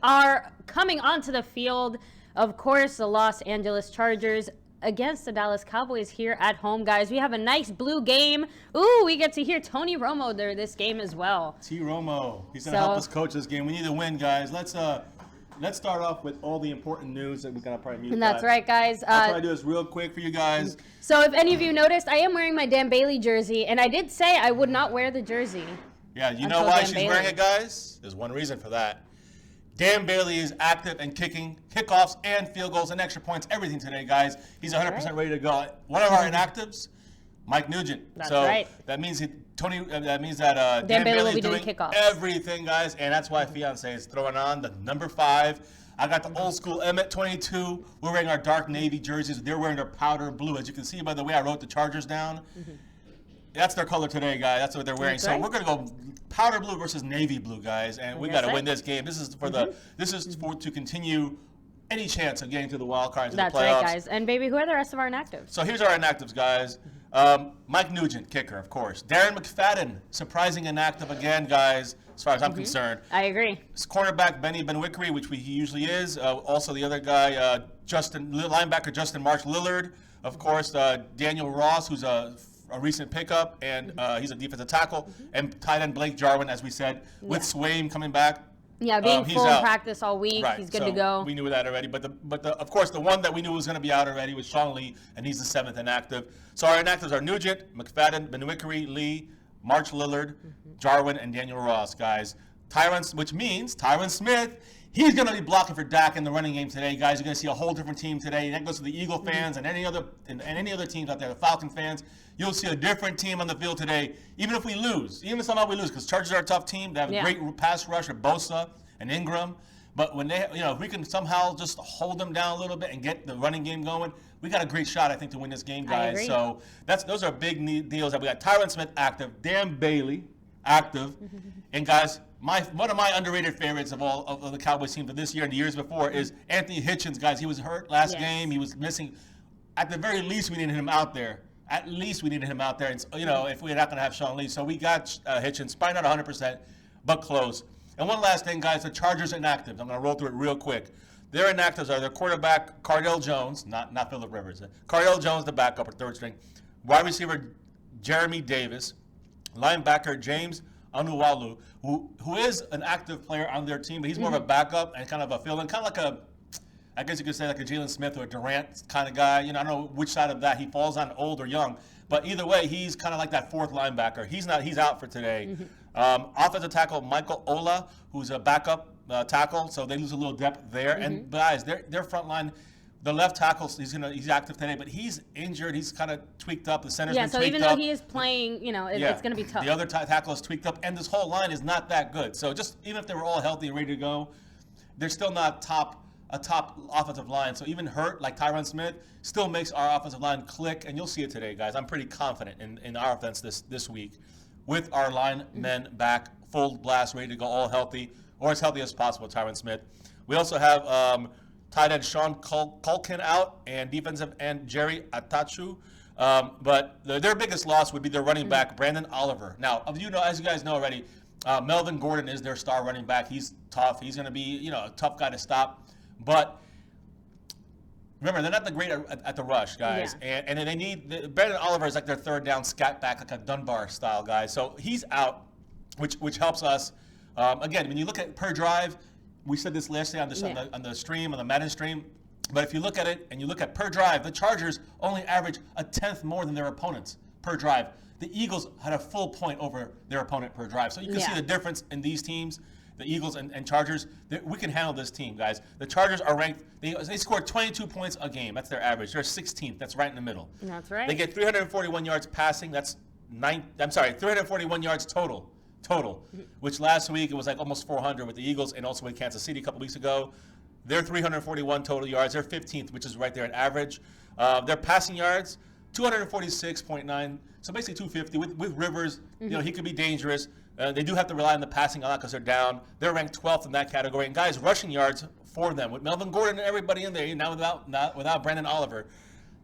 Are coming onto the field. Of course, the Los Angeles Chargers against the Dallas Cowboys here at home, guys. We have a nice blue game. Ooh, we get to hear Tony Romo there this game as well. T. Romo. He's going to help us coach this game. We need to win, guys. Let's start off with all the important news that we got to probably mute. And that's right, guys. I'll try to do this real quick for you guys. So if any of you noticed, I am wearing my Dan Bailey jersey, and I did say I would not wear the jersey. Yeah, you know why she's wearing it, guys? There's one reason for that. Dan Bailey is active and kicking kickoffs and field goals and extra points, everything today, guys. He's 100% ready to go. One of our inactives, Mike Nugent. That's right. That means that Dan Bailey is doing everything, guys, and that's why Fiance is throwing on the number 5. I got the old school Emmett 22. We're wearing our dark navy jerseys. They're wearing their powder blue. As you can see by the way I wrote the Chargers down. That's their color today, guys. That's what they're wearing. So we're gonna go powder blue versus navy blue, guys, and we got to win this game. This is for to continue any chance of getting to the wild card into the playoffs. That's right, guys. And baby, who are the rest of our inactives? So here's our inactives, guys. Mike Nugent, kicker, of course. Darren McFadden, surprising inactive again, guys. As far as I'm concerned. I agree. It's cornerback Benny Benwickery, which he usually is. Also the other guy, linebacker Justin March Lillard. Of course, Daniel Ross, who's a recent pickup, and he's a defensive tackle. And tight end Blake Jarwin, as we said, with Swaim coming back. Yeah, being full in practice all week. Right. He's good to go. We knew that already. But of course, the one that we knew was going to be out already was Sean Lee, and he's the 7th inactive. So our inactives are Nugent, McFadden, Benwickery, Lee, March Lillard, Jarwin, and Daniel Ross, guys. Which means Tyron Smith, he's going to be blocking for Dak in the running game today, guys. You're going to see a whole different team today. And that goes to the Eagle fans and any other teams out there, the Falcon fans. You'll see a different team on the field today, even if we lose. Even if somehow we lose, because Chargers are a tough team. They have a great pass rush of Bosa and Ingram. But when if we can somehow just hold them down a little bit and get the running game going, we got a great shot, I think, to win this game, guys. So those are big deals. That we got Tyron Smith active, Dan Bailey active, and guys, one of my underrated favorites of all of the Cowboys team for this year and the years before is Anthony Hitchens, guys. He was hurt last game. He was missing. At the very least, we needed him out there. And if we're not going to have Sean Lee. So we got Hitchens, probably not 100%, but close. And one last thing, guys, the Chargers inactives. I'm going to roll through it real quick. Their inactives are their quarterback, Cardale Jones, not Phillip Rivers. Cardale Jones, the backup or third string. Wide receiver, Jeremy Davis. Linebacker, James Anuwalu, who is an active player on their team, but he's more of a backup and kind of a fill-in, kind of like I guess you could say like a Jalen Smith or a Durant kind of guy. I don't know which side of that he falls on, old or young. But either way, he's kind of like that fourth linebacker. He's out for today. Offensive tackle Michael Ola, who's a backup tackle, so they lose a little depth there. And guys, their front line, the left tackle, he's active today, but he's injured. He's kind of tweaked up. The center's been tweaked up. Yeah, so even though he is playing, it's going to be tough. The other tackle is tweaked up, and this whole line is not that good. So just even if they were all healthy and ready to go, they're still not a top offensive line. So even hurt, like Tyron Smith, still makes our offensive line click, and you'll see it today, guys. I'm pretty confident in our offense this week with our linemen back, full blast, ready to go, all healthy, or as healthy as possible, Tyron Smith. We also have tight end Sean Culkin out, and defensive end Jerry Atachu. But their biggest loss would be their running back, Brandon Oliver. Now, as you guys know already, Melvin Gordon is their star running back. He's tough. He's going to be a tough guy to stop. But remember, they're not the great at the rush, guys. Yeah. And they need Brandon Oliver is like their third down scat back, like a Dunbar style guy. So he's out, which helps us. Again, when you look at per drive, we said this last day on the stream, on the Madden stream. But if you look at it and you look at per drive, the Chargers only average a tenth more than their opponents per drive. The Eagles had a full point over their opponent per drive. So you can see the difference in these teams. The Eagles and Chargers, we can handle this team, guys. The Chargers are ranked, they score 22 points a game. That's their average. They're 16th. That's right in the middle. That's right. They get 341 yards passing. That's 341 yards total, which last week it was like almost 400 with the Eagles and also with Kansas City a couple weeks ago. They're 341 total yards. They're 15th, which is right there at average. Their passing yards, 246.9, so basically 250. With Rivers, he could be dangerous. They do have to rely on the passing a lot because they're down. They're ranked 12th in that category. And guys, rushing yards for them with Melvin Gordon and everybody in there, now without Brandon Oliver,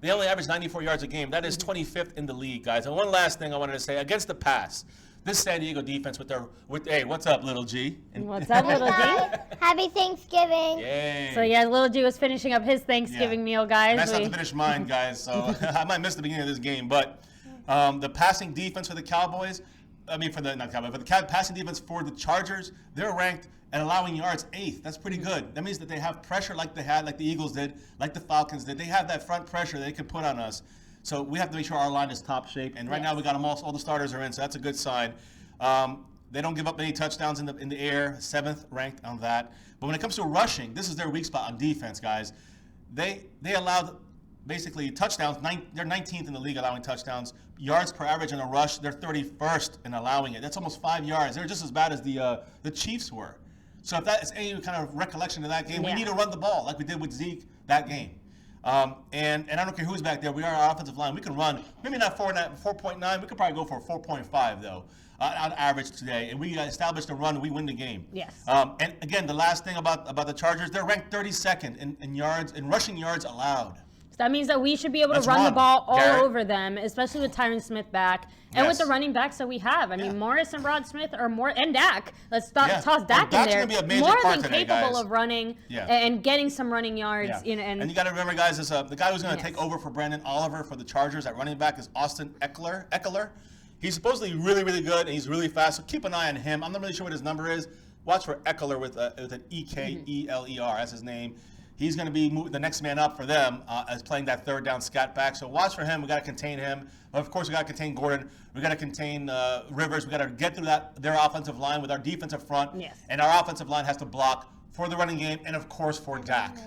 they only average 94 yards a game. That is 25th in the league, guys. And one last thing I wanted to say against the pass. this San Diego defense hey, what's up, little G? What's up, little G? Happy Thanksgiving. Yay. So yeah, little G was finishing up his Thanksgiving meal, guys. Nice not to finish mine, guys. So I might miss the beginning of this game, but the passing defense for the Cowboys, for the passing defense for the Chargers, they're ranked at allowing yards 8th. That's pretty good. That means that they have pressure like the Eagles did, like the Falcons did. They have that front pressure they can put on us. So we have to make sure our line is top shape. And right now we got them all the starters are in, so that's a good sign. They don't give up any touchdowns in the air, 7th ranked on that. But when it comes to rushing, this is their weak spot on defense, guys. They allowed basically touchdowns. They're 19th in the league allowing touchdowns. Yards per average in a rush, they're 31st in allowing it. That's almost 5 yards. They're just as bad as the Chiefs were. So if that is any kind of recollection of that game, we need to run the ball like we did with Zeke that game. And I don't care who's back there. We are our offensive line. We can run, maybe not 4.9. We could probably go for 4.5 though, on average today. And we established a run. We win the game. Yes. And again, the last thing about the Chargers, they're ranked 32nd in rushing yards allowed. So that means that we should be able to run the ball all over them, especially with Tyron Smith back and with the running backs that we have. I mean, Morris and Rod Smith are and Dak. Let's toss Dak in there. Be a major more part than today, capable guys. of running and getting some running yards. Yeah. And you got to remember, guys, is the guy who's going to take over for Brandon Oliver for the Chargers at running back is Austin Eckler. He's supposedly really, really good, and he's really fast. So keep an eye on him. I'm not really sure what his number is. Watch for Eckler with an E-K-E-L-E-R. That's his name. He's going to be the next man up for them as playing that third down scat back. So watch for him. We got to contain him. But of course, we got to contain Gordon. We got to contain Rivers. We got to get through their offensive line with our defensive front. Yes. And our offensive line has to block for the running game and of course for Dak.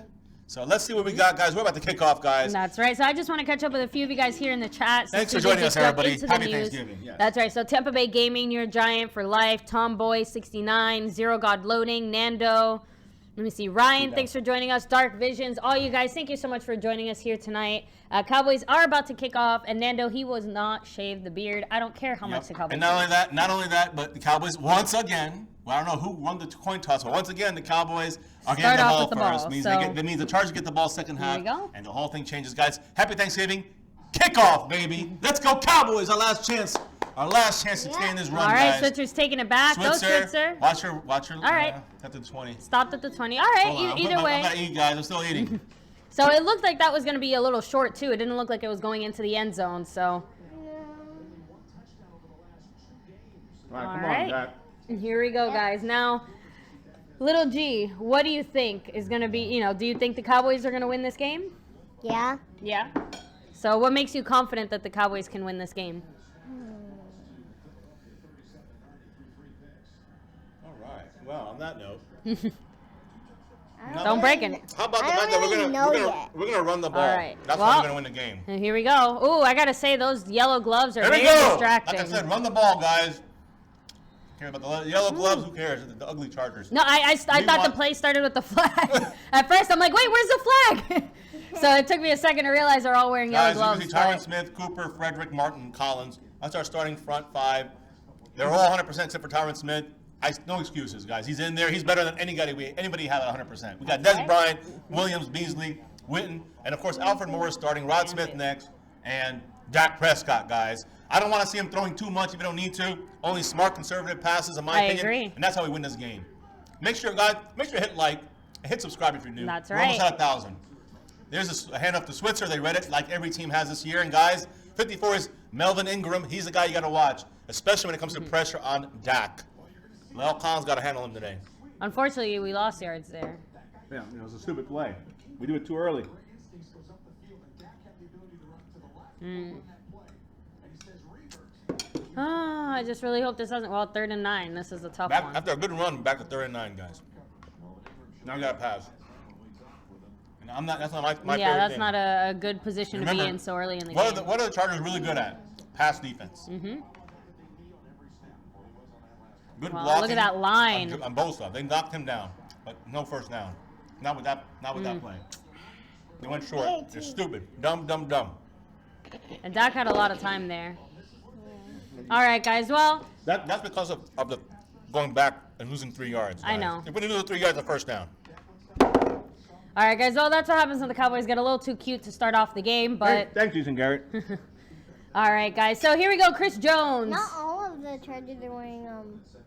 So let's see what we got, guys. We're about to kick off, guys. That's right. So I just want to catch up with a few of you guys here in the chat. Thanks for joining us, everybody. Happy Thanksgiving. Yes. That's right. So Tampa Bay Gaming, you're a giant for life. Tomboy 69, Zero God Loading, Nando. Let me see. Ryan, thanks for joining us. Dark Visions, all you guys, thank you so much for joining us here tonight. Cowboys are about to kick off, and Nando, he was not shaved the beard. I don't care how much the Cowboys. And not only that, but the Cowboys once again. Well, I don't know who won the coin toss, but once again, the Cowboys are getting the ball first. That means the Chargers get the ball second half, and the whole thing changes, guys. Happy Thanksgiving. Kickoff, baby. Let's go, Cowboys. Our last chance. Our last chance to stay in this run, all right, guys. Switzer's taking it back. Go, Switzer. Watch her. All right. At the 20. Stopped at the 20. All right, either way. I'm going to eat, guys. I'm still eating. So it looked like that was going to be a little short, too. It didn't look like it was going into the end zone, so. All right, Jack. Here we go, guys. Now, little G, what do you think is going to be, do you think the Cowboys are going to win this game? Yeah. Yeah. So what makes you confident that the Cowboys can win this game? All right. Well, on that note. Don't break it. How about the fact that we're gonna run the ball? All right. That's how we're gonna win the game. And here we go. Ooh, I gotta say those yellow gloves are very distracting. Like I said, run the ball, guys. Care about the yellow gloves? Who cares? The ugly Chargers. No, I thought the play started with the flag. At first, I'm like, wait, where's the flag? So it took me a second to realize they're all wearing yellow gloves. You can see Tyron Smith, Cooper, Frederick, Martin, Collins. That's our starting front five. They're all 100% except for Tyron Smith. No excuses, guys. He's in there. He's better than anybody had at 100%. We got Des Bryant, Williams, Beasley, Witten, and of course Alfred Morris starting. Rod Smith next, and Dak Prescott, guys. I don't want to see him throwing too much if you don't need to. Only smart, conservative passes, in my opinion. I agree. And that's how we win this game. Make sure, guys, you hit like and hit subscribe if you're new. That's We're right. almost at 1,000. There's a hand up to Switzer. They read it like every team has this year. And guys, 54 is Melvin Ingram. He's the guy you got to watch, especially when it comes to pressure on Dak. Mel Collins got to handle him today. Unfortunately, we lost yards there. Yeah, it was a stupid play. We do it too early. Oh, I just really hope this doesn't. Well, 3rd and 9. This is a tough one. After a good run, back to 3rd and 9, guys. Now we got to pass. And that's not my favorite that's thing. not a good position to be in so early in the game. What are the Chargers really good at? Pass defense. Mm-hmm. Good Wow, blocking. look at that line. On both sides. They knocked him down, but no first down. Not with that play. They went short. They're stupid. Dumb. And Dak had a lot of time there. All right, guys. Well, that's because of the going back and losing 3 yards. Guys. I know. If we lose 3 yards, the first down. All right, guys. Well, that's what happens when the Cowboys get a little too cute to start off the game. But Thanks, Jason Garrett. all right, guys. So here we go. Chris Jones. Not all of the Chargers are wearing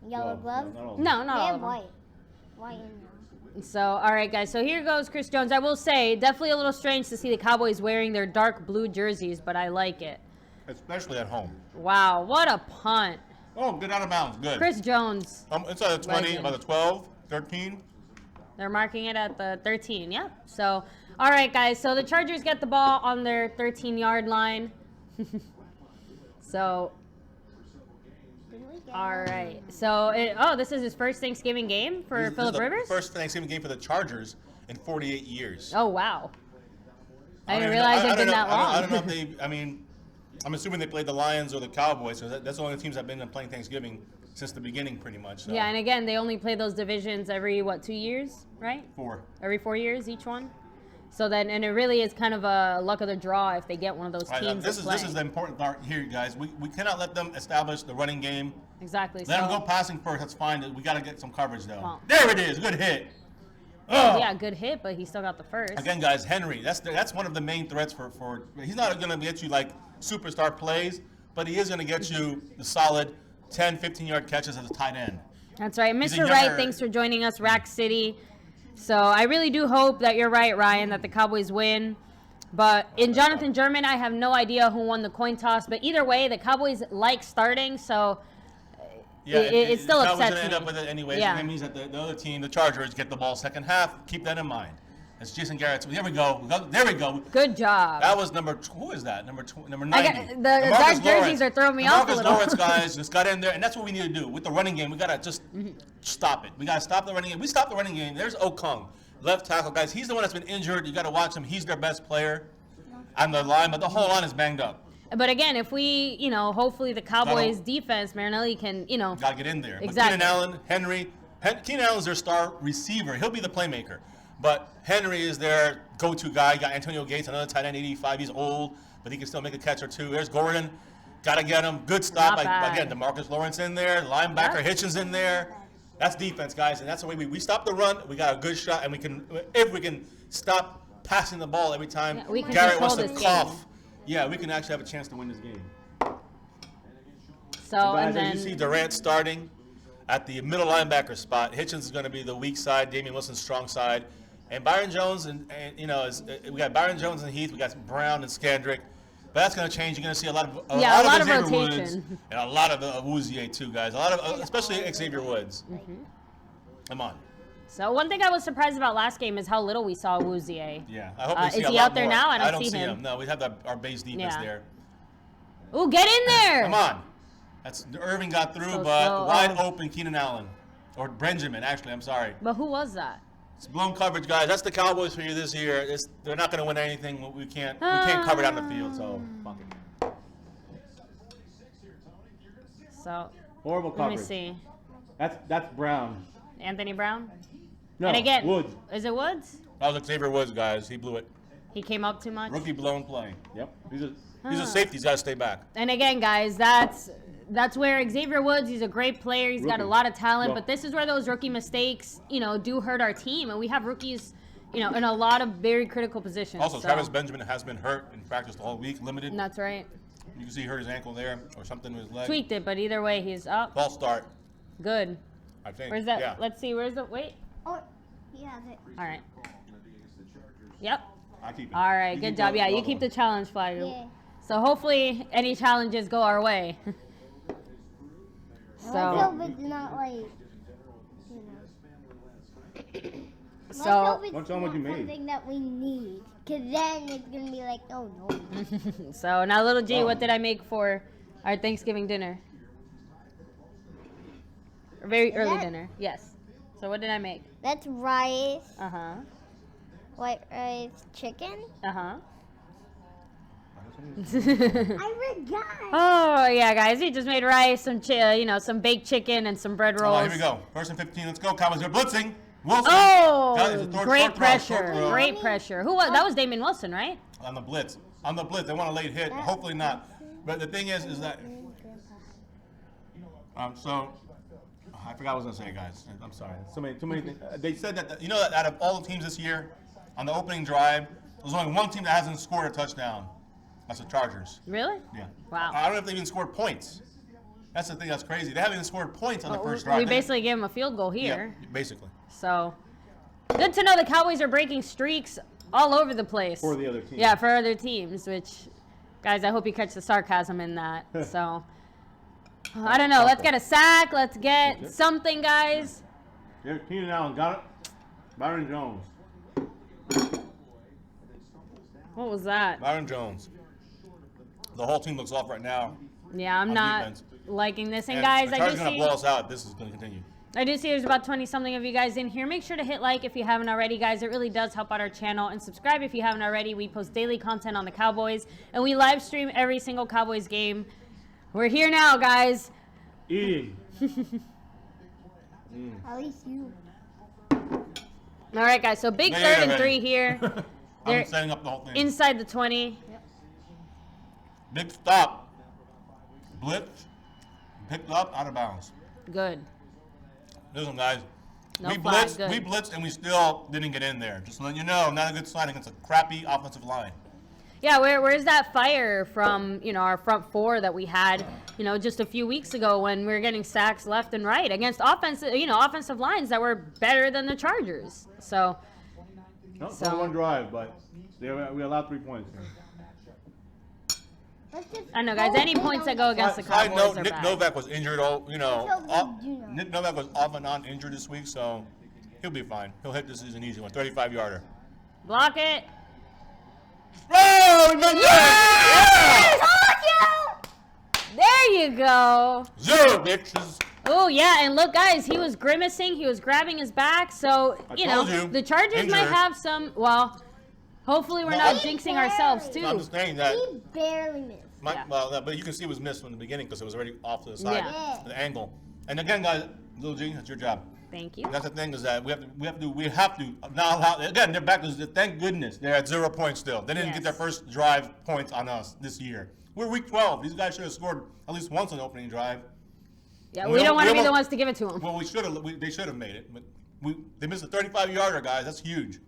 yellow gloves? No, not They all have of them. white. White and So, all right, guys. So here goes Chris Jones. I will say, definitely a little strange to see the Cowboys wearing their dark blue jerseys, but I like it. Especially at home. Wow, what a punt. Oh, good out of bounds. Good. Chris Jones. Inside the 20, Legend. about the 12, 13. They're marking it at the 13. Yep. So, all right, guys. So the Chargers get the ball on their 13-yard line. So, all right. So, this is his first Thanksgiving game for This is Phillip the Rivers? First Thanksgiving game for the Chargers in 48 years. Oh, wow. I didn't don't realize know- it'd been don't that know- long. I don't know if they, I'm assuming they played the Lions or the Cowboys, so that's the only teams that have been playing Thanksgiving since the beginning, pretty much. So. Yeah, and again, they only play those divisions every, 2 years, right? 4. Every 4 years, each one. So then, and it really is kind of a luck of the draw if they get one of those Right, teams this to is play. this is the important part here, guys. We cannot let them establish the running game. Exactly. Let so, them go passing first. That's fine. We got to get some coverage though. Well- There it is. Good hit. Oh. Yeah, good hit, but he still got the first. Again, guys, Henry. That's one of the main threats for. He's not going to get you like superstar plays, but he is going to get you the solid 10, 15-yard catches as a tight end. That's right. He's a Mr. Wright, younger- thanks for joining us, Rack City. So I really do hope that you're right, Ryan, that the Cowboys win. But in Jonathan German, I have no idea who won the coin toss. But either way, the Cowboys like starting, so Yeah, it still the Cowboys upsets gonna end me. up with it anyways. Yeah. And that means that the other team, the Chargers, get the ball second half. Keep that in mind. It's Jason Garrett. So there we go. There we go. Good job. That was who is that? Number 90. I got- the dark jerseys are throwing me off a Marcus little. Lawrence, guys, just got in there, and that's what we need to do with the running game. We gotta just stop it. We gotta stop the running game. We stop the running game. There's Okung, left tackle, guys. He's the one that's been injured. You gotta watch him. He's their best player on the line, but the whole line is banged up. But again, if we, hopefully the Cowboys defense, Marinelli can, Gotta get in there. Exactly. But Keenan Allen, Henry, Keenan Allen's their star receiver. He'll be the playmaker. But Henry is their go-to guy. You got Antonio Gates, another tight end, 85. He's old, but he can still make a catch or two. There's Gordon. Gotta get him. Good stop. Not bad. Again, DeMarcus Lawrence in there. Linebacker Hitchens in there. That's defense, guys. And that's the way we stop the run. We got a good shot, and if we can stop passing the ball every time Yeah, we can Garrett wants to control this cough. game. Yeah, we can actually have a chance to win this game. So, Guys, and then, as you see Durant starting at the middle linebacker spot, Hitchens is going to be the weak side, Damian Wilson's strong side, and Byron Jones we got Byron Jones and Heath, we got Brown and Skandrick. But that's going to change. You're going to see a lot of Xavier rotation. Woods and a lot of Awuzie too, guys. A lot of especially Xavier Woods. Come on. so one thing I was surprised about last game is how little we saw Awuzie. Yeah, I hope we see is a he lot out there more. now? I don't don't see see him. him. No, we have our base defense Yeah. there. Ooh, get in there! Come on. Irving got through, So but slow. wide open Keenan Allen. Or Benjamin, actually, I'm sorry. But who was that? It's blown coverage, guys. That's the Cowboys for you this year. They're not going to win anything. We can't cover down the field, so fuck it. So Horrible let coverage. me see. That's Brown. Anthony Brown. No, And again, Woods. is it Woods? That was Xavier Woods, guys. He blew it. He came up too much. Rookie blown play. Yep. He's a safety. He's got to stay back. And again, guys, that's where Xavier Woods, he's a great player. He's got a Rookie. lot of talent, Yeah. but this is where those rookie mistakes, do hurt our team. And we have rookies, in a lot of very critical positions. Also, so. Travis Benjamin has been hurt in practice all week, limited. And that's right. You can see he hurt his ankle there or something with his leg. Tweaked it, but either way, he's up. False start, Good. I think. Where's that? Yeah. Let's see. Where's the? Wait. Oh, he has it. All right. Yep. I keep it. All right. You Good keep job. the Yeah, you other keep one. the challenge flag. Yeah. So hopefully any challenges go our way. I So, hope it's not like, Let's so hope it's What song would you not make? something that we need. Because then it's going to be like, oh no. so now, little G, what did I make for our Thanksgiving dinner? A very early that- dinner. Yes. So what did I make? That's rice, Uh huh. white rice, chicken. Uh huh. I forgot. Oh yeah, guys, we just made rice, some baked chicken, and some bread All rolls. right, here we go. First and 15. Let's go. Cowboys are blitzing. Wilson. Oh, Guys, it's a third- great third throw, pressure, third throw. great pressure. Who was that? Was Damon Wilson, right? On the blitz. On the blitz. They want a late hit. Hopefully not. But the thing is that. So. I forgot what I was going to say, guys. I'm sorry. Too many things. They said that, that out of all the teams this year, on the opening drive, there's only one team that hasn't scored a touchdown. That's the Chargers. Really? Yeah. Wow. I don't know if they even scored points. That's the thing that's crazy. They haven't even scored points on the first drive. We basically gave him a field goal here. Yeah, basically. So, good to know the Cowboys are breaking streaks all over the place. For the other team. Yeah, for other teams, which, guys, I hope you catch the sarcasm in that. So, I don't know. Let's get a sack. Let's get something, guys. Here's Keenan Allen. Got it. Byron Jones. What was that? Byron Jones. The whole team looks off right now. Yeah, I'm on not defense. liking this. And, And guys, the I Chargers do are going see... to blow us out. This is going to continue. I do see there's about 20-something of you guys in here. Make sure to hit like if you haven't already, guys. It really does help out our channel. And subscribe if you haven't already. We post daily content on the Cowboys. And we live stream every single Cowboys game. We're here now, guys. Eating. At least you. All right, guys. So big Yeah, 3rd and yeah, 3 here. They're I'm setting up the whole thing. inside the 20. Big stop. Blitz. Picked up, out of bounds. Good. Listen, guys. No we flag, blitzed, good. we blitzed, and we still didn't get in there. Just to let you know, not a good sign against a crappy offensive line. Yeah, where's that fire from, our front four that we had, just a few weeks ago when we were getting sacks left and right against offensive lines that were better than the Chargers. So, No, So- only one drive, but we allowed 3 points. I know, guys, any points that go against the Side Cowboys note, are Nick bad. Novak was injured So we do know. Nick Novak was off and on injured this week, so he'll be fine. He'll hit this as an easy one, 35-yarder. Block it. Oh, he missed it! There you go. Zero, bitches. Oh, yeah, and look, guys, he was grimacing. He was grabbing his back. So, I told you. the Chargers might Injured. have some, hopefully we're not He jinxing ourselves, barely- too. I'm just saying that. He barely missed. Yeah. But you can see it was missed from the beginning because it was already off to the side, Yeah. the angle. And again, guys, Lil G, that's your job. Thank you. That's the thing is that we have to now allow. Again, they're back. Thank goodness they're at 0 points still. They didn't Yes. get their first drive points on us this year. We're week 12. These guys should have scored at least once on the opening drive. Yeah, We we don't don't- want to we be the don't- ones to give it to him. Well, they should have made it, but they missed a 35-yarder, guys. That's huge.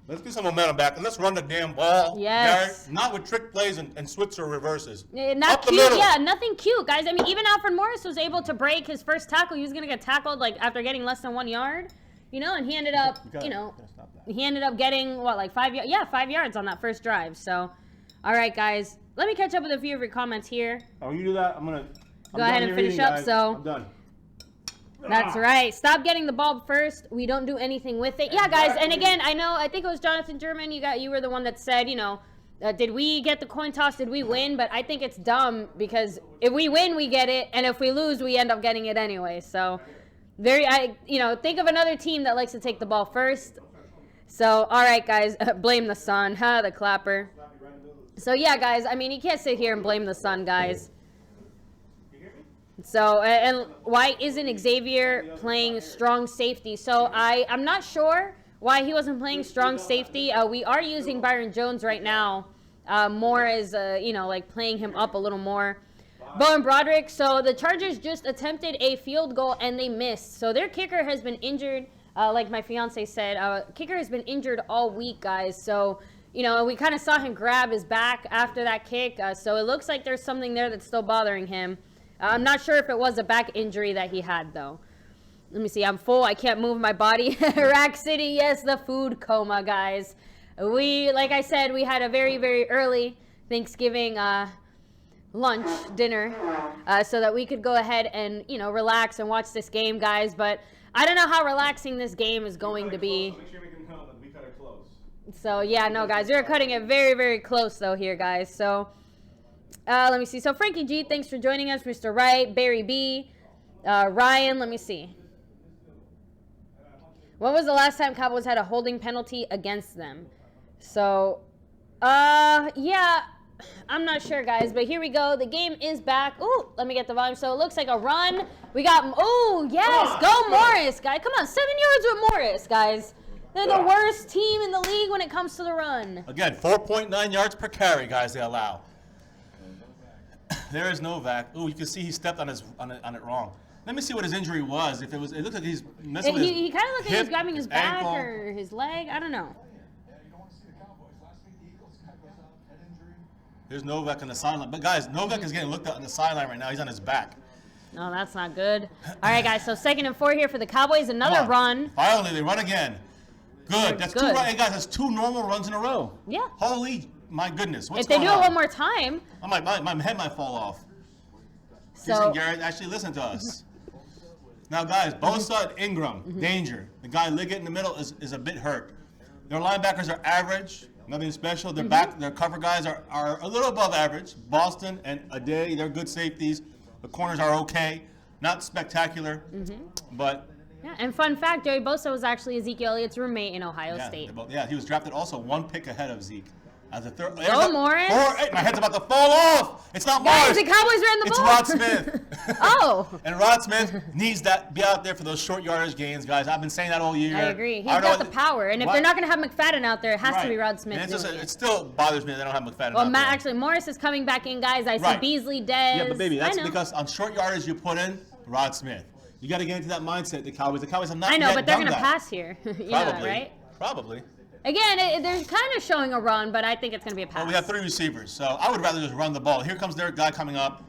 Let's get some momentum back and let's run the damn ball. Yes. Garrett. Not with trick plays and Switzer reverses. Not Up the cute, middle. yeah, nothing cute, guys. I mean, even Alfred Morris was able to break his first tackle. He was going to get tackled, after getting less than 1 yard, and he ended up, gotta stop that. he ended up getting, 5 yards? Yeah, 5 yards on that first drive. So, all right, guys, let me catch up with a few of your comments here. Oh, you do that. I'm Go done ahead and here finish eating, up, guys. so- I'm done. That's right. Stop getting the ball first. We don't do anything with it. Yeah, guys. And again, I think it was Jonathan German. You were the one that said, did we get the coin toss? Did we win? But I think it's dumb because if we win, we get it, and if we lose, we end up getting it anyway. So, think of another team that likes to take the ball first. So, all right, guys, blame the sun, the clapper. So yeah, guys. I mean, you can't sit here and blame the sun, guys. So, and why isn't Xavier playing strong safety? So, I'm not sure why he wasn't playing strong safety. We are using Byron Jones right now more as, playing him up a little more. Bowen Broderick, so the Chargers just attempted a field goal and they missed. So, their kicker has been injured, like my fiance said. Kicker has been injured all week, guys. So, we kind of saw him grab his back after that kick. So, it looks like there's something there that's still bothering him. I'm not sure if it was a back injury that he had, though. Let me see. I'm full. I can't move my body. Rack City, yes, the food coma, guys. Like I said, we had a very, very early Thanksgiving lunch, dinner, so that we could go ahead and, relax and watch this game, guys. But I don't know how relaxing this game is going to be. Make sure we can tell that we cut it close. So, yeah, no, guys. We're cutting it very, very close, though, here, guys. So... let me see. So, Frankie G, thanks for joining us. Mr. Wright, Barry B, Ryan, let me see. When was the last time Cowboys had a holding penalty against them? So, yeah, I'm not sure, guys. But here we go. The game is back. Ooh, let me get the volume. So, it looks like a run. We got, oh, yes, go Morris, guys. Come on, 7 yards with Morris, guys. They're the worst team in the league when it comes to the run. Again, 4.9 yards per carry, guys, they allow. There is Novak. Ooh, you can see he stepped on it wrong. Let me see what his injury was. It looks like he's messing with his He kind of looked like he was hip, grabbing his back ankle. or his leg. I don't know. There's Novak on the sideline. But guys, Novak is getting looked at on the sideline right now. He's on his back. No, that's not good. All right, guys. So 2nd and 4 here for the Cowboys. Another run. Finally, they run again. Good. That's good. 2 right. Hey, guys, that's 2 normal runs in a row. Yeah. Holy, my goodness. What's If they going do it on? one more time. My head might fall off. So Jason Garrett, actually listen to us. Now, guys, Bosa and Ingram, danger. The guy Liggett in the middle is a bit hurt. Their linebackers are average, nothing special. Their cover guys are a little above average. Boston and Ade, they're good safeties. The corners are okay, not spectacular, but yeah. And fun fact, Joey Bosa was actually Ezekiel Elliott's roommate in Ohio State. he was drafted also 1 pick ahead of Zeke. As a third. Morris. Hey, my head's about to fall off. It's not Guys, Morris. the Cowboys ran the It's ball. Rod Smith. Oh. And Rod Smith needs that be out there for those short yardage gains, guys. I've been saying that all year. I agree. He's got the power. And if they're not going to have McFadden out there, it has to be Rod Smith. And doing it still bothers me that they don't have McFadden Well, out there. actually, Morris is coming back in, guys. I see Beasley, Dez. Yeah, but baby, that's I know. because on short yardage you put in Rod Smith. You got to get into that mindset. The Cowboys have not I know, yet but they're done going to that. pass here. Probably. Yeah, right? Probably. Again, they're kind of showing a run, but I think it's going to be a pass. Well, we have 3 receivers, so I would rather just run the ball. Here comes their guy coming up.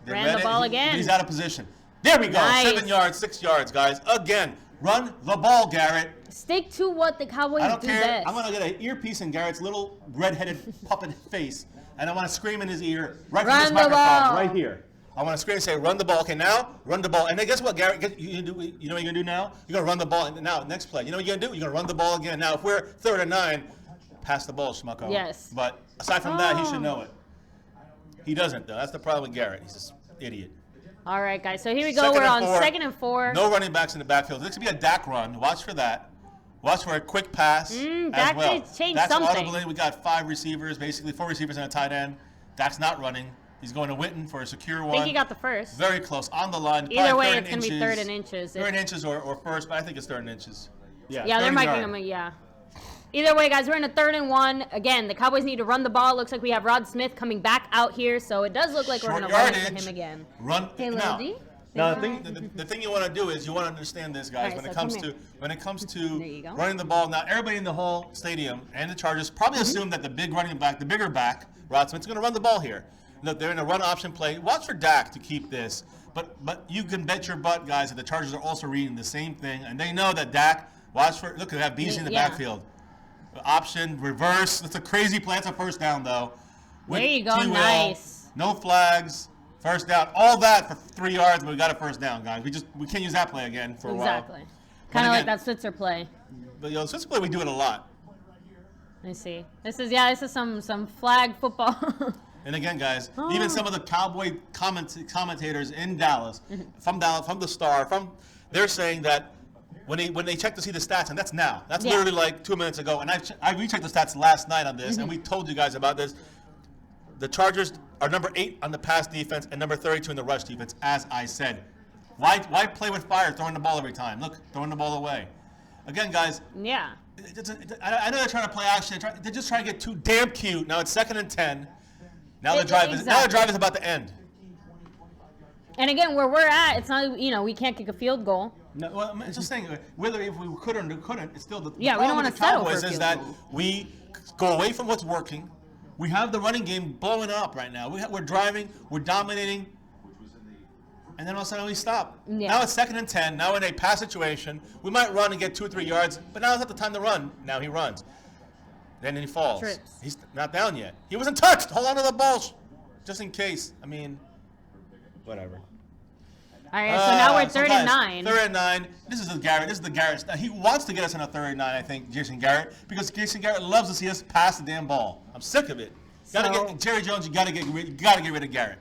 Ran the ball again. He's out of position. There we go. Nice. 7 yards, 6 yards, guys. Again, run the ball, Garrett. Stick to what the Cowboys I don't do care. best. I'm going to get an earpiece in Garrett's little red-headed puppet face, and I want to scream in his ear right from this Run the microphone ball. right here. I want to scream and say, run the ball. Okay, now, run the ball. And then guess what, Garrett? You know what you're going to do now? You're going to run the ball. And now, next play. You know what you're going to do? You're going to run the ball again. Now, if we're 3rd and 9, pass the ball, schmucko. Yes. But aside from that, he should know it. He doesn't, though. That's the problem with Garrett. He's just an idiot. All right, guys. So here we go. We're on 2nd and 4. No running backs in the backfield. This could be a Dak run. Watch for that. Watch for a quick pass as Dak well. changed Dak's something. audible in. We got 5 receivers, basically 4 receivers and a tight end. Dak's not running. He's going to Witten for a secure one. I think he got the first. Very close, on the line. Either way, Probably it's going to be 3rd and inches. 3rd and inches or first, but I think it's 3rd and inches. Yeah, they're making them. Yeah. Either way, guys, we're in a 3rd and 1. Again, the Cowboys need to run the ball. Looks like we have Rod Smith coming back out here, so it does look like we're going to run into him again. Run. Hey, Now, Lil D. now the thing you want to do is you want to understand this, guys. All right, when so it comes There to you go. running the ball, now everybody in the whole stadium and the Chargers probably assume that the big running back, the bigger back, Rod Smith's going to run the ball here. Look, they're in a run option play. Watch for Dak to keep this, but you can bet your butt, guys, that the Chargers are also reading the same thing, and they know that Dak. Watch for look. They have Beasley in the backfield. Option reverse. That's a crazy play. That's a first down though. There you go. T-Will, Nice. No flags. First down. All that for 3 yards, but we got a first down, guys. We can't use that play again for a while. Exactly. Kind of again- like that Switzer play. But since play we do it a lot. Let me see. This is some flag football. And again, guys, even some of the Cowboy commentators in Dallas, from the Star, they're saying that when they check to see the stats, and that's now. That's literally like 2 minutes ago. And I rechecked the stats last night on this, and we told you guys about this. The Chargers are number 8 on the pass defense and number 32 in the rush defense, as I said. Why play with fire throwing the ball every time? Look, throwing the ball away. Again, guys, Yeah. I know they're trying to play action. They're just trying to get too damn cute. Now it's 2nd and 10. Now the drive is about to end. And again, where we're at, it's not, we can't kick a field goal. No, well, I'm just saying, whether if we could or couldn't, it's still the Yeah, we don't problem wanna with the settle for Cowboys a is field that goal. we go away from what's working. We have the running game blowing up right now. We're driving, we're dominating, and then all of a sudden we stop. Yeah. Now it's 2nd and 10. Now in a pass situation, we might run and get 2 or 3 yards, but now it's not the time to run. Now he runs. Then he falls. Trips. He's not down yet. He wasn't touched. Hold on to the ball, just in case. I mean, whatever. All right, so now we're 3rd and guys, 9. 3rd and 9. This is the Garrett. He wants to get us in a 3rd and 9, I think, Jason Garrett, because Jason Garrett loves to see us pass the damn ball. I'm sick of it. Jerry Jones. You gotta get rid of Garrett.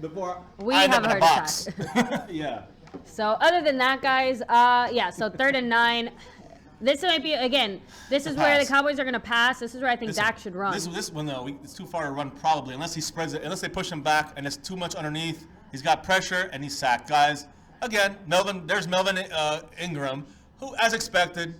Before We I end have up a in heart box. attack. Yeah. So other than that, guys, so 3rd and 9. This might be, again, this is where the pass. Cowboys are going to pass. This is where I think Dak should run. This one though, it's too far to run probably unless he spreads it, unless they push him back and it's too much underneath. He's got pressure and he's sacked, guys. Again, there's Melvin Ingram, who, as expected,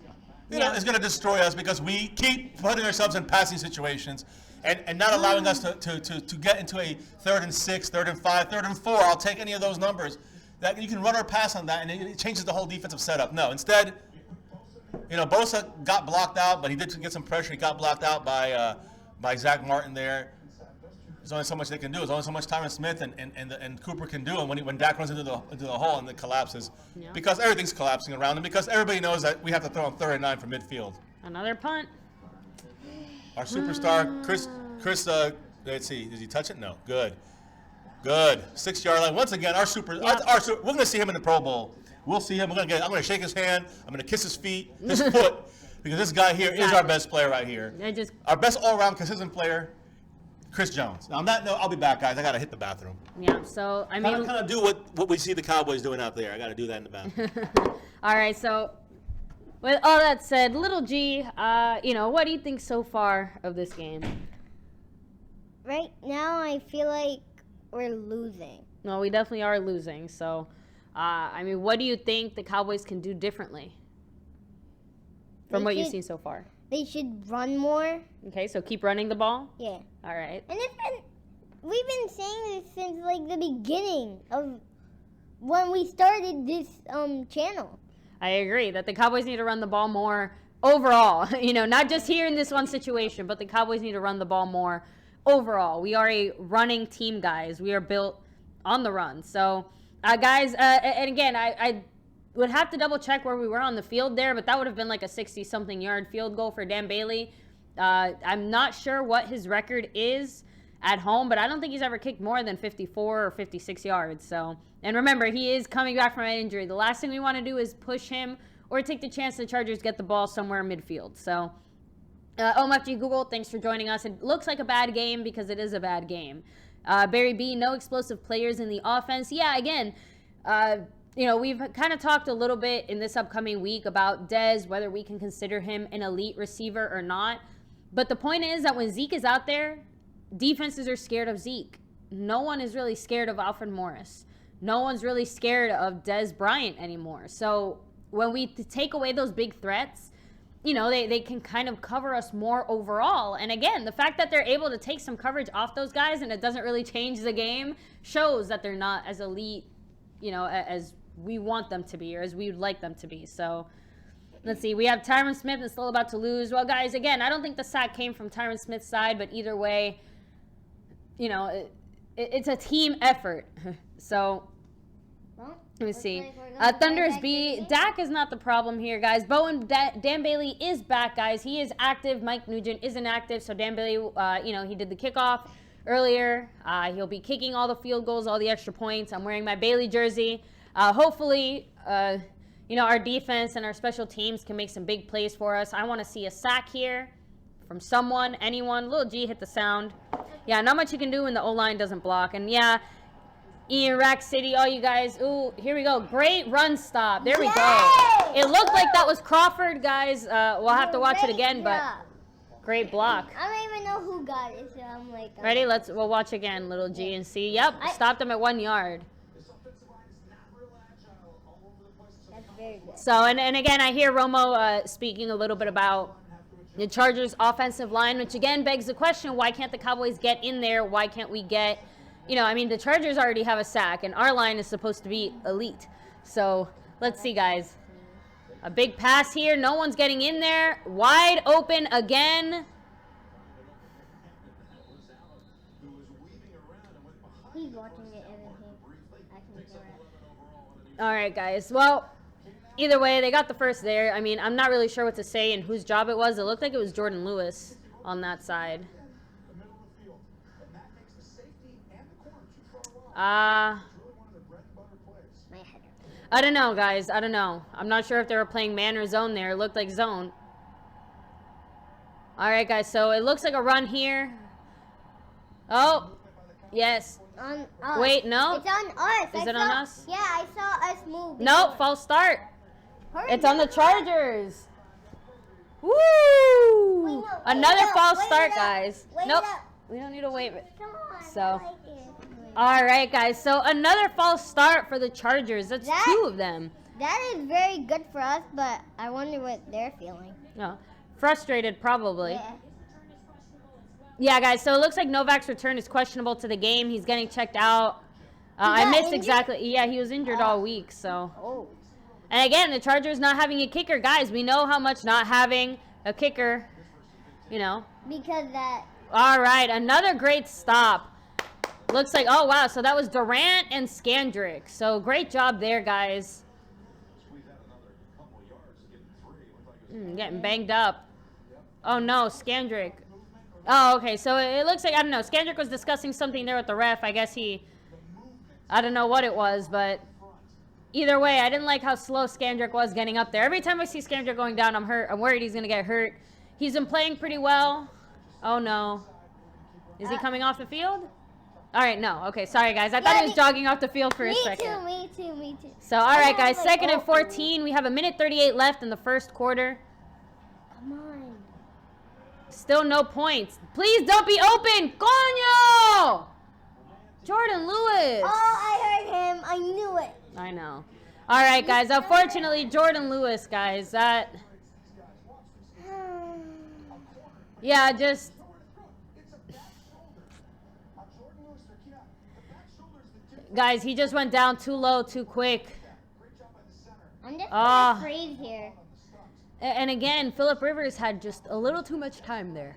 is going to destroy us because we keep putting ourselves in passing situations and not allowing us to get into a 3rd and 6, 3rd and 5, 3rd and 4. I'll take any of those numbers. That you can run or pass on that, and it changes the whole defensive setup. No, instead. Bosa got blocked out, but he did get some pressure. He got blocked out by Zach Martin there. There's only so much they can do. There's only so much Tyron Smith and Cooper can do. And when Dak runs into the hole and it collapses, because everything's collapsing around him, because everybody knows that we have to throw on 3rd and 9 from midfield. Another punt. Our superstar, Chris. Let's see. Does he touch it? No. Good. 6-yard line. Once again, we're going to see him in the Pro Bowl. We'll see him. I'm going to shake his hand. I'm going to kiss his feet, his foot, because this guy here is our best player right here. Our best all-around consistent player. Chris Jones. Now, on that note, I'll be back, guys. I got to hit the bathroom. Yeah, so, I mean... Kind of do what we see the Cowboys doing out there. I got to do that in the bathroom. All right, so, with all that said, Little G, what do you think so far of this game? Right now, I feel like we're losing. No, we definitely are losing. So, what do you think the Cowboys can do differently from what you've seen so far? They should run more. Okay, so keep running the ball? Yeah. All right. And we've been saying this since like the beginning of when we started this channel. I agree that the Cowboys need to run the ball more overall. Not just here in this one situation, but the Cowboys need to run the ball more overall. We are a running team, guys. We are built on the run. So, guys, and again, I would have to double check where we were on the field there, but that would have been like a 60-something yard field goal for Dan Bailey. I'm not sure what his record is at home, but I don't think he's ever kicked more than 54 or 56 yards. So, and remember, he is coming back from an injury. The last thing we want to do is push him or take the chance the Chargers get the ball somewhere midfield. So, OMFG Google, thanks for joining us. It looks like a bad game because it is a bad game. Barry B, no explosive players in the offense. Yeah, again, we've kind of talked a little bit in this upcoming week about Dez, whether we can consider him an elite receiver or not. But the point is that when Zeke is out there, defenses are scared of Zeke. No one is really scared of Alfred Morris. No one's really scared of Dez Bryant anymore. So when we take away those big threats, they can kind of cover us more overall. And again, the fact that they're able to take some coverage off those guys and it doesn't really change the game shows that they're not as elite, as we want them to be or as we would like them to be. So let's see. We have Tyron Smith and still about to lose. Well, guys, again, I don't think the sack came from Tyron Smith's side, but either way, it's a team effort. So let me see. Thunder's B. Dak is not the problem here, guys. Dan Bailey is back, guys. He is active. Mike Nugent isn't active. So Dan Bailey, he did the kickoff earlier. He'll be kicking all the field goals, all the extra points. I'm wearing my Bailey jersey. Hopefully, our defense and our special teams can make some big plays for us. I want to see a sack here from someone, anyone. Little G hit the sound. Yeah, not much you can do when the O-line doesn't block. And yeah, Ian Rack City, all you guys. Ooh, here we go. Great run stop. There we go. It looked like that was Crawford, guys. We'll have to watch it again, but great block. I don't even know who got it, so I'm like... Ready? We'll watch again, Little G, and see. Yep, stopped him at 1 yard. That's very good. So, and again, I hear Romo speaking a little bit about the Chargers' offensive line, which again begs the question, why can't the Cowboys get in there? Why can't we get... the Chargers already have a sack, and our line is supposed to be elite. So, let's see, guys. A big pass here. No one's getting in there. Wide open again. He's watching it, everything. I can go it. All right, guys. Well, either way, they got the first there. I mean, I'm not really sure what to say and whose job it was. It looked like it was Jordan Lewis on that side. I don't know, guys. I don't know. I'm not sure if they were playing man or zone there. It looked like zone. All right, guys. So it looks like a run here. Oh, yes. On us. Wait, no. It's on us. Is it on us? Yeah, I saw us move. Nope, false start. It's on the Chargers. Woo! no, Another wait false up, start, wait up, guys. wait Nope. up. We don't need to wave it. Come on. So. I like it. All right, guys. So another false start for the Chargers. That's two of them. That is very good for us, but I wonder what they're feeling. No, frustrated probably. Yeah. Yeah, guys. So it looks like Novak's return is questionable to the game. He's getting checked out. I missed injured? exactly. Yeah, he was injured all week. So. Oh. And again, the Chargers not having a kicker, guys. We know how much not having a kicker, Because that. All right, another great stop Looks like, oh, wow. So that was Durant and Skandrick. So great job there, guys. Getting banged up. Oh, no, Skandrick. Oh, okay. So it looks like, I don't know. Skandrick was discussing something there with the ref. I guess I don't know what it was, but either way, I didn't like how slow Skandrick was getting up there. Every time I see Skandrick going down, I'm worried he's going to get hurt. He's been playing pretty well. Oh, no. Is he coming off the field? All right, no. Okay, sorry, guys. I thought he was jogging off the field for a second. Me too. So, all right, guys. 2nd and 14. We have 1:38 left in the first quarter. Come on. Still no points. Please don't be open. Coño! Jordan Lewis. Oh, I heard him. I knew it. I know. All right, guys. Unfortunately, Jordan Lewis, guys. Yeah, just... Guys, he just went down too low, too quick. I'm just afraid here. And again, Phillip Rivers had just a little too much time there.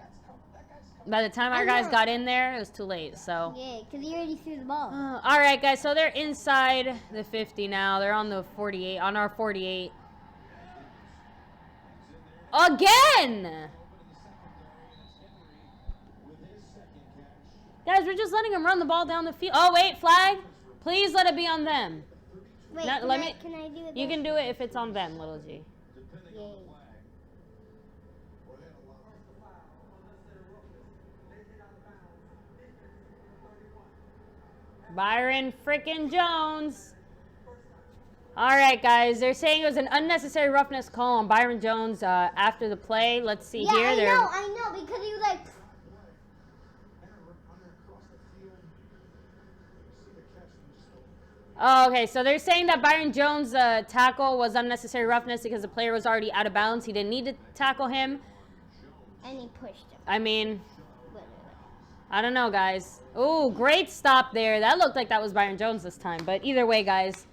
By the time our guys got in there, it was too late. So. Yeah, because he already threw the ball. All right, guys. So they're inside the 50 now. They're on the 48, on our 48. Again! Guys, we're just letting them run the ball down the field. Oh, wait, flag. Please let it be on them. Wait, can I do it? You can do it if it's on them, little G. Yay. Byron frickin' Jones. All right, guys. They're saying it was an unnecessary roughness call on Byron Jones after the play. Let's see here. I know, because he was like... Oh, okay. So they're saying that Byron Jones' tackle was unnecessary roughness because the player was already out of bounds. He didn't need to tackle him. And he pushed him. I mean, I don't know, guys. Oh, great stop there. That looked like that was Byron Jones this time. But either way, guys,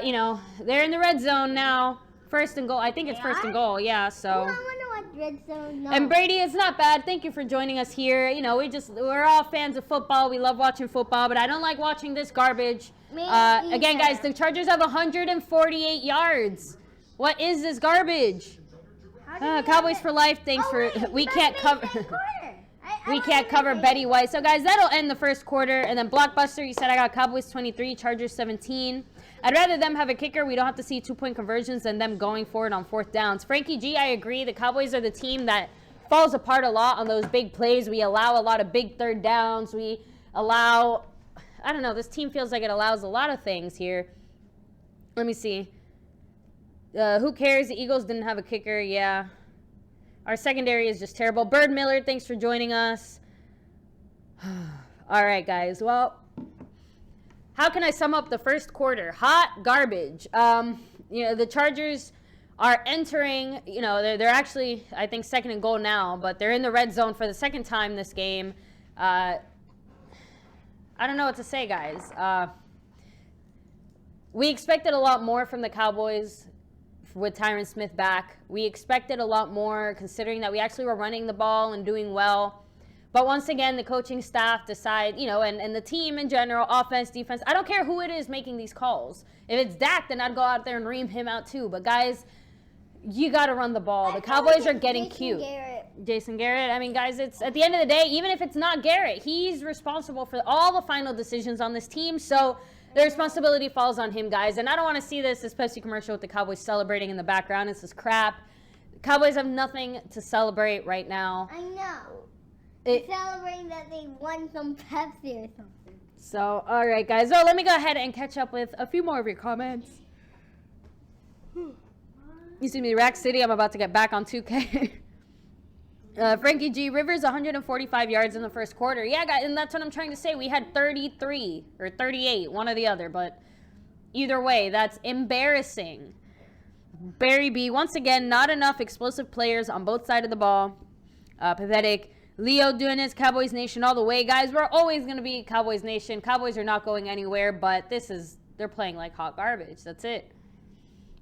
you know, they're in the red zone now. 1st and goal. I think it's 1st and goal. Yeah, so. Oh, I wonder what red zone. No. And Brady, it's not bad. Thank you for joining us here. You know, we're all fans of football. We love watching football, but I don't like watching this garbage. Again, guys, the Chargers have 148 yards. What is this garbage? Cowboys for life. Thanks for. We can't cover. We can't cover Betty White. So, guys, that'll end the first quarter. And then Blockbuster, you said I got Cowboys 23, Chargers 17. I'd rather them have a kicker. We don't have to see 2-point conversions than them going for it on 4th downs. Frankie G, I agree. The Cowboys are the team that falls apart a lot on those big plays. We allow a lot of big 3rd downs. We allow, I don't know, this team feels like it allows a lot of things here. Let me see. Who cares? The Eagles didn't have a kicker. Yeah. Our secondary is just terrible. Bird Miller, thanks for joining us. All right, guys. Well, how can I sum up the first quarter? Hot garbage. You know, the Chargers are entering, you know, they're actually, I think, 2nd and goal now, but they're in the red zone for the 2nd time this game. I don't know what to say, guys. We expected a lot more from the Cowboys with Tyron Smith back. We expected a lot more considering that we actually were running the ball and doing well. But once again, the coaching staff decide, you know, and the team in general, offense, defense, I don't care who it is making these calls. If it's Dak, then I'd go out there and ream him out too. But guys, you got to run the ball. The Cowboys are getting cute. Jason Garrett. I mean, guys, it's at the end of the day, even if it's not Garrett, he's responsible for all the final decisions on this team. So the responsibility falls on him, guys. And I don't want to see this Pepsi commercial with the Cowboys celebrating in the background. This is crap. The Cowboys have nothing to celebrate right now. I know. Celebrating that they won some Pepsi or something. So, all right, guys. So let me go ahead and catch up with a few more of your comments. You see me, Rack City. I'm about to get back on 2K. Frankie G. Rivers, 145 yards in the first quarter. Yeah, guys, and that's what I'm trying to say. We had 33 or 38, one or the other. But either way, that's embarrassing. Barry B. Once again, not enough explosive players on both sides of the ball. Pathetic. Leo doing his Cowboys Nation all the way. Guys, we're always going to be Cowboys Nation. Cowboys are not going anywhere, but they're playing like hot garbage. That's it.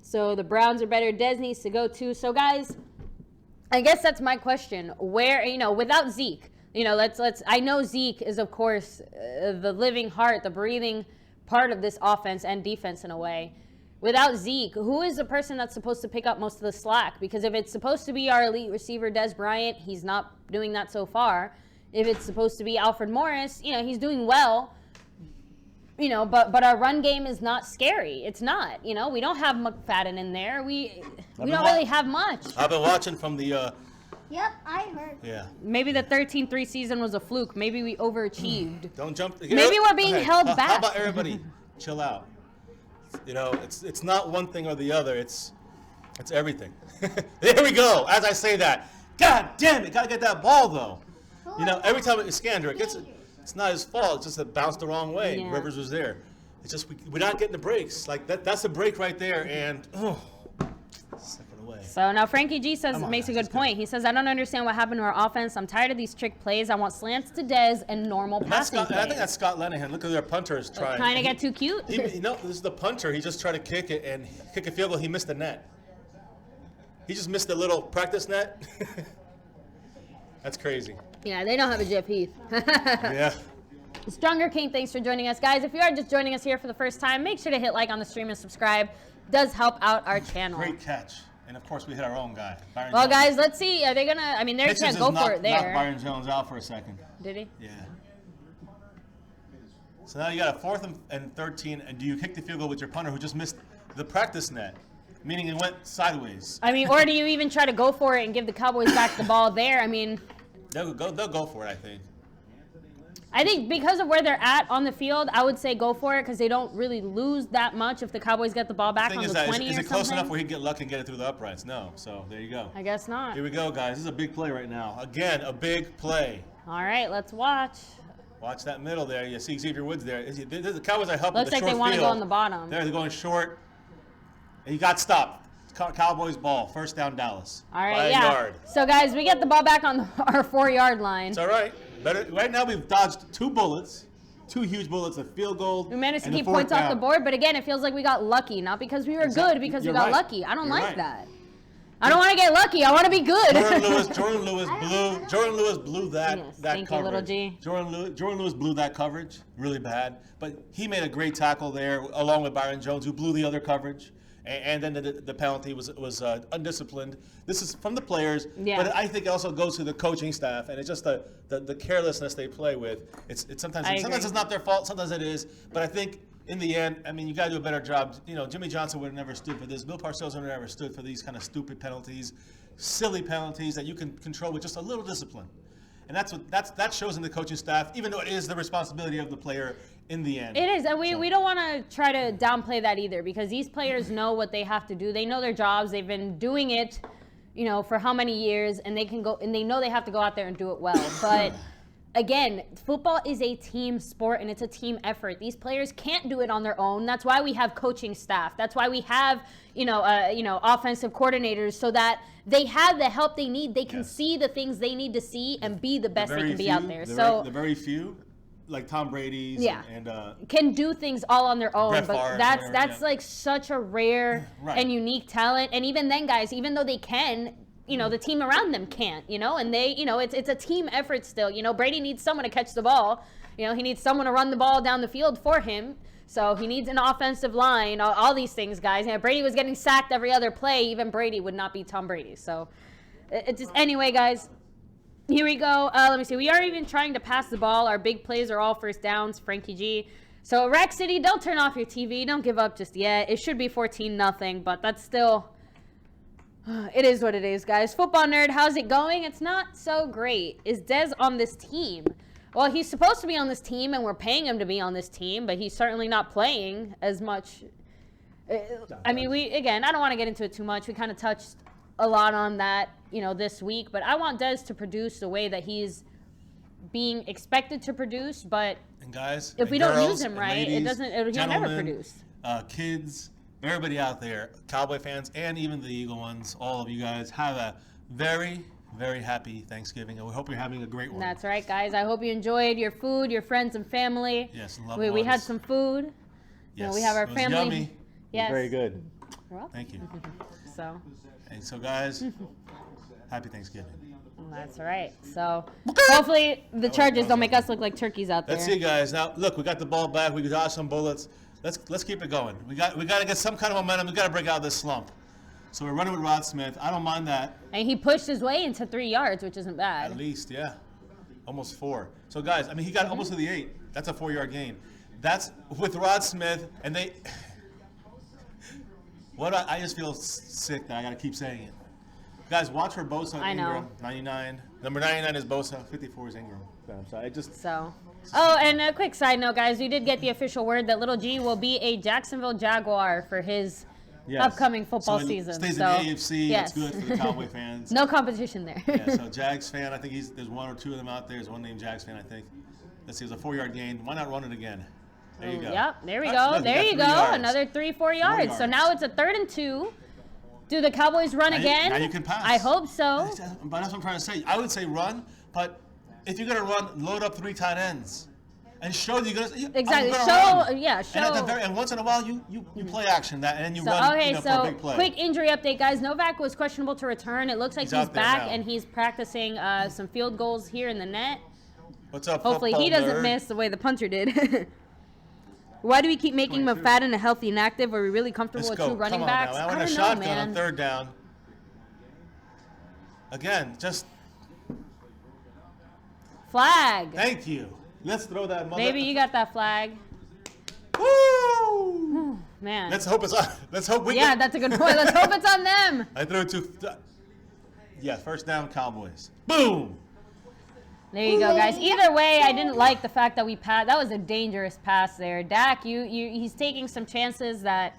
So the Browns are better. Des needs to go too. So, guys, I guess that's my question. Where, you know, without Zeke, let's. I know Zeke is, of course, the living heart, the breathing part of this offense and defense in a way. Without Zeke, who is the person that's supposed to pick up most of the slack? Because if it's supposed to be our elite receiver, Des Bryant, he's not doing that so far. If it's supposed to be Alfred Morris, he's doing well. But our run game is not scary. It's not. We don't have McFadden in there. We don't really have much. I've been watching from the. Yep, I heard. Yeah. Maybe the 13-3 season was a fluke. Maybe we overachieved. Don't jump. Maybe we're being held back. How about everybody chill out? It's not one thing or the other. It's everything. There we go. As I say that, God damn it, gotta get that ball though. Every time it's Scandrick, it's not his fault. It's just it bounced the wrong way. Yeah. Rivers was there. It's just we're not getting the breaks. Like that's a break right there, and second away. So now Frankie G makes a good let's point. He says, I don't understand what happened to our offense. I'm tired of these trick plays. I want slants to Dez and normal passing plays. I think that's Scott Lenahan. Look at their punters trying. Trying to get too cute? This is the punter. He just tried to kick it and kick a field goal. He missed the net. He just missed the little practice net. That's crazy. Yeah, they don't have a Jeff Heath. Yeah. Stronger King, thanks for joining us. Guys, if you are just joining us here for the first time, make sure to hit like on the stream and subscribe. Does help out our channel. Great catch. And, of course, we hit our own guy, Byron Well, Jones. guys, let's see. Are they going to – they Hitchens can't go for it there. knocked Byron Jones out for a second. Did he? Yeah. So now you got a 4th and 13, and do you kick the field goal with your punter who just missed the practice net, meaning it went sideways? Or do you even try to go for it and give the Cowboys back the ball there? They'll go for it, I think. I think because of where they're at on the field, I would say go for it because they don't really lose that much if the Cowboys get the ball back on the 20 or something. Is it close enough where he'd get lucky and get it through the uprights? No. So there you go. I guess not. Here we go, guys. This is a big play right now. Again, a big play. All right, let's watch. Watch that middle there. You see Xavier Woods there. The Cowboys are helping Looks the like short they want to field. go on the bottom. There, they're going short. And he got stopped. Cowboys ball. First down, Dallas. All right, By a yeah. yard. So, guys, we get the ball back on our 4-yard line. It's all right. Right now we've dodged 2 bullets. 2 huge bullets, a field goal. We managed to and keep a 4th points off down. the board, but again, it feels like we got lucky. Not because we were good, because You're we got right. lucky. I don't You're like right. that. I don't want to get lucky. I want to be good. Jordan Lewis blew that Yes, that thank you, coverage. little G. Jordan Lewis blew that coverage really bad, but he made a great tackle there along with Byron Jones, who blew the other coverage. And then the penalty was undisciplined. This is from the players, Yeah. but I think it also goes to the coaching staff, and it's just the carelessness they play with. It's sometimes it's not their fault, sometimes it is. But I think in the end, you got to do a better job. Jimmy Johnson would have never stood for this. Bill Parcells would have never stood for these kind of stupid penalties, silly penalties that you can control with just a little discipline. And that shows in the coaching staff, even though it is the responsibility of the player in the end. It is, and we don't want to try to downplay that either because these players know what they have to do. They know their jobs. They've been doing it, for how many years, and they know they have to go out there and do it well. But again, football is a team sport and it's a team effort. These players can't do it on their own. That's why we have coaching staff. That's why we have, offensive coordinators so that they have the help they need. They can see the things they need to see and be the best they can be out there. The very few, like Tom Brady's and can do things all on their own, Brett but Favre, that's like such a rare Right. and unique talent. And even then, guys, even though they can, the team around them can't, and they, it's a team effort still. Brady needs someone to catch the ball. He needs someone to run the ball down the field for him. So he needs an offensive line, all these things, guys. Brady was getting sacked every other play. Even Brady would not be Tom Brady. So it's just, anyway, guys, here we go. Let me see. We are even trying to pass the ball. Our big plays are all first downs, Frankie G. So Rack City, don't turn off your TV. Don't give up just yet. It should be 14-0, but that's still, it is what it is, guys. Football nerd, how's it going? It's not so great. Is Dez on this team? Well, he's supposed to be on this team, and we're paying him to be on this team, but he's certainly not playing as much. I don't want to get into it too much. We kind of touched a lot on that, this week. But I want Dez to produce the way that he's being expected to produce. But and guys, if we don't use him right, ladies, he'll never produce. Kids, everybody out there, Cowboy fans, and even the Eagle ones, all of you guys, have a very, very happy Thanksgiving, and we hope you're having a great one. That's right, guys. I hope you enjoyed your food, your friends and family. Yes, and loved we had ones. some food. Yes, we have our it was family. Yummy. Yes. Very good. You're welcome. Thank you. So, And so, guys, happy Thanksgiving. all That's right. So hopefully the Chargers don't make us look like turkeys out there. Let's see, guys. Now, look, we got the ball back. We got some bullets. Let's keep it going. We got to get some kind of momentum. We got to break out of this slump. So we're running with Rod Smith. I don't mind that. And he pushed his way into 3 yards, which isn't bad. At least, yeah. Almost 4. So, guys, I mean, he got almost to the 8. That's a 4-yard gain. That's with Rod Smith, and they. I just feel sick that I got to keep saying it. Guys, watch for Bosa I know. Ingram. 99. Number 99 is Bosa. 54 is Ingram. So I just. So. Oh, and a quick side note, guys. We did get the official word that Little G will be a Jacksonville Jaguar for his upcoming football season. Stays in the AFC. Yes. That's good for the Cowboy fans. No competition there. Yeah, so Jags fan, I think there's 1 or 2 of them out there. There's one named Jags fan, I think. Let's see, it was a 4-yard gain. Why not run it again? There you go. Yep, there we All go. right, look, There you go. yards. Another 3-4 yards. So now it's a 3rd and 2. Do the Cowboys run again? Now you can pass. I hope so. But that's what I'm trying to say. I would say run, but if you're going to run, load up 3 tight ends. And show that you're going to Exactly. Show. And once in a while, you play action that, and then you run okay, for a big play. Quick injury update, guys. Novak was questionable to return. It looks like he's back, and he's practicing some field goals here in the net. What's up, Hopefully he doesn't miss the way the punter did. Why do we keep making McFadden a healthy and active? Are we really comfortable with 2 running backs? Now. I want don't a know, shotgun man. on 3rd down. Again, just Flag. thank you. Let's throw that mother. Maybe you got that flag. Woo! Man. Let's hope it's on. Let's hope we Yeah, get. that's a good point. Let's hope it's on them. I threw it to. Yeah, 1st down, Cowboys. Boom! There you go, guys. Either way, I didn't like the fact that we passed. That was a dangerous pass there. Dak, he's taking some chances that.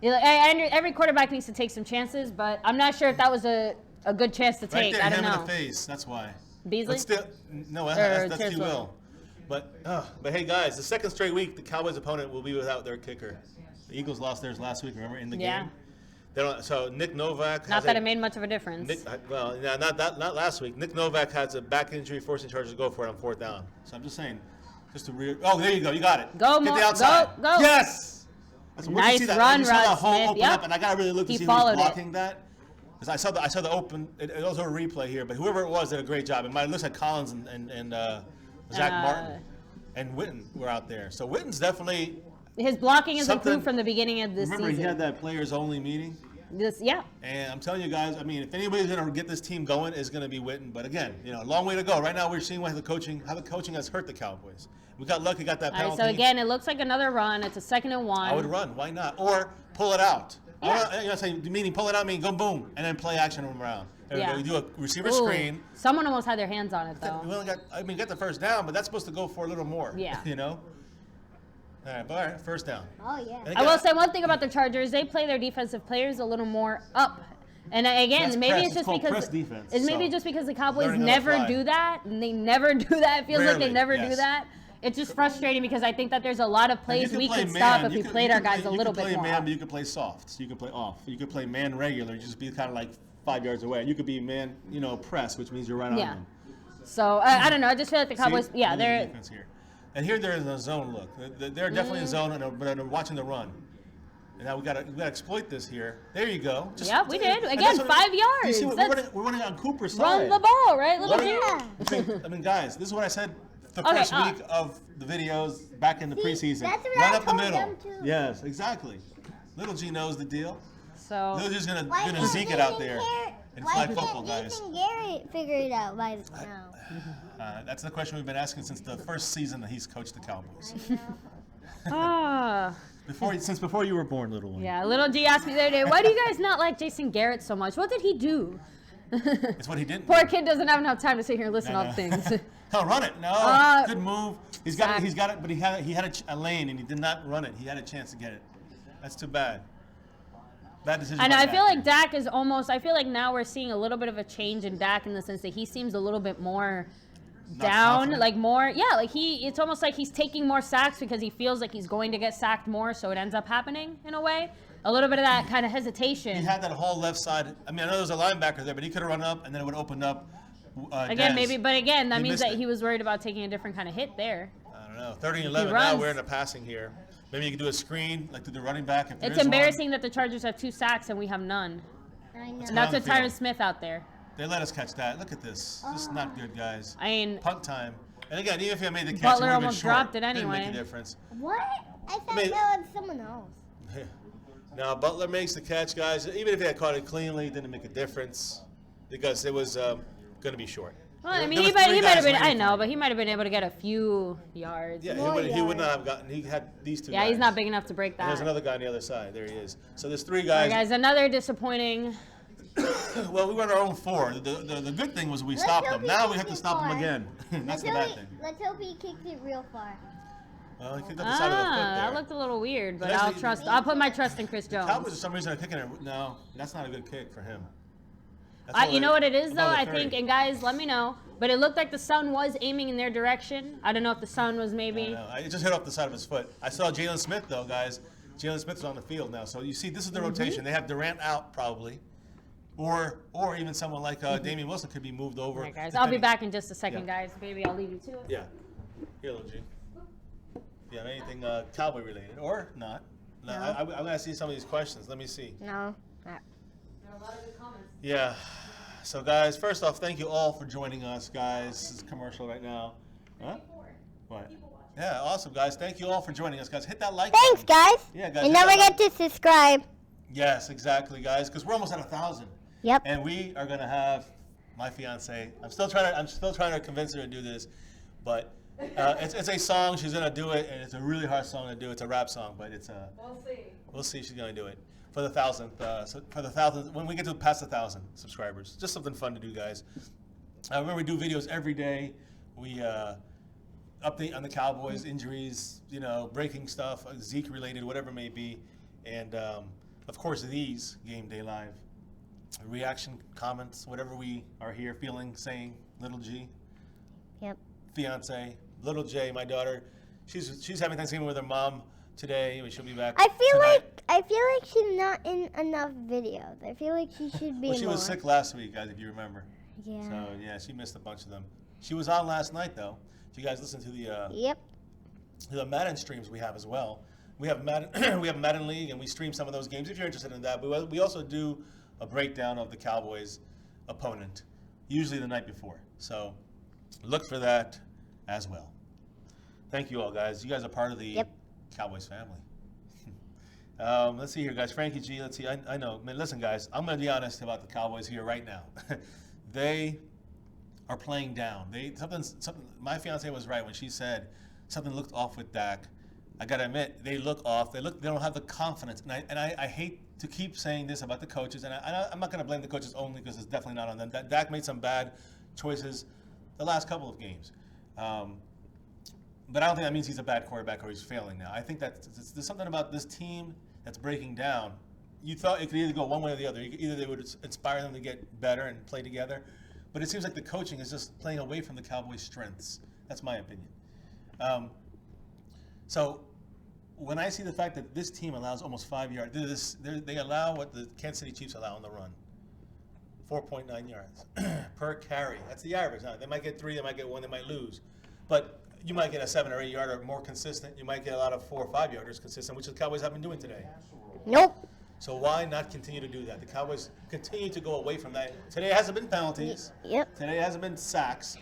Every quarterback needs to take some chances, but I'm not sure if that was a good chance to Right take. there, I don't him know. in the face. That's why. Beasley? No, that's too will. But hey, guys, the 2nd straight week, the Cowboys' opponent will be without their kicker. The Eagles lost theirs last week. Remember in the game. So Nick Novak. Not that it made much of a difference. Not last week. Nick Novak has a back injury, forcing Chargers to go for it on 4th down. So I'm just saying, Oh, there you go. You got it. Go, Get the outside. Go. Yes. Nice run, Rod Smith. Open up, and I gotta really look to see who's followed blocking that. Because I saw the open. It was a replay here, but whoever it was did a great job. It looks like Collins and Zach Martin and Witten were out there. So Witten's definitely. His blocking has improved from the beginning of this season. Remember, he had that players-only meeting. And I'm telling you guys, I mean, if anybody's going to get this team going, it's going to be Witten. But again, a long way to go. Right now, we're seeing how the coaching has hurt the Cowboys. We got lucky, got that penalty. All right, so again, it looks like another run. It's a 2nd and 1. I would run. Why not? Or pull it out. Yeah. Meaning pull it out, meaning go boom, and then play action around. You do a receiver screen. Someone almost had their hands on it, though. We only got the 1st down, but that's supposed to go for a little more. Yeah. All right, 1st down. Oh, yeah. I will say one thing about the Chargers. They play their defensive players a little more up. And again, maybe it's just because the Cowboys never do that. And they never do that. It feels like they never do that. It's just frustrating because I think that there's a lot of plays we could stop if we played our guys a little bit more. You can play man, but you can play soft. So you can play off. You can play man regular. You just be kind of like 5 yards away. You could be man, press, which means you're right on them. So I don't know. I just feel like the Cowboys. They're. Defense here. And here they're in a zone look. They're definitely in zone, but they're watching the run. And now we got to exploit this here. There you go. We did. Again, 5 yards. You see, we're running on Cooper's side. Run the ball, right, little I mean, guys, this is what I said the first week of the videos back in the preseason. That's what Run I up the told middle. them too. Yes, exactly. Little G knows the deal. So Little G's gonna Zeke it out there and fly football, guys. Why can't Garrett figure it out by now? That's the question we've been asking since the first season that he's coached the Cowboys. Before you were born, little one. Yeah, little G asked me the other day, why do you guys not like Jason Garrett so much? What did he do? It's what he didn't. Poor kid doesn't have enough time to sit here and listen to all the things. No, run it. No, good move. He's got sack. it. He's got it. But he had a lane and he did not run it. He had a chance to get it. That's too bad. Bad decision. I know. I feel like Dak is almost. I feel like now we're seeing a little bit of a change in Dak in the sense that he seems a little bit more down, confident. like more. Yeah, like it's almost like he's taking more sacks because he feels like he's going to get sacked more, so it ends up happening in a way. A little bit of that kind of hesitation. He had that whole left side. I mean, I know there was a linebacker there, but he could have run up and then it would open up. Again, Dez. maybe, but again, that He means missed that it. he was worried about taking a different kind of hit there. I don't know. 30-11. Now runs. we're in a passing here. Maybe you can do a screen like to the running back. If there It's is embarrassing that the Chargers have 2 sacks and we have none. I know. And that's with downfield. Tyron Smith out there. They let us catch that. Look at this. This is not good, guys. I mean, Punt time. And again, even if you made the catch, Butler it would have been almost short. dropped it Didn't anyway. make a difference. What? I thought mean- that was someone else. Now, Butler makes the catch, guys. Even if he had caught it cleanly, it didn't make a difference because it was going to be short. well, I There mean, was he three might have guys been. waiting I for know, him. but he might have been able to get a few yards. Yeah, More he would not yards. have gotten. He had these two Yeah, guys. he's not big enough to break And that. there's another guy on the other side. There he is. So there's three All guys. right, guys, another disappointing. Well, we went our own four. The good thing was we stopped hope them. he Now we kicks have to it stop them far. again. That's the bad thing. Let's hope he kicks it real far. Well, he kicked up the side of the foot there. That looked a little weird, but That's I'll the- trust. I'll put my trust in Chris Jones. Cowboys, for some reason, are kicking it. No, that's not a good kick for him. That's You know what it is though? above the I think, 30. and guys, let me know. But it looked like the sun was aiming in their direction. I don't know if the sun was I maybe. know. It just hit off the side of his foot. I saw Jalen Smith though, guys. Jalen Smith is on the field now, so you see, this is the Mm-hmm. rotation. They have Durant out probably, or even someone like Damian Wilson could be moved over. All right, guys. I'll be depending- back in just a second, Yeah. guys. Baby, I'll leave you to it. Yeah. Here, little G. Yeah, anything Cowboy related or not? No, No. I'm gonna see some of these questions. Let me see. No. Yeah. So, guys, first off, thank you all for joining us, guys. This is a commercial right now. Huh? What? Yeah, awesome, guys. Thank you all for joining us, guys. Hit that like Thanks, button. guys. Yeah, guys. And hit don't that forget to subscribe. Yes, exactly, guys, because we're almost at 1,000, Yep. and we are gonna have my fiance. I'm still trying to convince her to do this, but it's a song. She's gonna do it, and it's a really hard song to do. It's a rap song, but it's a. We'll see. She's gonna do it for the 1,000th. So for the 1,000th, when we get to past 1,000 subscribers, just something fun to do, guys. Remember, we do videos every day. We update on the Cowboys, injuries, breaking stuff, Zeke related, whatever it may be, and of course these Game Day Live reaction comments, whatever we are here feeling, saying. Little G, Yep. fiance, little J, my daughter, she's having Thanksgiving with her mom today. She'll be back. I feel tonight. like she's not in enough videos. I feel like she should be Well, she more. was sick last week, guys, if you remember. Yeah. So yeah, she missed a bunch of them. She was on last night though. If you guys listen to Yep. the Madden streams we have as well. We have Madden, we have Madden League, and we stream some of those games if you're interested in that. But we also do a breakdown of the Cowboys' opponent, usually the night before. So look for that as well. Thank you all, guys. You guys are part of the Yep. Cowboys family. Let's see here, guys. Frankie G, let's see. I know. Man, listen, guys, I'm going to be honest about the Cowboys here right now. They are playing down. Something. My fiance was right when she said something looked off with Dak. I gotta admit, they look off. They don't have the confidence, and I hate to keep saying this about the coaches, and I'm not gonna blame the coaches only because it's definitely not on them. Dak made some bad choices the last couple of games, but I don't think that means he's a bad quarterback or he's failing now. I think that there's something about this team that's breaking down. You thought it could either go one way or the other. Either they would inspire them to get better and play together, but it seems like the coaching is just playing away from the Cowboys' strengths. That's my opinion. So when I see the fact that this team allows almost 5 yards, they allow what the Kansas City Chiefs allow on the run, 4.9 yards per carry. That's the average. Now, they might get 3, they might get 1, they might lose, but you might get a 7 or 8 yarder more consistent. You might get a lot of 4 or 5 yarders consistent, which the Cowboys have been doing today. Nope. So why not continue to do that? The Cowboys continue to go away from that. Today hasn't been penalties. Yep. Today hasn't been sacks.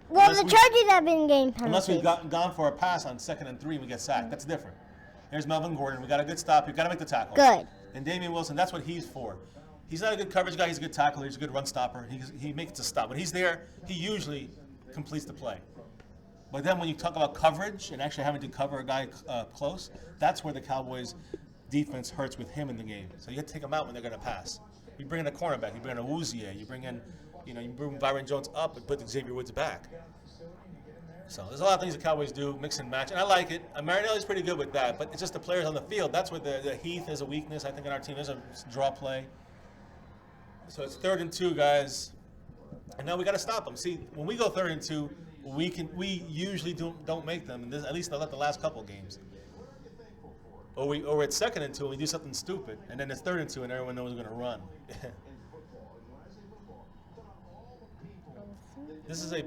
Well, Unless the we- Chargers have been getting Unless penalties. we've gone for a pass on 2nd and 3 and we get sacked. That's different. Here's Melvin Gordon. We got a good stop. You've got to make the tackle. Good. And Damian Wilson, that's what he's for. He's not a good coverage guy. He's a good tackler. He's a good run stopper. He makes a stop. When he's there, he usually completes the play. But then when you talk about coverage and actually having to cover a guy close, that's where the Cowboys' defense hurts with him in the game. So you have to take him out when they're going to pass. You bring in a cornerback. You bring in a Woozier. You bring in, you bring Byron Jones up and put Xavier Woods back. So there's a lot of things the Cowboys do, mix and match, and I like it. Marinelli's pretty good with that, but it's just the players on the field. That's where the Heath is a weakness, I think, in our team. There's a draw play. So it's 3rd and 2, guys, and now we got to stop them. See, when we go 3rd and 2, we usually don't make them, and at least not the last couple games. Or we're at 2nd and 2 and we do something stupid, and then it's 3rd and 2 and everyone knows we're going to run. This is a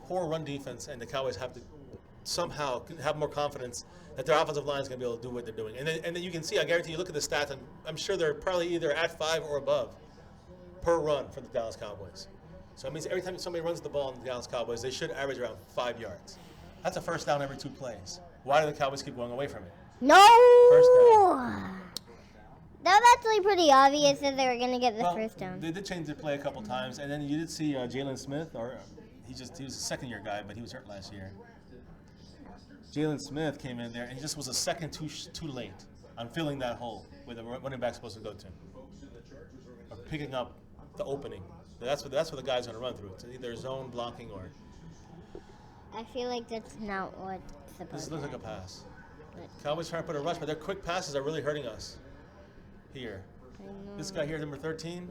poor run defense, and the Cowboys have to somehow have more confidence that their offensive line is going to be able to do what they're doing. And then you can see, I guarantee you, look at the stats, and I'm sure they're probably either at 5 or above. per run for the Dallas Cowboys. So it means every time somebody runs the ball in the Dallas Cowboys, they should average around 5 yards. That's a first down every 2 plays. Why do the Cowboys keep going away from it? No! First down. That was actually pretty obvious that they were going to get the first down. They did change their play a couple times, and then you did see Jalen Smith, or he was a second-year guy, but he was hurt last year. Jalen Smith came in there, and he just was a second too late on filling that hole where the running back's supposed to go to, or picking up the opening. That's what the guy's going to run through. It's either zone blocking or. I feel like that's not what's supposed This to looks like a happen. pass. Cowboys trying to put a rush, but their quick passes are really hurting us. Here, this guy here, number 13.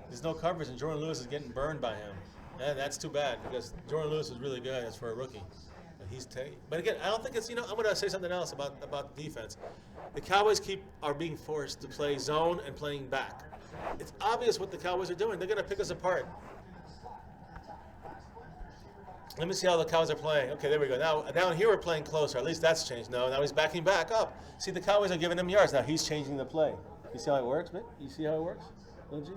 There's no coverage, and Jordan Lewis is getting burned by him. And that's too bad because Jordan Lewis is really good as for a rookie. But again, I don't think it's, I'm going to say something else about defense. The Cowboys are being forced to play zone and playing back. It's obvious what the Cowboys are doing. They're going to pick us apart. Let me see how the Cowboys are playing. Okay, there we go. Now, down here we're playing closer. At least that's changed. No, now he's backing back up. See, the Cowboys are giving him yards. Now he's changing the play. You see how it works, Mick? You see how it works, Luigi?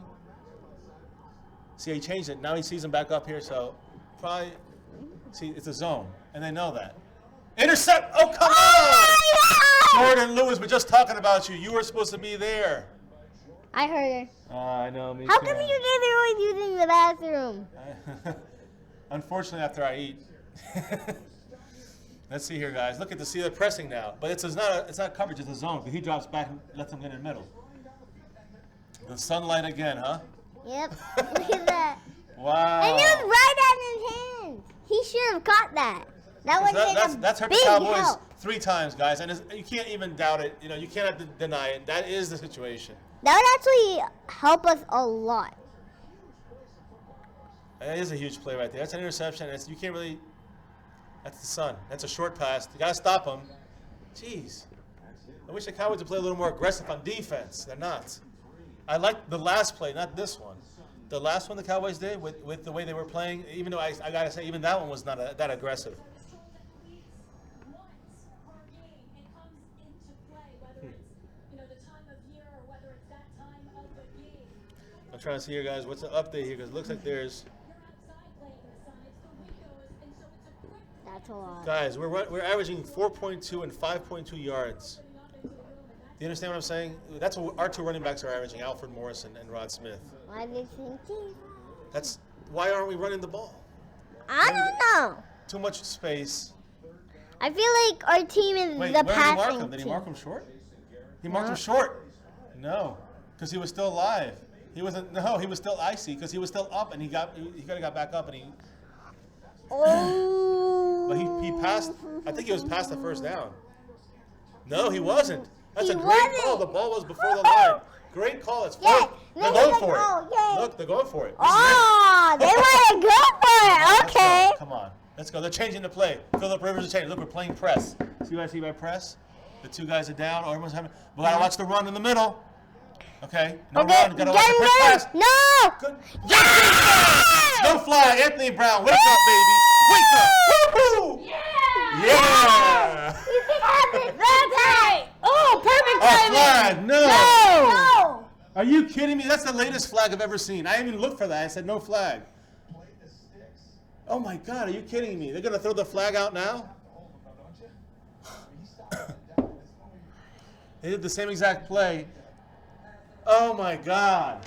See, he changed it. Now he sees him back up here, so probably, see, it's a zone, and they know that. Intercept! Oh, come on! Jordan Lewis, we're just talking about you. You were supposed to be there. I heard her. I know, me How too. come you guys are always using the bathroom? Unfortunately, after I eat. Let's see here, guys. Look at the pressing now, but it's not coverage. It's a zone. He drops back and lets him get in the middle. The sunlight again, huh? Yep. Look at that. Wow. And it was right at his hands. He should have caught that. That would have That's been hurt a the big Cowboys help. 3 times, guys, and you can't even doubt it. You cannot deny it. That is the situation. That would actually help us a lot. That is a huge play right there. That's an interception. You can't really. That's the sun. That's a short pass. You got to stop him. Jeez. I wish the Cowboys would play a little more aggressive on defense. They're not. I like the last play, not this one. The last one the Cowboys did with the way they were playing, even though I got to say, even that one was not that aggressive. I'm trying to see here, guys, what's the update here, because it looks like there's. That's a lot. Guys, we're averaging 4.2 and 5.2 yards. Do you understand what I'm saying? That's what our 2 running backs are averaging, Alfred Morrison and Rod Smith. Why are they thinking? Why aren't we running the ball? I don't know. Too much space. I feel like our team is Wait, the where did he mark passing him? Did he team. mark him short? He marked him short. No, because he was still alive. He wasn't. No, he was still icy because he was still up, and he could have got back up, and he. Oh. But he passed. I think he was past the first down. No, he wasn't. That's He a great wasn't. call. The ball was before the line. Great call. It's Yeah. fourth. No, They're he going was for like, it. oh, yay. Look, they're going for it. Oh, they want to go for it. Let's Okay. go. Come on. Let's go. They're changing the play. Phillip Rivers is changing. Look, we're playing press. See what I see by press? The 2 guys are down. Oh, everyone's having. We gotta watch the run in the middle. Okay. No Okay. run. Gotta watch the quick Get pass. him. No. Good. No flag. Anthony Brown. Wake up, baby. Wake up. Woo-hoo. Yeah. You can have it. That's right. Oh, perfect A timing. flag. No. No. Are you kidding me? That's the latest flag I've ever seen. I didn't even look for that. I said no flag. Oh my God, are you kidding me? They're going to throw the flag out now? They did the same exact play. Oh my God.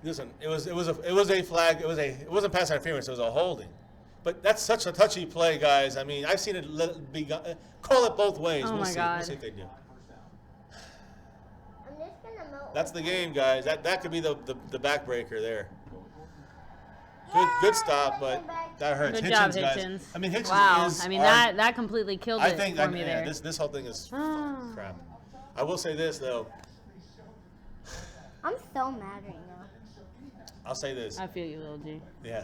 Listen, it was a flag. It wasn't pass interference. It was a holding. But that's such a touchy play, guys. I mean, I've seen it call it both ways. Oh We'll my see. God. We'll see if they do. I'm just gonna melt. That's the game, guys. That could be the backbreaker there. Good stop, but that hurts. Good job, guys. Hitchens. I mean, Hitchens Wow. is. I mean, our- that completely killed it for me there. This whole thing is Ah. crap. I will say this though. I'm so mad right now. I'll say this. I feel you, Lil G. Yeah.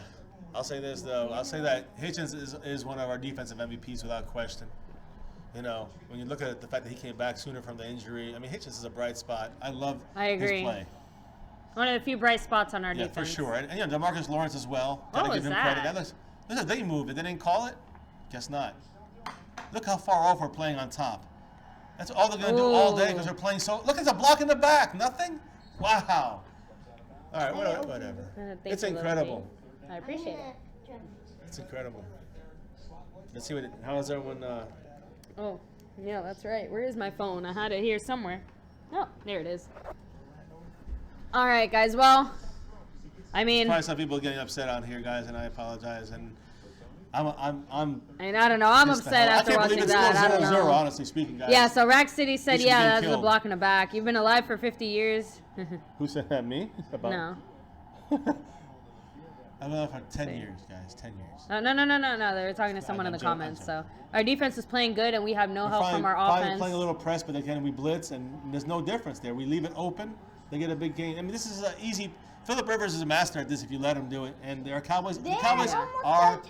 I'll say this though. I'll say that Hitchens is one of our defensive MVPs without question. When you look at the fact that he came back sooner from the injury, I mean, Hitchens is a bright spot. I love I agree. his play. One of the few bright spots on our Yeah, defense. for sure. And DeMarcus Lawrence as well. Gotta What give was him that? credit. Listen, they moved it. They didn't call it? Guess not. Look how far off we're playing on top. That's all they're going to do all day because they're playing so... Look, it's a block in the back. Nothing? Wow. All right, whatever. Thanks It's a little incredible. bit. I appreciate it. It's incredible. Let's see how is everyone... Oh, yeah, that's right. Where is my phone? I had it here somewhere. Oh, there it is. All right, guys. Well, I mean... Probably some people getting upset on here, guys, and I apologize. And I'm I don't know. I'm just upset after I can't watching believe it's that. I still don't 0-0, know. honestly speaking, guys. Yeah, so Rack City said, We should be yeah, getting that's the killed. block in the back. You've been alive for 50 years. Who said that? Me? About... No. I've been on for 10 years, guys. 10 years. No. They were talking to someone in the comments. So our defense is playing good, and we have no help from our Probably offense. playing a little press, but again, we blitz, and there's no difference there. We leave it open. They get a big gain. I mean, this is an easy. Phillip Rivers is a master at this if you let him do it. And our Cowboys, the Cowboys are.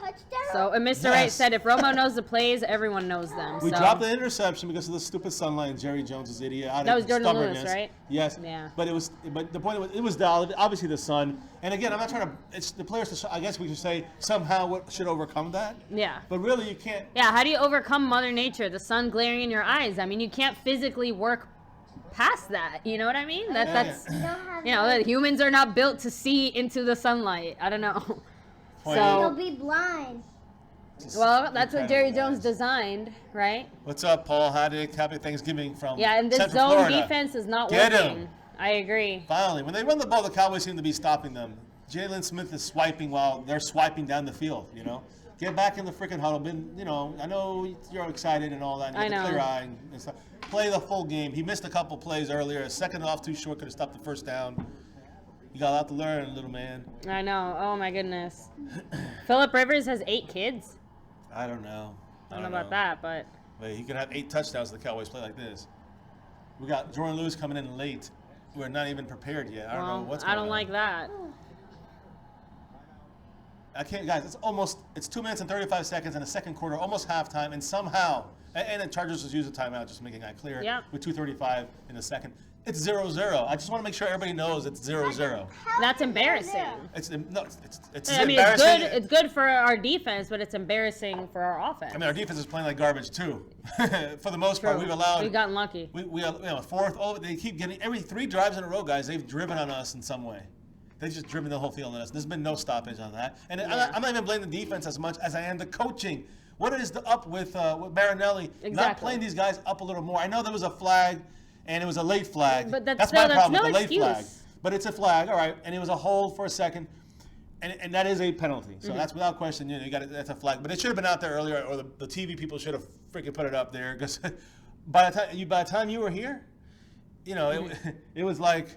So, and Mr. Wright Yes. said if Romo knows the plays, everyone knows them. We so. dropped the interception because of the stupid sunlight and Jerry Jones is idiot. Out That of was Jordan Lewis, stubbornness. right? Yes. Yeah. But the point was, it was obviously the sun. And again, I'm not trying to. It's the players. I guess we should say somehow what should overcome that. Yeah. But really, you can't. Yeah, how do you overcome Mother Nature? The sun glaring in your eyes. I mean, you can't physically work past that. You know what I mean? That's that humans are not built to see into the sunlight. I don't know. You'll So, be blind. well, that's what Jerry Incredible, Jones guys. designed, right? What's up, Paul? Happy Thanksgiving from Yeah, and this Central zone Florida. defense is not Get working. him. I agree. Finally, when they run the ball, the Cowboys seem to be stopping them. Jalen Smith is swiping while they're swiping down the field. Get back in the freaking huddle. I know you're excited and all that. And you I get the know. clear eye and stuff. Play the full game. He missed a couple plays earlier. A second off too short could have stopped the first down. You got a lot to learn, little man. I know. Oh my goodness. Phillip Rivers has 8 kids. I don't know. I don't know about that, but But he could have 8 touchdowns if the Cowboys play like this. We got Jordan Lewis coming in late. We're not even prepared yet. I don't know what's going on. I don't like that. I can't, guys. It's 2 minutes and 35 seconds in the second quarter, almost halftime, and somehow, and the Chargers just used a timeout, just making that clear. Yep. With 2:35 in the second, it's 0-0. I just want to make sure everybody knows it's 0-0. That's embarrassing. It's I mean, embarrassing. it's good for our defense, but it's embarrassing for our offense. I mean, our defense is playing like garbage too. For the most part, True. we've allowed. We've gotten lucky. We fourth. They keep getting every 3 drives in a row, guys. They've driven on us in some way. They've just driven the whole field on us. There's been no stoppage on that. And I'm not even blaming the defense as much as I am the coaching. What is the up with Marinelli not Exactly. playing these guys up a little more? I know there was a flag, and it was a late flag. But that's no my problem no with the late excuse. flag. But it's a flag, all right. And it was a hold for a second, and that is a penalty. So that's without question. That's a flag. But it should have been out there earlier, or the TV people should have freaking put it up there because by the time you were here, it was like.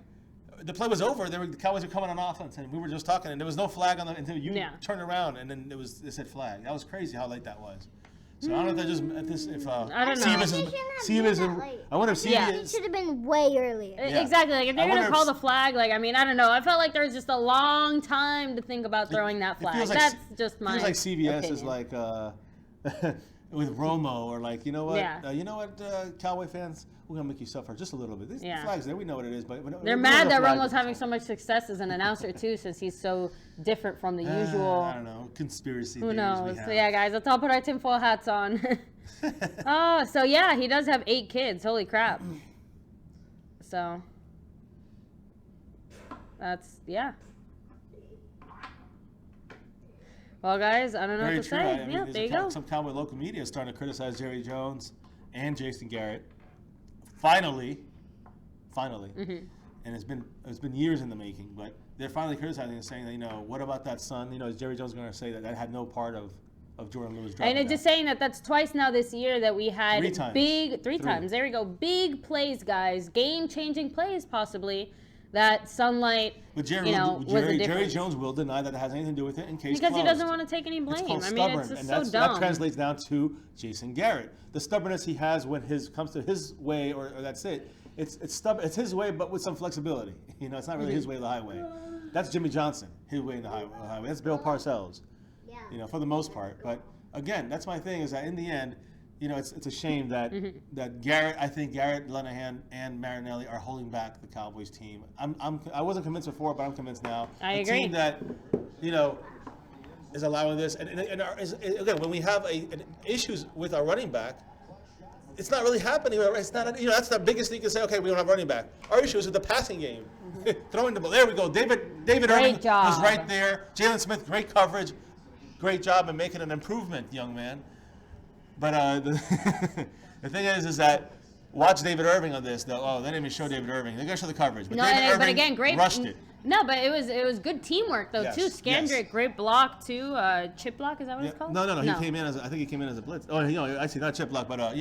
The play was over. The Cowboys were coming on offense, and we were just talking, and there was no flag on until you turned around, and then it said flag. That was crazy how late that was. So I don't know if I don't know. I wonder if CBS. It should have been way earlier. Yeah. Exactly. Like if I they're wonder gonna if call the flag, I don't know. I felt like there was just a long time to think about throwing that It flag. feels like That's just my. Feels like CBS is opinion. like with Romo or like you know what Yeah. Cowboy fans, we're gonna make you suffer just a little bit. These flags there, we know what it is, but They're mad that Romo's having so much success as an announcer too, since he's so different from the usual. I don't know, conspiracy. Who theories knows? we have. So yeah, guys, let's all put our tinfoil hats on. Oh, so yeah, he does have 8 kids. Holy crap. So that's Well, guys, I don't know Very what to true. say. I mean, Yeah, there's there you go. Some Cowboy local media is starting to criticize Jerry Jones and Jason Garrett. Finally, Mm-hmm. and it's been years in the making, but they're finally criticizing and saying that what about that son? Is Jerry Jones going to say that had no part of Jordan Lewis dropping And it's just saying that's twice now this year that we had 3 times. three times. There we go. Big plays, guys. Game-changing plays, possibly. That sunlight, But Jerry Jones will deny that it has anything to do with it in case because he closed. doesn't want to take any blame. It's called I mean, stubborn, it's just and so that dumb. translates down to Jason Garrett. The stubbornness he has when comes to his way, or that's it. It's stubborn. It's his way, but with some flexibility. It's not really his way or the highway. That's Jimmy Johnson, his way in the highway. That's Bill Parcells. Yeah. For the most part. But again, that's my thing is that in the end, it's a shame that I think Garrett, Linehan, and Marinelli are holding back the Cowboys team. I wasn't convinced before, but I'm convinced now. I the agree. team that, is allowing this, and again, when we have issues with our running back, it's not really happening. It's not, that's the biggest thing you can say. Okay, we don't have running back. Our issue is with the passing game, throwing the ball. There we go. David Irving was right there. Jalen Smith, great coverage, great job in making an improvement, young man. But the thing is that watch David Irving on this though. Oh, they didn't even show David Irving. They're gonna show the coverage. But David Irving but again, great. Rushed it. No, but it was good teamwork though too. Scandrick, great block too. Chip block, is that what it's called? No. He came in I think he came in as a blitz. Oh, actually not chip block, but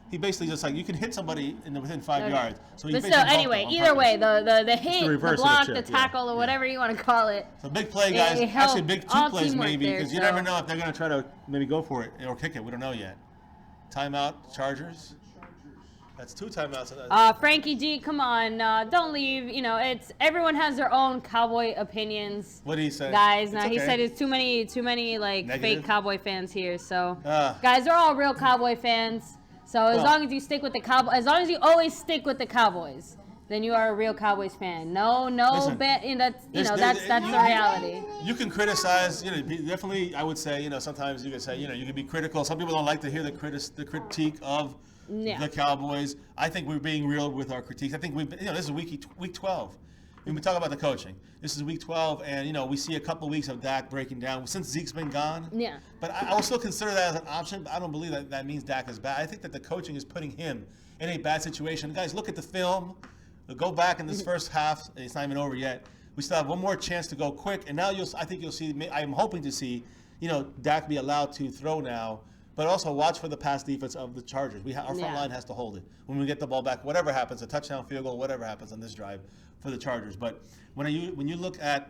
he basically just you can hit somebody within 5 yards. So he but still, anyway, either way, the hit, the block, the tackle, or whatever you want to call it. So big play, guys. Actually, big two plays maybe, because you never know if they're going to try to maybe go for it or kick it. We don't know yet. Timeout, Chargers. That's 2 timeouts. Frankie G, come on, don't leave. It's everyone has their own Cowboy opinions. What did he say? Guys, he said it's too many like Negative? fake Cowboy fans here. So, guys, they're all real Cowboy fans. So as long as you stick with the Cowboys, as long as you always stick with the Cowboys, then you are a real Cowboys fan. Listen, that's the reality. You can criticize, definitely. I would say, sometimes you can say, you can be critical. Some people don't like to hear the critique of the Cowboys. I think we're being real with our critiques. I think this is week 12. When we talk about the coaching, this is week 12, and we see a couple of weeks of Dak breaking down since Zeke's been gone. Yeah. But I will still consider that as an option. But I don't believe that means Dak is bad. I think that the coaching is putting him in a bad situation. Guys, look at the film. Go back in this first half. It's not even over yet. We still have one more chance to go quick, and now I think you'll see. I'm hoping to see, Dak be allowed to throw now. But also watch for the pass defense of the Chargers. Our front line has to hold it. When we get the ball back, whatever happens, a touchdown, field goal, whatever happens on this drive for the Chargers. But when you look at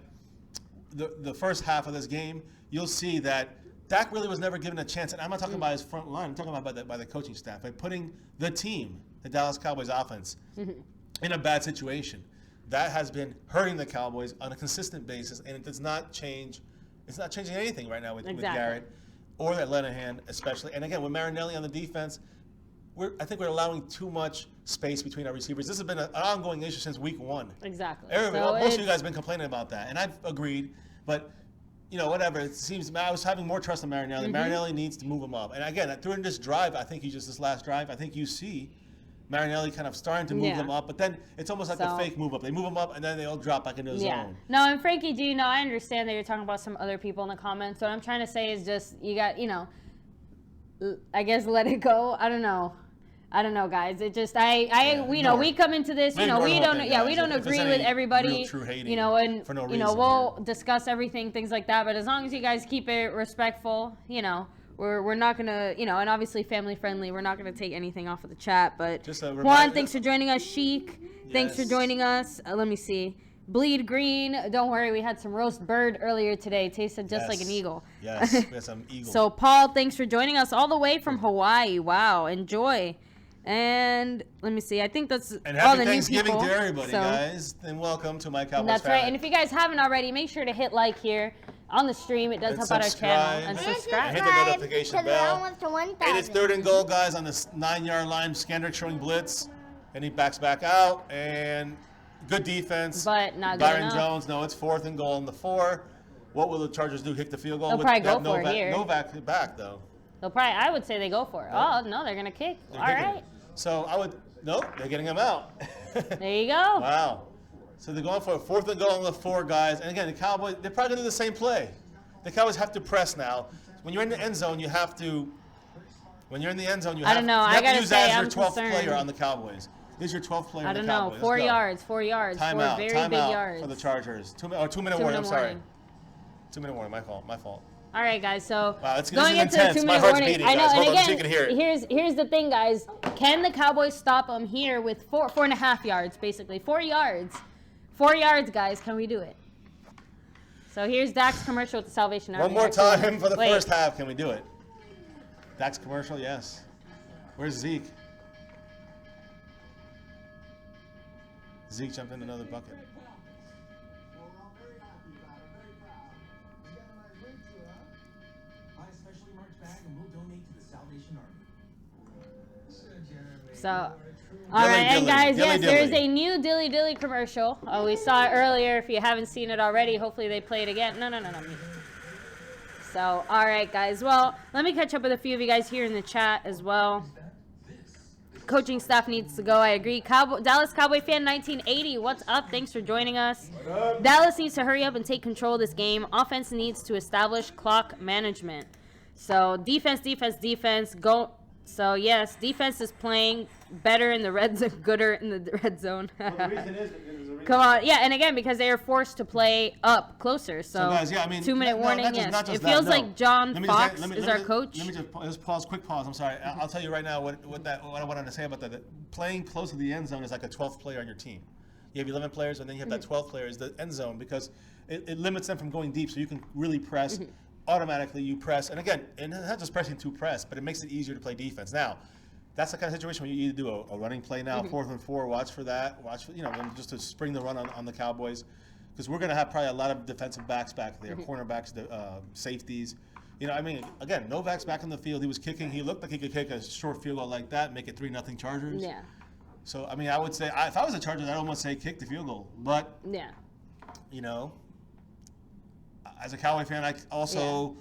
the first half of this game, you'll see that Dak really was never given a chance. And I'm not talking about his front line. I'm talking about by the coaching staff. By putting the team, the Dallas Cowboys offense, in a bad situation. That has been hurting the Cowboys on a consistent basis, and it does not change. It's not changing anything right now with Garrett. Or that Linehan, especially. And again, with Marinelli on the defense, I think we're allowing too much space between our receivers. This has been an ongoing issue since week 1. Exactly. Most of you guys have been complaining about that, and I've agreed. But, whatever. It seems I was having more trust in Marinelli. Marinelli needs to move him up. And again, during this drive, this last drive, I think you see Marinelli kind of starting to move them up, but then it's almost like a fake move up. They move them up, and then they all drop back into the zone. No, and Frankie G, I understand that you're talking about some other people in the comments. What I'm trying to say is just, you got, I guess let it go. I don't know, guys. It just, we come into this, we don't agree with everybody, and, we'll discuss everything, things like that. But as long as you guys keep it respectful, we're not going to, and obviously family friendly. We're not going to take anything off of the chat. But Juan, thanks for joining us. Sheik, thanks for joining us. Let me see. Bleed Green, don't worry. We had some roast bird earlier today. Tasted just like an eagle. Yes, we had some eagle. So Paul, thanks for joining us all the way from Hawaii. Wow, enjoy. And let me see. I think that's and all the happy new people. Thanksgiving to everybody, guys. And welcome to my Cowboys That's right. And if you guys haven't already, make sure to hit like here on the stream. It does help out our channel. And subscribe. Hit the notification bell. And it's 3rd and goal, guys, on the 9-yard line. Scandrick showing blitz. And he backs back out. And good defense. But not good Byron enough. Jones, no, it's 4th and goal on the 4. What will the Chargers do? Kick the field goal? They'll probably go for it here. Novak back, though. I would say they go for it. Oh, no, they're going to kick. All right. So they're getting him out. There you go. Wow. So they're going for a 4th and goal on the 4, guys. And again, the Cowboys, they're probably going to do the same play. The Cowboys have to press now. When you're in the end zone, you have to. When you're in the end zone, you have, I to gotta use say, that as I'm your 12th concerned. player on the Cowboys. This is your 12th player on the Cowboys. 4 yards. 4 yards. Timeout. 4 very big yards. For the Chargers. 2-minute warning. I'm sorry. 2-minute warning. My fault. All right, guys. So going into the 2-minute warning, I know. guys. And Hold on, again, so you can hear it. here's the thing, guys. Can the Cowboys stop them here with 4.5 yards, basically 4 yards? 4 yards, guys. Can we do it? So here's Dak's commercial with the Salvation Army. One more time for the first half. Can we do it? Dak's commercial, yes. Where's Zeke? Zeke jumped in another bucket. Buy a specially marked bag and we'll donate to the So, all right, and guys, Dilly yes, there's dilly. a new Dilly Dilly commercial. Oh, we saw it earlier. If you haven't seen it already, hopefully they play it again. No. So, all right, guys. Well, let me catch up with a few of you guys here in the chat as well. Coaching staff needs to go. I agree. Dallas Cowboy fan 1980. What's up? Thanks for joining us. Dallas needs to hurry up and take control of this game. Offense needs to establish clock management. So defense. Go. So yes, defense is playing better in the red zone, gooder in the red zone. Well, the reason is because there's a reason. Come on, yeah, and again because they are forced to play up closer. So, guys, yeah, I mean, 2-minute warning. not Yes, just it feels that, no. like John Let me Fox just- is our coach. Let me just pause. Quick pause. I'm sorry. I'll tell you right now what I wanted to say about that. Playing close to the end zone is like a 12th player on your team. You have 11 players, and then you have that 12th player is the end zone because it limits them from going deep, so you can really press. Automatically, you press, and again, and it's not just pressing to press, but it makes it easier to play defense. Now, that's the kind of situation where you either do a running play now, 4th and 4. Watch for that. Watch for just to spring the run on the Cowboys, because we're going to have probably a lot of defensive backs back there, cornerbacks, safeties. I mean, again, Novak's back on the field. He was kicking. He looked like he could kick a short field goal like that, make it 3-0 Chargers. Yeah. So I mean, I would say if I was a Chargers, I'd almost say kick the field goal. But Yeah. As a Cowboy fan, I also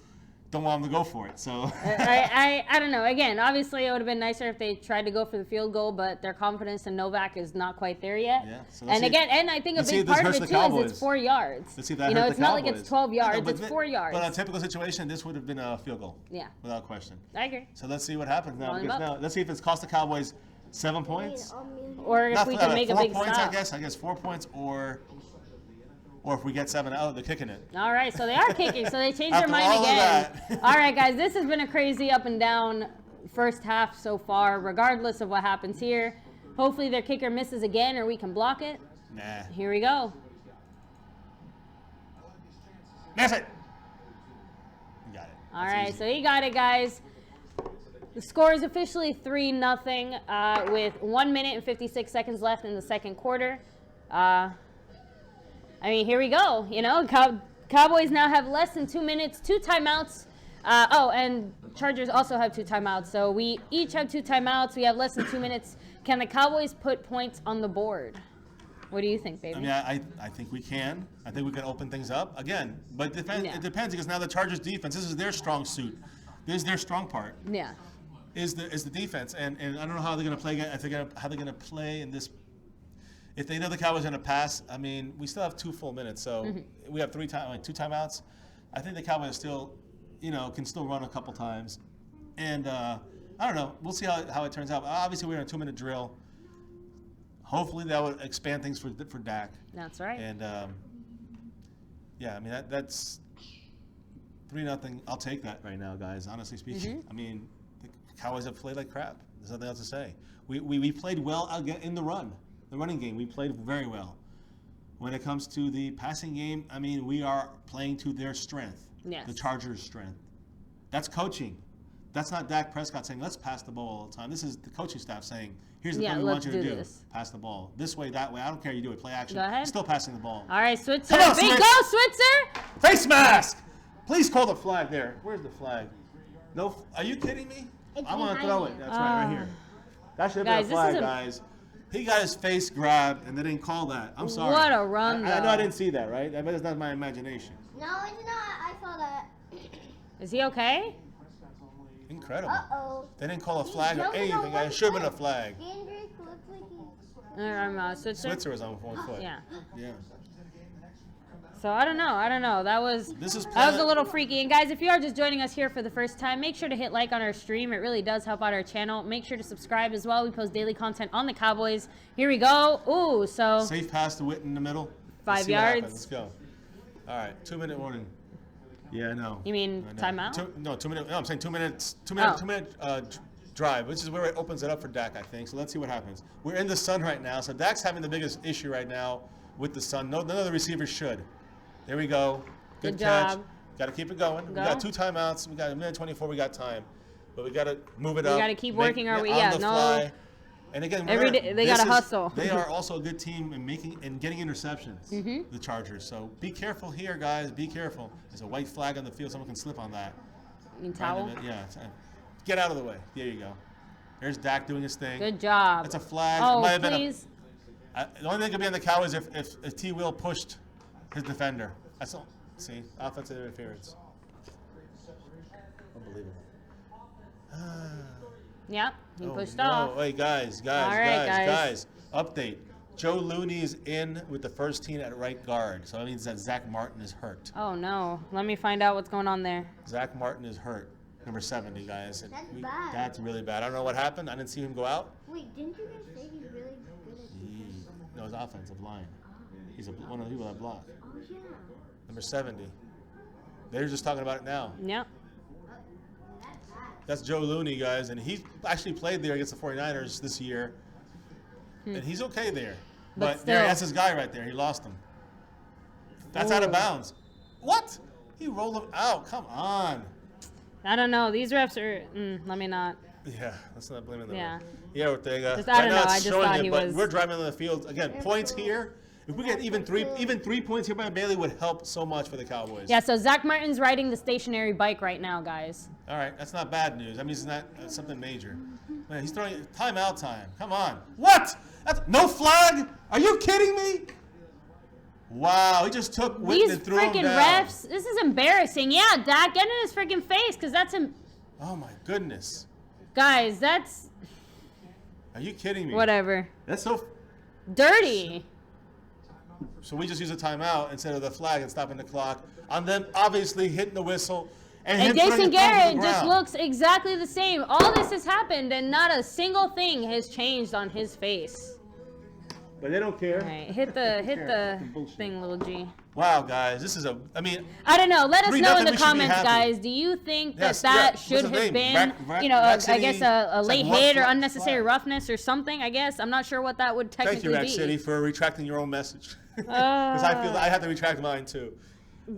don't want them to go for it. So I don't know. Again, obviously it would have been nicer if they tried to go for the field goal, but their confidence in Novak is not quite there yet. Yeah, so and I think a let's see big if this part of hurts it the too is Cowboys. it's 4 yards. Let's see if that it's hurt the not like Cowboys. it's 12 yards, but it's 4 yards. But in a typical situation, this would have been a field goal. Yeah. Without question. I agree. So let's see what happens now. Line Because them now let's see if it's cost the Cowboys 7 points. Or if we can make a 4 big points, stop. I guess 4 points, or if we get 7 out, they're kicking it. All right, so they are kicking, so they changed their After mind all of again. that. All right, guys, this has been a crazy up and down first half so far, regardless of what happens here. Hopefully their kicker misses again or we can block it. Nah. Here we go. Miss it. You got it. All That's right, easy. so he got it, guys. The score is officially 3-0 with 1 minute and 56 seconds left in the second quarter. I mean, here we go. Cowboys now have less than 2 minutes, 2 timeouts. And Chargers also have 2 timeouts. So we each have 2 timeouts. We have less than 2 minutes. Can the Cowboys put points on the board? What do you think, baby? I mean, I think we can. I think we can open things up again. But it depends because now the Chargers defense, this is their strong suit. This is their strong part. Yeah. Is the defense, and I don't know how they're going to play. How they're going to play in this. If they know the Cowboys are going to pass, I mean, we still have 2 full minutes, so we have 2 timeouts. I think the Cowboys still, can still run a couple times, and I don't know. We'll see how it turns out. Obviously, we're in a 2-minute drill. Hopefully, that would expand things for Dak. That's right. And I mean that's 3-0. I'll take that right now, guys. Honestly speaking, I mean, the Cowboys have played like crap. There's nothing else to say. We played well in the running game. We played very well. When it comes to the passing game, I mean, we are playing to their strength. Yes. The Chargers' strength. That's coaching. That's not Dak Prescott saying, let's pass the ball all the time. This is the coaching staff saying, here's the thing we want you to do. This. Pass the ball. This way, that way. I don't care you do it. Play action. Go ahead. Still passing the ball. All right, Switzer. Come on, Big Switz. go, Switzer. Face mask! Please call the flag there. Where's the flag? No. Are you kidding me? It's I'm going to behind throw you. it. That's right here. That should have Guys, been a this flag, is a- guys. He got his face grabbed, and they didn't call that. I'm sorry. What a run, I know though. I didn't see that, right? I bet it's not my imagination. No, it's not. I saw that. Is he okay? Incredible. Uh-oh. They didn't call a flag or jumping on anything. one It should have been a foot. flag. Kendrick looks like Switzer. Switzer was on 1 foot. Yeah. Yeah. So I don't know. That was This is a little freaky. And guys, if you are just joining us here for the first time, make sure to hit like on our stream. It really does help out our channel. Make sure to subscribe as well. We post daily content on the Cowboys. Here we go. Ooh, so Safe pass to Witt in the middle. 5 Let's see what yards. happens. Let's go. All right, 2-minute warning. Yeah, I know. You mean I know. timeout? 2 minute. No, I'm saying 2 minutes. Two Oh. minute drive, which is where it opens it up for Dak, I think. So let's see what happens. We're in the sun right now, so Dak's having the biggest issue right now with the sun. None of the receivers should. There we go. Good catch. job. Got to keep it going. We Go. got 2 timeouts. We got 1:24. We got time, but we got to move it We up. gotta keep working our way- on yeah, the no. fly. And again, Every remember, day- they gotta hustle. They are also a good team in getting interceptions. The Chargers. So be careful here, guys. Be careful. There's a white flag on the field. Someone can slip on that. You mean towel? Yeah. Get out of the way. There you go. There's Dak doing his thing. Good job. That's a flag. It Oh, might have please. the only thing that could be on the Cowboys if T. Will pushed his defender. That's all. See, offensive interference. Unbelievable. Yep, he pushed no. off. Hey, guys. All right, Guys. Update. Joe Looney's in with the first team at right guard. So that means that Zach Martin is hurt. Oh, no. Let me find out what's going on there. Zach Martin is hurt. Number 70, guys. And That's bad. That's really bad. I don't know what happened. I didn't see him go out. Wait, didn't you guys say he's really good at No, his offensive line. He's one of the people that block. Oh, yeah. Number 70. They're just talking about it now. Yep. That's Joe Looney, guys, and he actually played there against the 49ers this year. And he's okay there. But there, still. that's his guy right there. He lost him. That's out of Ooh. bounds. What? He rolled him out. Come on. I don't know. These refs are. Let me not. Yeah, let's not blame him. Yeah. Yeah, Ortega. Just- I don't now know, it's I just showing thought it, he but was- we're driving on the field. Again, points here. If we get even three points here by Bailey would help so much for the Cowboys. Yeah, so Zach Martin's riding the stationary bike right now, guys. All right, that's not bad news. That means it's not something major. Man, he's throwing timeout time. Come on. What? That's, no flag? Are you kidding me? Wow, he just took Witten These and threw him freaking down. refs. This is embarrassing. Yeah, Dak, get in his freaking face, because that's him. Oh my goodness. Guys, that's Are you kidding me? whatever. That's so. Dirty. So we just use a timeout instead of the flag and stopping the clock on them obviously hitting the whistle. And him And throwing Jason the ball to the Garrett just ground. looks exactly the same. All this has happened, and not a single thing has changed on his face. But they don't care. All right, hit the Bullshit. thing, little G. Wow, guys, this is I mean, I don't know. Let us 3-0, know in we the should be comments, happy. guys. Do you think Yes, that yeah. should What's his have name? been, I City. guess a It's late like hit or flag. unnecessary roughness or something? I guess I'm not sure what that would Thank technically you, Rack be. City, for retracting your own message. Because I feel I have to retract mine too.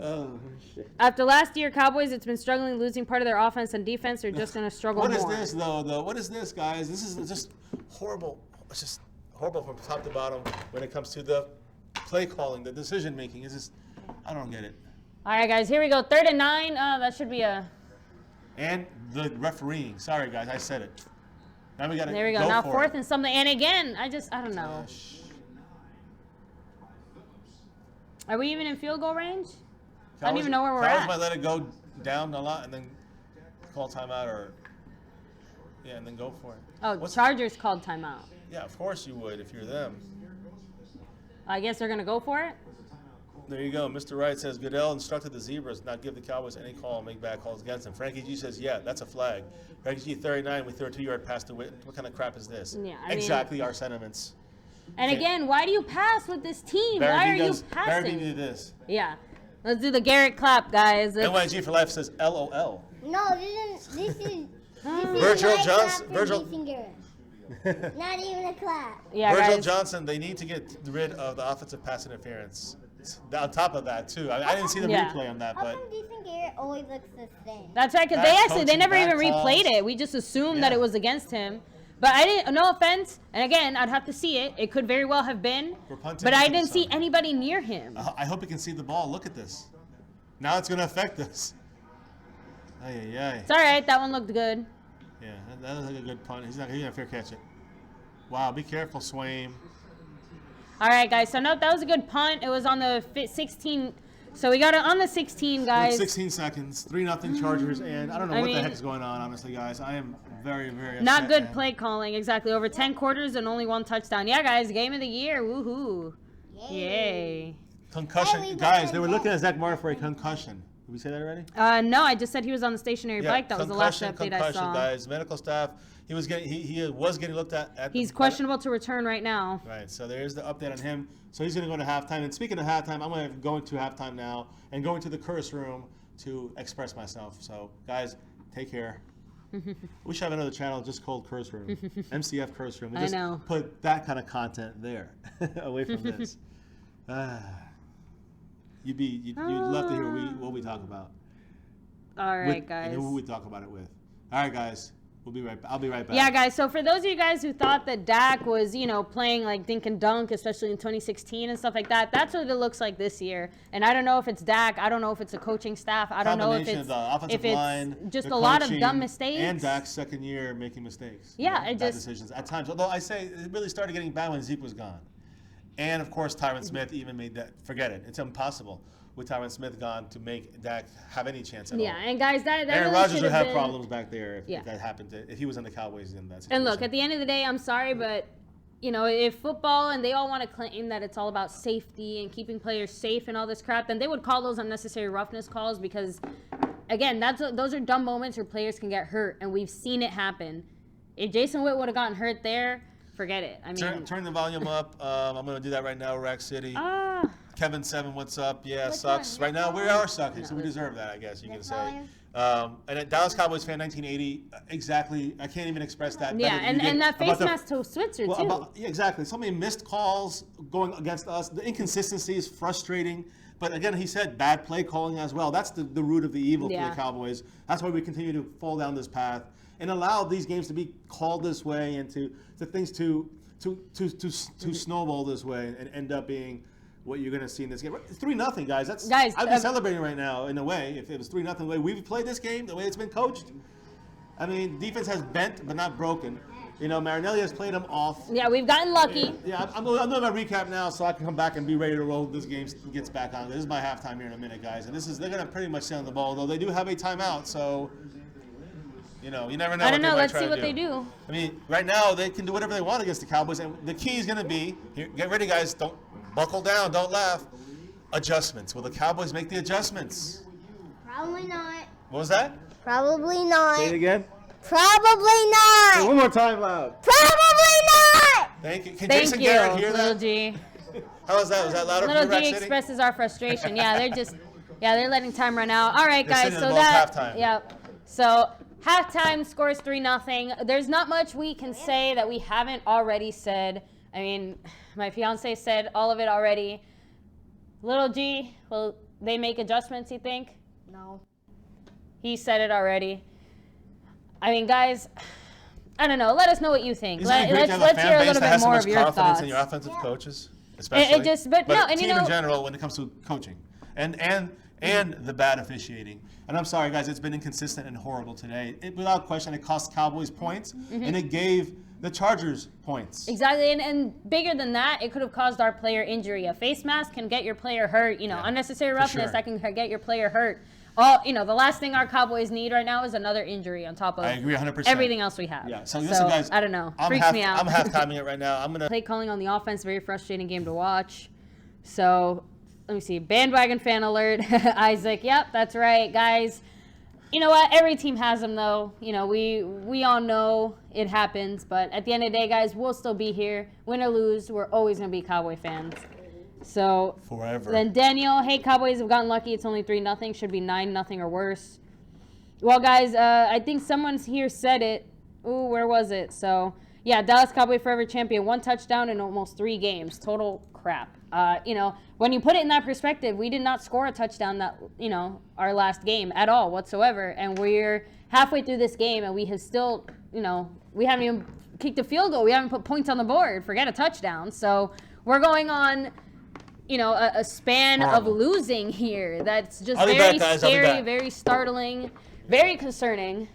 Oh, shit. After last year, Cowboys, it's been struggling, losing part of their offense and defense. They're just going to struggle What is more. this though? What is this, guys? This is just horrible. It's just horrible from top to bottom when it comes to the play calling, the decision making. It's just I don't get it. All right, guys, here we go. 3rd and 9. That should be a. And the refereeing. Sorry, guys, I said it. Now we got to There we go. Now 4th and something. And again, I don't know. Are we even in field goal range? I don't even know where we're Cowboys at. might let it go down a lot and then call timeout and then go for it. Oh, What's- Chargers called timeout. Yeah, of course you would if you're them. I guess they're going to go for it. There you go. Mr. Wright says Goodell instructed the Zebras not give the Cowboys any call and make bad calls against them. Frankie G says, yeah, that's a flag. Frankie G 39, we threw a 2-yard pass to Witten. What kind of crap is this? Yeah, I mean- exactly our sentiments. And Okay. again, why do you pass with this team? Why are you Barabee passing? did this. Yeah. Let's do the Garrett clap, guys. NYG for life says LOL. No, this is Virgil my Johnson- clap for Virgil- Jason Garrett. Not even a clap. Yeah, Virgil guys. Johnson, they need to get rid of the offensive pass interference. On top of that, too. I didn't see the Yeah. replay on that, How but come Jason Garrett always looks the same? That's right, because Bad they coaching, never bad even replayed calls. it. We just assumed that Yeah. it was against him. But I didn't, no offense. And again, I'd have to see it. It could very well have been. We're punting But I into didn't see something. anybody near him. I hope he can see the ball. Look at this. Now it's going to affect us. Ay, ay, ay. It's all right. That one looked good. Yeah, that looks like a good punt. He's going to fair catch it. Wow, be careful, Swaim. All right, guys. So, nope, that was a good punt. It was on the 16. So, we got it on the 16, guys. 16 seconds, 3-0 Chargers, and I don't know I what the mean- heck is going on, honestly, guys. I am very, very upset. Not good man. play calling. Exactly. Over 10 quarters and only 1 touchdown. Yeah, guys. Game of the year. Woohoo. Yay. Concussion. Hey, we Guys, got they were that. looking at Zach Martin for a concussion. Did we say that already? No, I just said he was on the stationary bike. That was the last update concussion, I saw. guys. Medical staff, he was getting looked at. He's questionable to return right now. Right, so there's the update on him. So he's going to go to halftime. And speaking of halftime, I'm going to go into halftime now and go into the curse room to express myself. So, guys, take care. We should have another channel just called Curse Room, MCF Curse Room. We I just know. put that kind of content there, away from this. You'd love to hear what we talk about. All right, With- guys. And who we talk about it with. All right, guys. I'll be right back. Yeah, guys. So for those of you guys who thought that Dak was, playing like dink and dunk, especially in 2016 and stuff like that, that's what it looks like this year. And I don't know if it's Dak. I don't know if it's a coaching staff. I don't know if it's the offensive line, just the a lot of coaching, dumb mistakes. And Dak's second year making mistakes. Yeah, bad decisions at times. Although I say it really started getting bad when Zeke was gone, and of course Tyron Smith even made that. Forget it. It's impossible with Tyron Smith gone to make Dak have any chance at all. Yeah, and guys, that Aaron really Rodgers should would have been... problems back there if that happened. If he was in the Cowboys in that situation. And look, at the end of the day, I'm sorry, but if football and they all want to claim that it's all about safety and keeping players safe and all this crap, then they would call those unnecessary roughness calls because, again, those are dumb moments where players can get hurt, and we've seen it happen. If Jason Witt would have gotten hurt there, forget it. I mean, turn the volume up. I'm going to do that right now, Rack City. Kevin 7, what's up? Yeah, sucks. Right now, we are sucking, so we deserve that, I guess you can say. And a Dallas Cowboys fan, 1980, exactly. I can't even express that. Yeah, and that face mask to Switzer, too. Yeah, exactly. So many missed calls going against us. The inconsistency is frustrating. But again, he said bad play calling as well. That's the root of the evil for the Cowboys. That's why we continue to fall down this path and allow these games to be called this way and to things to snowball this way and end up being what you're going to see in this game. It's 3-0, guys. I'd be celebrating right now in a way if it was 3-0. The way we've played this game, the way it's been coached. I mean, defense has bent but not broken. Marinelli has played them off. Yeah, we've gotten lucky. Yeah, I'm doing my recap now so I can come back and be ready to roll this game gets back on. This is my halftime here in a minute, guys. And they're going to pretty much stay on the ball, though they do have a timeout, so... you never know. I don't know. Let's see what they do. I mean, right now they can do whatever they want against the Cowboys, and the key is going to be get ready, guys. Don't buckle down. Don't laugh. Adjustments. Will the Cowboys make the adjustments? Probably not. What was that? Probably not. Say it again. Probably not. Hey, one more time, loud. Probably not. Thank you. Can Jason Garrett hear Little that? G. How was that? Was that louder? Little for you, G Rack City? expresses our frustration. Yeah, they're letting time run out. All right, They're guys. sitting So in the ball that. halftime. Yep. So. Halftime scores 3-0. There's not much we can say that we haven't already said. I mean, my fiance said all of it already. Little G, will they make adjustments, you think? No. He said it already. I mean, guys, I don't know. Let us know what you think. Isn't it great to have a Let's fan hear a base little that bit has so more much of your confidence thoughts. in your offensive coaches, especially? And team you know, in general when it comes to coaching and the bad officiating. And I'm sorry, guys, it's been inconsistent and horrible today. Without question, it cost Cowboys points, and it gave the Chargers points. Exactly, and bigger than that, it could have caused our player injury. A face mask can get your player hurt. Unnecessary roughness that can get your player hurt. The last thing our Cowboys need right now is another injury on top of I agree 100%. everything else we have. Yeah, so listen, guys. I don't know. Freaks me out. I'm half-timing it right now. Play calling on the offense, very frustrating game to watch. So, let me see. Bandwagon fan alert. Isaac, yep, that's right, guys. You know what? Every team has them, though. We all know it happens. But at the end of the day, guys, we'll still be here. Win or lose, we're always going to be Cowboy fans. So forever. Then Daniel, hey, Cowboys have gotten lucky. It's only 3-0. Should be 9-0 or worse. Well, guys, I think someone's here said it. Ooh, where was it? So, yeah, Dallas Cowboy forever champion. 1 touchdown in almost 3 games. Total crap. When you put it in that perspective, we did not score a touchdown our last game at all whatsoever. And we're halfway through this game and we have still, we haven't even kicked a field goal. We haven't put points on the board. Forget a touchdown. So we're going on, a span of losing here. That's just very scary, very startling, very concerning.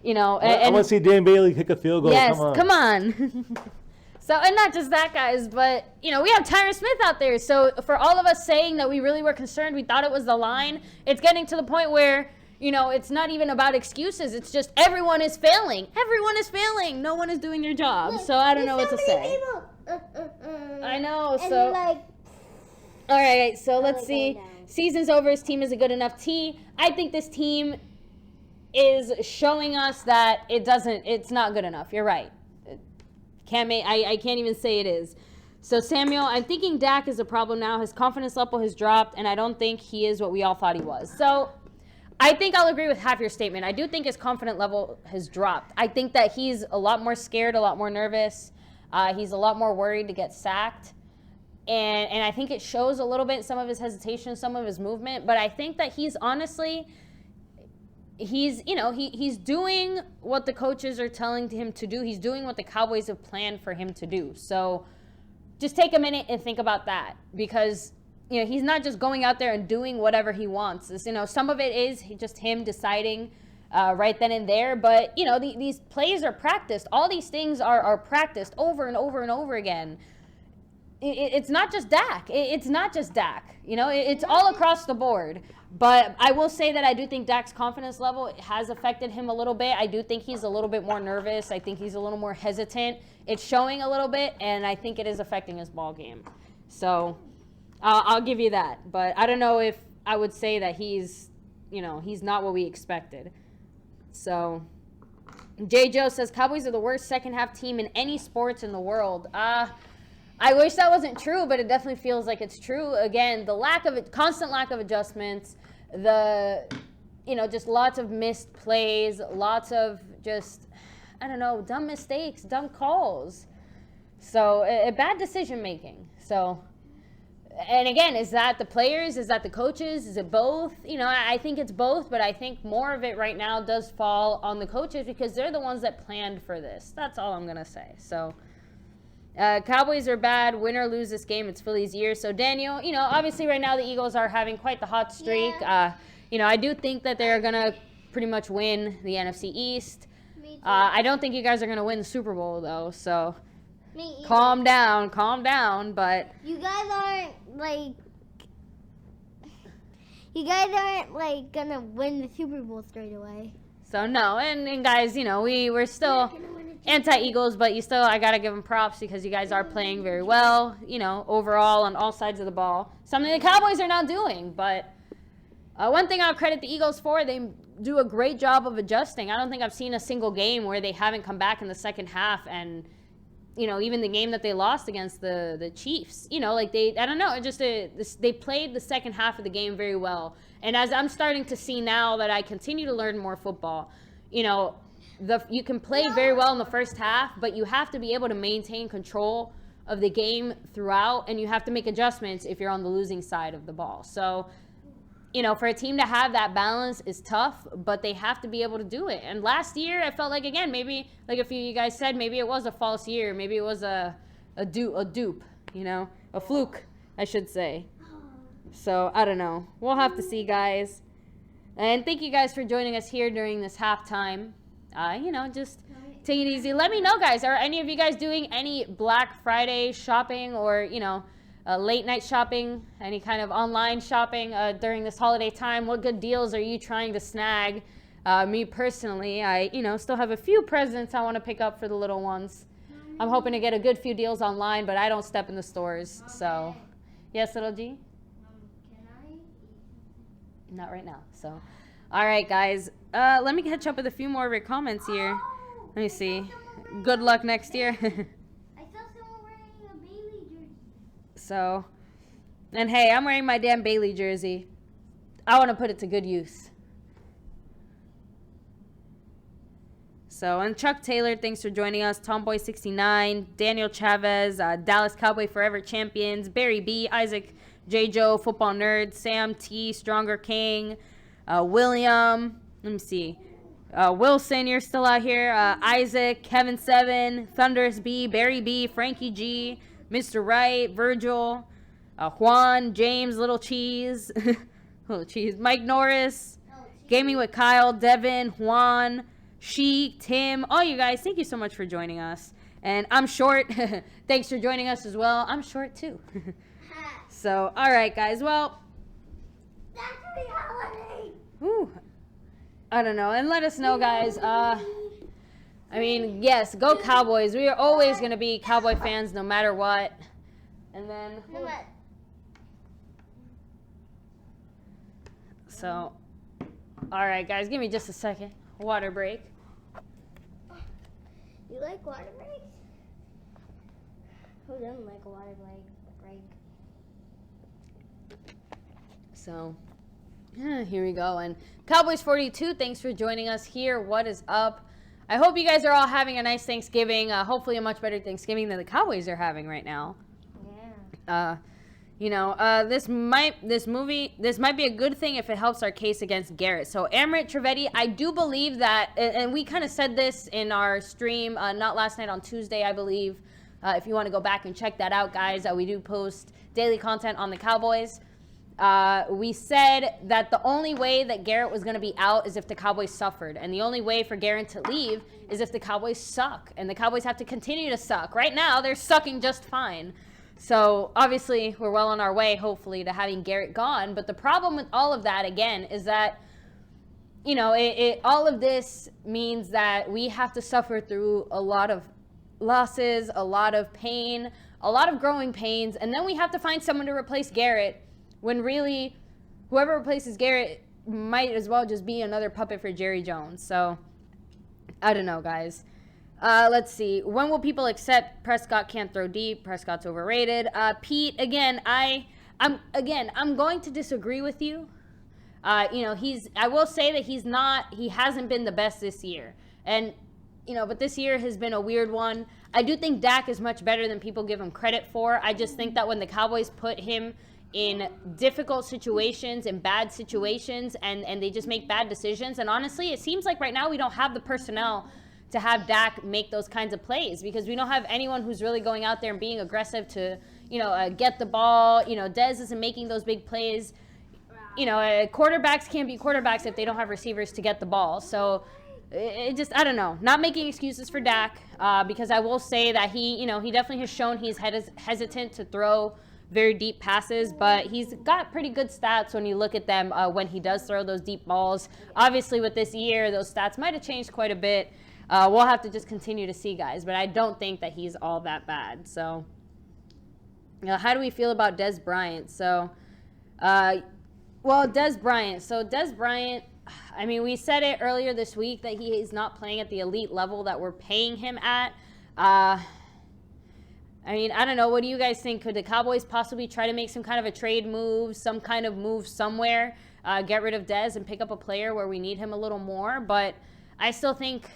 I want to see Dan Bailey kick a field goal. Yes, come on. So, and not just that, guys, but, we have Tyron Smith out there. So, for all of us saying that we really were concerned, we thought it was the line, it's getting to the point where, it's not even about excuses. It's just everyone is failing. Everyone is failing. No one is doing their job. So, I don't know what to say. I know. So, all right, so let's see. Season's over. His team is a good enough team. I think this team is showing us that it's not good enough. You're right. I can't even say it is. So, Samuel, I'm thinking Dak is a problem now. His confidence level has dropped, and I don't think he is what we all thought he was. So, I think I'll agree with half your statement. I do think his confidence level has dropped. I think that he's a lot more scared, a lot more nervous. He's a lot more worried to get sacked. And I think it shows a little bit, some of his hesitation, some of his movement. But I think that he's honestly, he's, he's doing what the coaches are telling him to do. He's doing what the Cowboys have planned for him to do. So just take a minute and think about that, because he's not just going out there and doing whatever he wants. It's, some of it is just him deciding right then and there. But, these plays are practiced. All these things are practiced over and over and over again. It's not just Dak. It's not just Dak. It's all across the board. But I will say that I do think Dak's confidence level has affected him a little bit. I do think he's a little bit more nervous. I think he's a little more hesitant. It's showing a little bit, and I think it is affecting his ball game. So I'll give you that. But I don't know if I would say that he's not what we expected. So J. Joe says, Cowboys are the worst second-half team in any sports in the world. I wish that wasn't true, but it definitely feels like it's true. Again, the constant lack of adjustments, just lots of missed plays, lots of just, dumb mistakes, dumb calls. So, bad decision making. So, and again, is that the players? Is that the coaches? Is it both? I think it's both, but I think more of it right now does fall on the coaches because they're the ones that planned for this. That's all I'm going to say. So, Cowboys are bad. Win or lose this game, it's Philly's year. So, Daniel, obviously right now the Eagles are having quite the hot streak. Yeah. I do think that they're going to pretty much win the NFC East. I don't think you guys are going to win the Super Bowl, though. So, calm down. But you guys aren't gonna win the Super Bowl straight away. So, no. And guys, we're still anti-Eagles, but I got to give them props because you guys are playing very well, overall on all sides of the ball. Something the Cowboys are not doing. But one thing I'll credit the Eagles for, they do a great job of adjusting. I don't think I've seen a single game where they haven't come back in the second half and, even the game that they lost against the Chiefs, they played the second half of the game very well. And as I'm starting to see now that I continue to learn more football, you can play very well in the first half, but you have to be able to maintain control of the game throughout, and you have to make adjustments if you're on the losing side of the ball. So, for a team to have that balance is tough, but they have to be able to do it. And last year, I felt like, again, maybe, like a few of you guys said, maybe it was a false year. Maybe it was a dupe, a fluke, I should say. So, I don't know. We'll have to see, guys. And thank you guys for joining us here during this halftime. Just take it easy. Let me know, guys. Are any of you guys doing any Black Friday shopping or, late night shopping, any kind of online shopping during this holiday time? What good deals are you trying to snag? Me personally, I, still have a few presents I want to pick up for the little ones. I'm hoping to get a good few deals online, but I don't step in the stores. So, yes, little G? Can I eat? Not right now. So, all right, guys. Let me catch up with a few more of your comments here. Let me see. Good luck next year. I saw someone wearing a Bailey jersey. So, and hey, I'm wearing my damn Bailey jersey. I want to put it to good use. So, and Chuck Taylor, thanks for joining us. Tomboy69, Daniel Chavez, Dallas Cowboy Forever Champions, Barry B, Isaac J. Joe, Football Nerd, Sam T, Stronger King, William, let me see. Wilson, you're still out here. Isaac, Kevin 7, Thunderous B, Barry B, Frankie G, Mr. Wright, Virgil, Juan, James, Little Cheese, Mike Norris, Gaming with Kyle, Devin, Juan, Sheik, Tim, all you guys, thank you so much for joining us. And I'm short. Thanks for joining us as well. I'm short too. So, all right, guys. Well, That's reality. ooh, I don't know. And let us know, guys. Yes, go Cowboys. We are always going to be Cowboy fans no matter what. And then, so, all right, guys, give me just a second. Water break. You like water breaks? Who doesn't like a water break? So, here we go. And Cowboys 42, thanks for joining us here. What is up? I hope you guys are all having a nice Thanksgiving. Hopefully a much better Thanksgiving than the Cowboys are having right now. Yeah. This might be a good thing if it helps our case against Garrett. So Amrit Trivedi, I do believe that, and we kind of said this in our stream, not last night, on Tuesday, I believe. If you want to go back and check that out, guys, we do post daily content on the Cowboys. We said that the only way that Garrett was going to be out is if the Cowboys suffered. And the only way for Garrett to leave is if the Cowboys suck. And the Cowboys have to continue to suck. Right now, they're sucking just fine. So, obviously, we're well on our way, hopefully, to having Garrett gone. But the problem with all of that, again, is that, all of this means that we have to suffer through a lot of losses, a lot of pain, a lot of growing pains. And then we have to find someone to replace Garrett when really whoever replaces Garrett might as well just be another puppet for Jerry Jones. So, I don't know, guys. Let's see. When will people accept Prescott can't throw deep? Prescott's overrated. Pete, again, I'm going to disagree with you. I will say that he hasn't been the best this year. And, but this year has been a weird one. I do think Dak is much better than people give him credit for. I just think that when the Cowboys put him in difficult situations and bad situations and they just make bad decisions. And honestly, it seems like right now we don't have the personnel to have Dak make those kinds of plays because we don't have anyone who's really going out there and being aggressive to, get the ball. Dez isn't making those big plays. Quarterbacks can't be quarterbacks if they don't have receivers to get the ball. So I don't know. Not making excuses for Dak because I will say that he definitely has shown he's hesitant to throw very deep passes, but he's got pretty good stats when you look at them when he does throw those deep balls. Obviously, with this year, those stats might have changed quite a bit. We'll have to just continue to see, guys, but I don't think that he's all that bad. So, how do we feel about Dez Bryant? So, Dez Bryant. So, Dez Bryant, I mean, we said it earlier this week that he is not playing at the elite level that we're paying him at. I don't know. What do you guys think? Could the Cowboys possibly try to make some kind of a trade move, some kind of move somewhere, get rid of Dez and pick up a player where we need him a little more? But I still think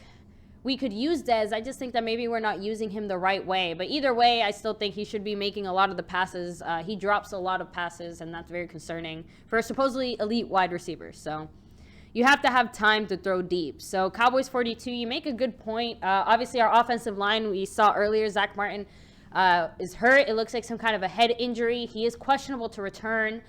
we could use Dez. I just think that maybe we're not using him the right way. But either way, I still think he should be making a lot of the passes. He drops a lot of passes, and that's very concerning for a supposedly elite wide receiver. So you have to have time to throw deep. So Cowboys 42, you make a good point. Obviously, our offensive line, we saw earlier, Zach Martin is hurt. It looks like some kind of a head injury. He is questionable to return.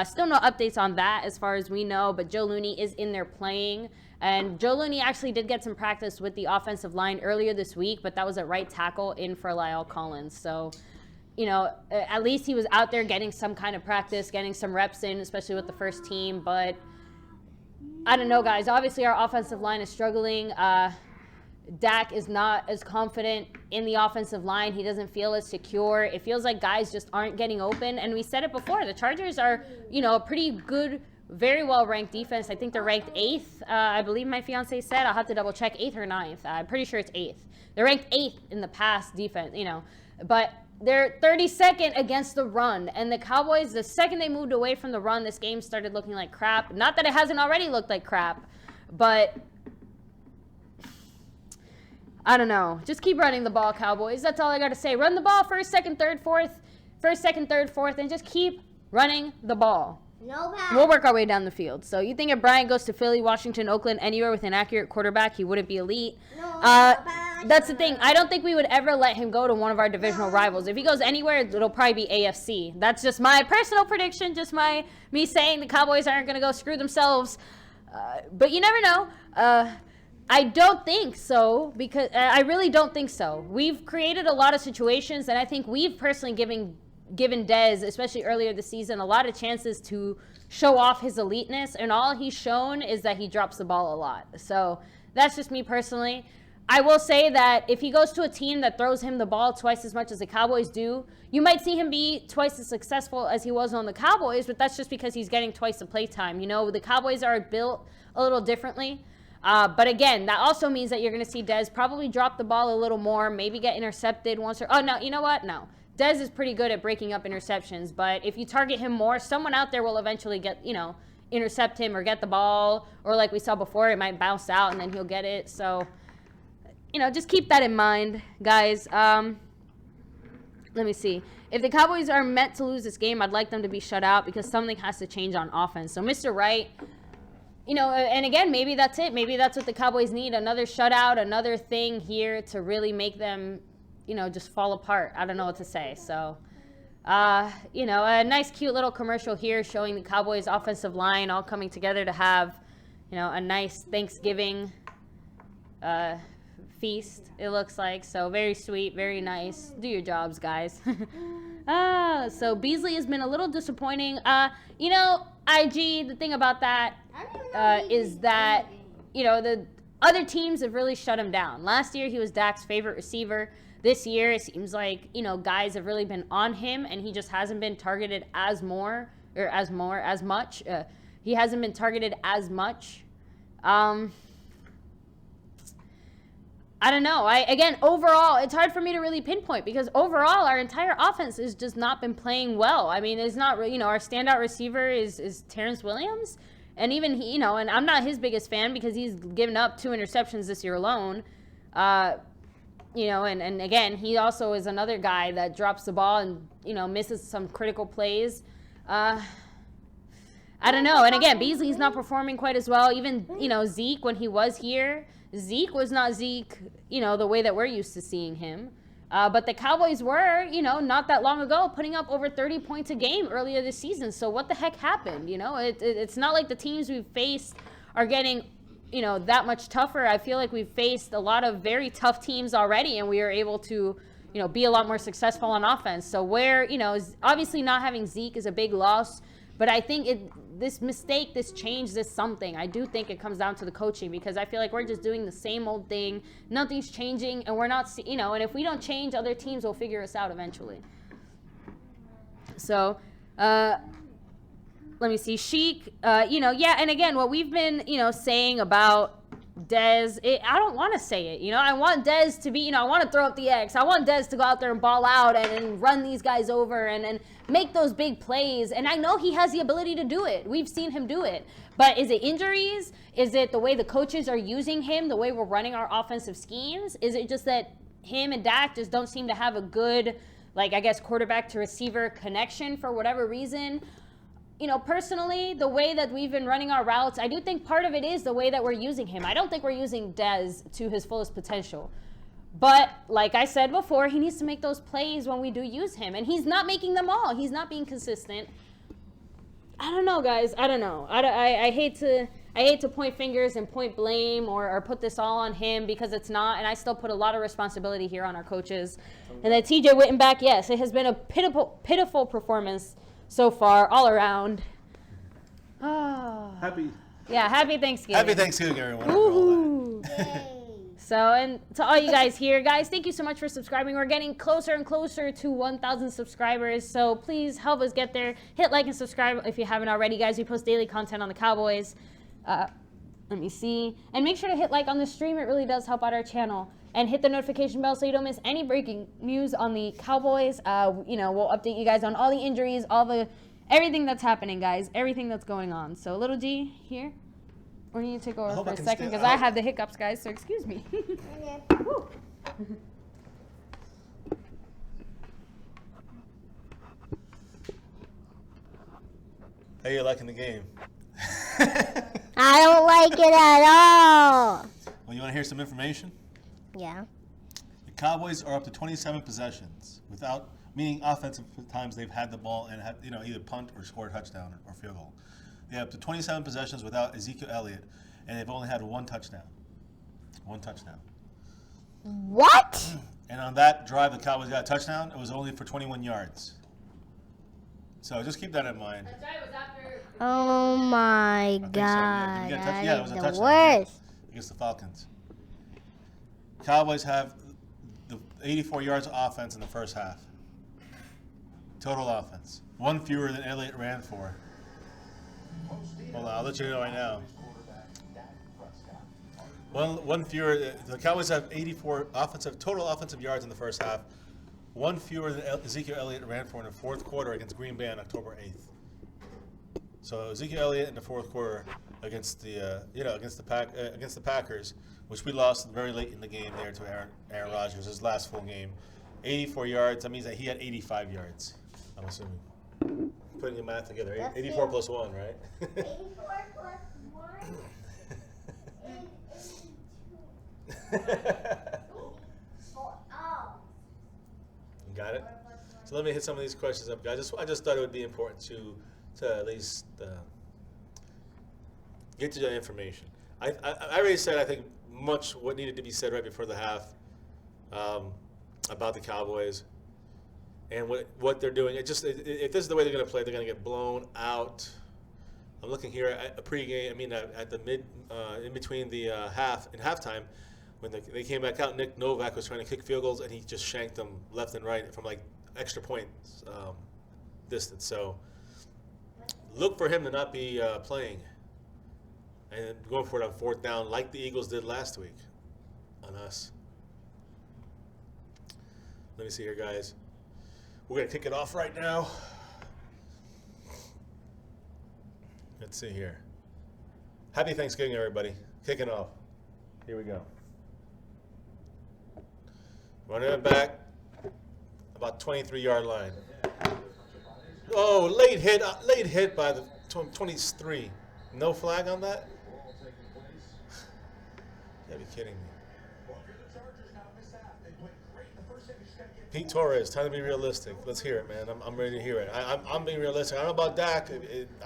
Still no updates on that as far as we know, but Joe Looney is in there playing. And Joe Looney actually did get some practice with the offensive line earlier this week, but that was at right tackle in for La'el Collins. So, at least he was out there getting some kind of practice, getting some reps in, especially with the first team. But I don't know, guys. Obviously, our offensive line is struggling. Dak is not as confident in the offensive line. He doesn't feel as secure. It feels like guys just aren't getting open. And we said it before. The Chargers are, a pretty good, very well-ranked defense. I think they're ranked 8th. I believe my fiance said. I'll have to double-check 8th or 9th. I'm pretty sure it's 8th. They're ranked 8th in the pass defense, But they're 32nd against the run. And the Cowboys, the second they moved away from the run, this game started looking like crap. Not that it hasn't already looked like crap, but I don't know. Just keep running the ball, Cowboys. That's all I got to say. Run the ball first, second, third, fourth, and just keep running the ball. No pass. We'll work our way down the field. So you think if Bryant goes to Philly, Washington, Oakland, anywhere with an accurate quarterback, he wouldn't be elite? No, that's the thing. I don't think we would ever let him go to one of our divisional rivals. If he goes anywhere, it'll probably be AFC. That's just my personal prediction, just me saying the Cowboys aren't going to go screw themselves. But you never know. I don't think so, because I really don't think so. We've created a lot of situations, and I think we've personally given Dez, especially earlier this season, a lot of chances to show off his eliteness, and all he's shown is that he drops the ball a lot. So that's just me personally. I will say that if he goes to a team that throws him the ball twice as much as the Cowboys do, you might see him be twice as successful as he was on the Cowboys, but that's just because he's getting twice the play time. The Cowboys are built a little differently. But again, that also means that you're going to see Dez probably drop the ball a little more, maybe get intercepted once or... Oh, no, you know what? No. Dez is pretty good at breaking up interceptions, but if you target him more, someone out there will eventually get, intercept him or get the ball, or like we saw before, it might bounce out and then he'll get it. So, just keep that in mind, guys. Let's let me see. If the Cowboys are meant to lose this game, I'd like them to be shut out because something has to change on offense. So Mr. Wright, you know, and again, maybe that's it. Maybe that's what the Cowboys need, another shutout, another thing here to really make them, you know, just fall apart. I don't know what to say. So, you know, a nice, cute little commercial here showing the Cowboys offensive line all coming together to have, you know, a nice Thanksgiving feast, it looks like. So very sweet, very nice. Do your jobs, guys. So Beasley has been a little disappointing. You know, IG, the thing about that is that, you know, the other teams have really shut him down. Last year, he was Dak's favorite receiver. This year, it seems like, you know, guys have really been on him, and he just hasn't been targeted as much. He hasn't been targeted as much. I don't know. Again, overall, it's hard for me to really pinpoint because overall, our entire offense has just not been playing well. I mean, it's not, you know, our standout receiver is Terrence Williams. And even he, you know, and I'm not his biggest fan because he's given up 2 interceptions this year alone. You know, and again, he also is another guy that drops the ball and, you know, misses some critical plays. I don't know. And again, Beasley's not performing quite as well. Even, you know, Zeke, when he was here, Zeke was not Zeke, you know, the way that we're used to seeing him. But the Cowboys were, you know, not that long ago, putting up over 30 points a game earlier this season. So what the heck happened? You know, it's not like the teams we've faced are getting, you know, that much tougher. I feel like we've faced a lot of very tough teams already, and we are able to, you know, be a lot more successful on offense. So where, you know, obviously not having Zeke is a big loss. But I think this mistake, this change, this something, I do think it comes down to the coaching because I feel like we're just doing the same old thing. Nothing's changing, and we're not, you know, and if we don't change, other teams will figure us out eventually. So, let me see. Sheik, you know, yeah, and again, what we've been, you know, saying about Dez, I don't want to say it, you know. I want Dez to be, you know, I want to throw up the X. I want Dez to go out there and ball out and run these guys over and make those big plays. And I know he has the ability to do it. We've seen him do it. But is it injuries? Is it the way the coaches are using him, the way we're running our offensive schemes? Is it just that him and Dak just don't seem to have a good, like, I guess, quarterback to receiver connection for whatever reason? You know, personally, the way that we've been running our routes, I do think part of it is the way that we're using him. I don't think we're using Dez to his fullest potential. But like I said before, he needs to make those plays when we do use him. And he's not making them all. He's not being consistent. I don't know, guys. I don't know. I hate to point fingers and point blame or put this all on him because it's not. And I still put a lot of responsibility here on our coaches. And then TJ Wittenbach, yes, it has been a pitiful performance so far, all around. Oh. Happy Thanksgiving. Happy Thanksgiving, everyone. after all that. So, and to all you guys here, guys, thank you so much for subscribing. We're getting closer and closer to 1,000 subscribers. So please help us get there. Hit like and subscribe if you haven't already, guys. We post daily content on the Cowboys. Let me see. And make sure to hit like on the stream. It really does help out our channel. And hit the notification bell so you don't miss any breaking news on the Cowboys. You know, we'll update you guys on all the injuries, everything that's happening, guys. Everything that's going on. So, Little G, here. Or you need to take over for a second because I have the hiccups, guys. So, excuse me. Woo. How you liking the game? I don't like it at all. Well, you want to hear some information? Yeah. The Cowboys are up to 27 possessions without, meaning offensive times they've had the ball and have, you know, either punt or score a touchdown or field goal. They have up to 27 possessions without Ezekiel Elliott, and they've only had one touchdown. One touchdown. What? And on that drive, the Cowboys got a touchdown. It was only for 21 yards. So just keep that in mind. That's right, it was after. Oh my So, God. did you get a That yeah, it is was a the touchdown worst. against the Falcons. Cowboys have the 84 yards of offense in the first half. Total offense. One fewer than Elliott ran for. Hold on, I'll let you know right now. One fewer. The Cowboys have 84 total offensive yards in the first half. One fewer than Ezekiel Elliott ran for in the fourth quarter against Green Bay on October 8th. So Ezekiel Elliott in the fourth quarter against the Packers, which we lost very late in the game there to Aaron Rodgers, his last full game. 84 yards. That means that he had 85 yards. I'm assuming. Putting your math together. That's 84 it. plus 1, right? 84 plus 1 is 82. Oh. Got it? So let me hit some of these questions up, guys. I just thought it would be important to at least get to the information. I already said, I think, much what needed to be said right before the half about the Cowboys and what they're doing. If this is the way they're going to play, they're going to get blown out. I'm looking here at a pregame. I mean, at the in between the halftime, when they came back out, Nick Novak was trying to kick field goals, and he just shanked them left and right from like extra points distance. So look for him to not be playing and going for it on 4th down like the Eagles did last week on us. Let me see here, guys. We're going to kick it off right now. Let's see here. Happy Thanksgiving, everybody. Kicking off. Here we go. Running it back, about 23-yard line. Oh, late hit by the 23. No flag on that? You gotta be kidding me. Pete Torres, time to be realistic. Let's hear it, man. I'm ready to hear it. I'm being realistic. I don't know about Dak.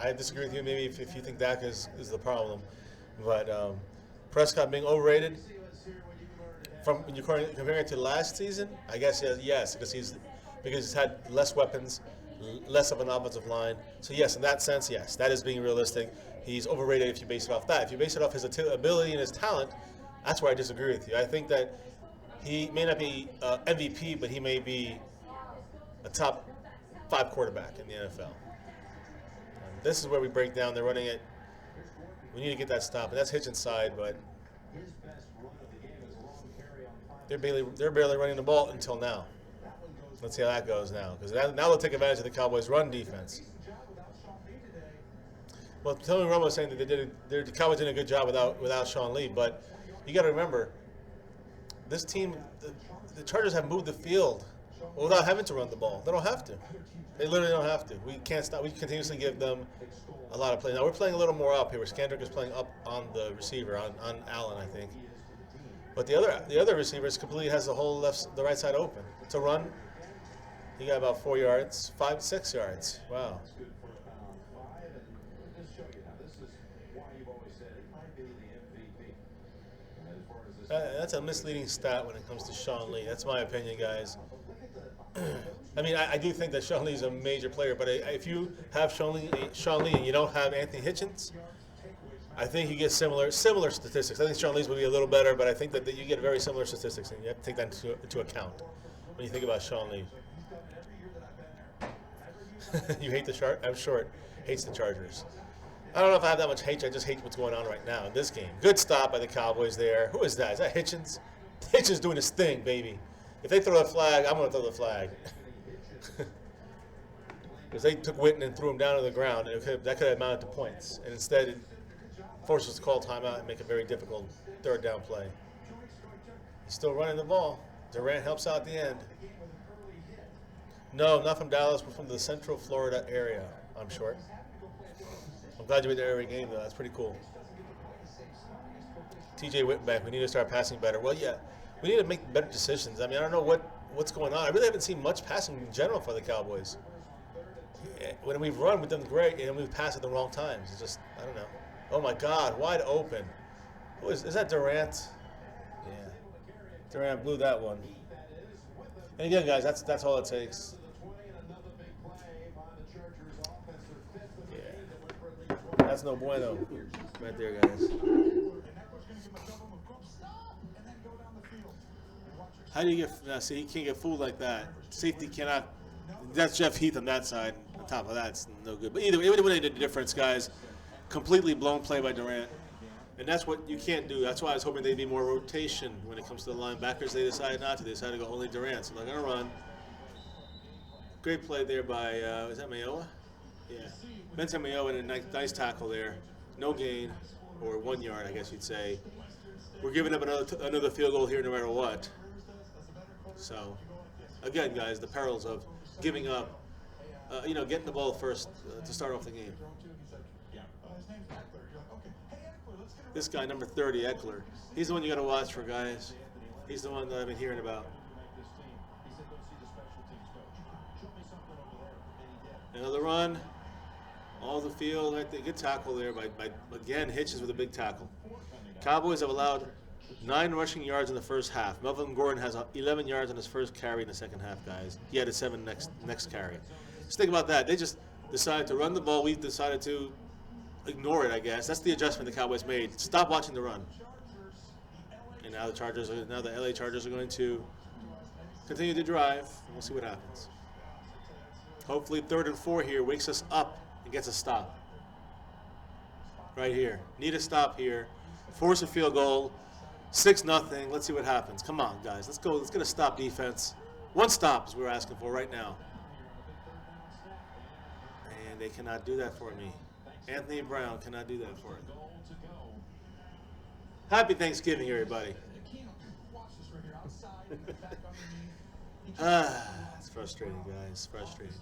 I disagree with you maybe if you think Dak is the problem. But Prescott being overrated, when you're comparing it to last season, I guess yes, because he's had less weapons, less of an offensive line. So yes, in that sense, yes, that is being realistic. He's overrated if you base it off that. If you base it off his ability and his talent, that's where I disagree with you. I think that he may not be MVP, but he may be a top 5 quarterback in the NFL. And this is where we break down. They're running it. We need to get that stop, and that's Hitchens' side, but they're barely running the ball until now. Let's see how that goes now, because now they'll take advantage of the Cowboys' run defense. Well, Tony Romo was saying that the Cowboys did a good job without Sean Lee, but you got to remember, this team, the Chargers have moved the field without having to run the ball. They don't have to. They literally don't have to. We can't stop. We continuously give them a lot of play. Now we're playing a little more up here, where Skandrick is playing up on the receiver, on Allen, I think. But the other receivers completely has the right side open. To run, he got about 4 yards, 6 yards. Wow. That's a misleading stat when it comes to Sean Lee. That's my opinion, guys. I mean, I do think that Sean Lee is a major player, but if you have Sean Lee and you don't have Anthony Hitchens, I think you get similar statistics. I think Sean Lee's will be a little better, but I think that you get very similar statistics, and you have to take that into account when you think about Sean Lee. You hate the Chargers? I'm sure hates the Chargers. I don't know if I have that much hate. I just hate what's going on right now in this game. Good stop by the Cowboys there. Who is that? Is that Hitchens? Hitchens doing his thing, baby. If they throw a flag, I'm going to throw the flag. Because they took Witten and threw him down to the ground, and that could have amounted to points. And instead, it forces us to call timeout and make a very difficult 3rd down play. He's still running the ball. Durant helps out at the end. No, not from Dallas, but from the Central Florida area, I'm sure. I'm glad you were there every game, though. That's pretty cool. TJ Whitback, we need to start passing better. Well, yeah, we need to make better decisions. I mean, I don't know what's going on. I really haven't seen much passing in general for the Cowboys. When we've run, we've done great, and we've passed at the wrong times. It's just, I don't know. Oh, my God, wide open. Who is that Durant? Yeah. Durant blew that one. And again, guys, that's all it takes. That's no bueno right there, guys. How do you get, see, he can't get fooled like that. Safety cannot, that's Jeff Heath on that side. On top of that, it's no good. But either way, it would have made a difference, guys. Completely blown play by Durant. And that's what you can't do. That's why I was hoping there'd be more rotation when it comes to the linebackers. They decided not to. They decided to go only Durant. So they're going to run. Great play there by, is that Mayowa? Yeah. Benton Mayowa and a nice tackle there. No gain, or 1 yard, I guess you'd say. We're giving up another field goal here no matter what. So again, guys, the perils of giving up, getting the ball first to start off the game. This guy, number 30, Eckler, he's the one you got to watch for, guys. He's the one that I've been hearing about. Another run, all the field, right there. Good tackle there by again, Hitchens with a big tackle. Cowboys have allowed 9 rushing yards in the first half. Melvin Gordon has 11 yards on his first carry in the second half, guys. He had a 7 next carry. Just think about that. They just decided to run the ball. We've decided to ignore it, I guess. That's the adjustment the Cowboys made. Stop watching the run. And now the LA Chargers are going to continue to drive. And we'll see what happens. Hopefully 3rd and 4 here wakes us up and gets a stop. Right here. Need a stop here. Force a field goal. 6-0. Let's see what happens. Come on, guys. Let's go. Let's get a stop defense. 1 stop is what we're asking for right now. And they cannot do that for me. Anthony Brown cannot do that for me. Happy Thanksgiving, everybody. It's frustrating, guys. Frustrating.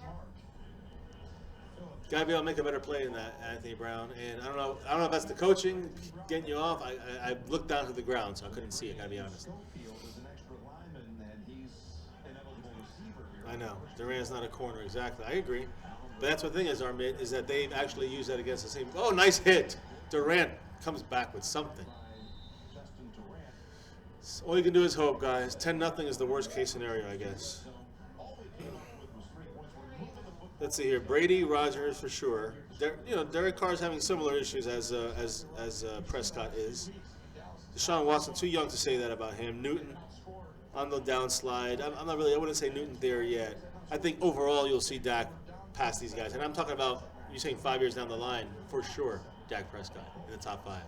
Gotta be able to make a better play than that, Anthony Brown. And I don't know if that's the coaching getting you off. I looked down to the ground, so I couldn't see it. Gotta be honest. I know Durant's not a corner exactly. I agree, but that's what the thing is, Armit, is that they've actually used that against the team. Oh, nice hit! Durant comes back with something. So all you can do is hope, guys. 10-0 is the worst case scenario, I guess. Let's see here. Brady, Rodgers for sure. Derek Carr's having similar issues as Prescott is. Deshaun Watson, too young to say that about him. Newton on the downslide. I wouldn't say Newton there yet. I think overall you'll see Dak pass these guys. And I'm talking about, you're saying 5 years down the line, for sure, Dak Prescott in the top 5.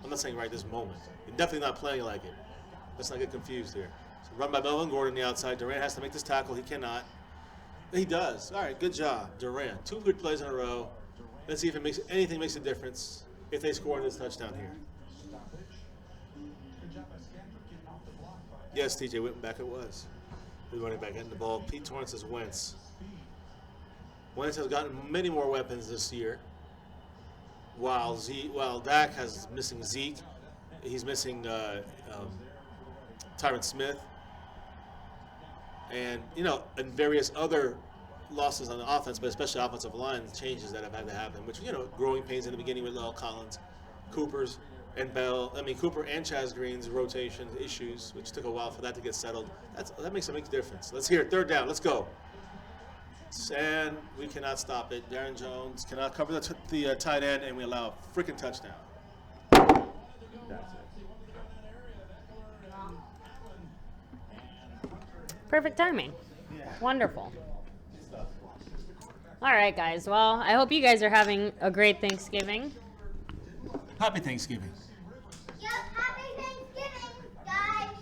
I'm not saying right this moment. You're definitely not playing like it. Let's not get confused here. So run by Melvin Gordon on the outside. Durant has to make this tackle. He cannot. He does. All right, good job, Durant. 2 good plays in a row. Let's see if anything makes a difference if they score this touchdown here. Yes, TJ Whittenback it was. The running back getting the ball. Pete Torrance is Wentz. Wentz has gotten many more weapons this year. While Dak has missing Zeke, he's missing Tyron Smith, and and various other losses on the offense, but especially offensive line changes that have had to happen. Which growing pains in the beginning with Lyle Collins, Cooper and Chaz Green's rotation issues, which took a while for that to get settled. That makes a big difference. Let's hear it. 3rd down. Let's go. And we cannot stop it. Darren Jones cannot cover the tight end, and we allow a freaking touchdown. That's it. Perfect timing. Wonderful. All right, guys. Well, I hope you guys are having a great Thanksgiving. Happy Thanksgiving. Yep, happy Thanksgiving, guys.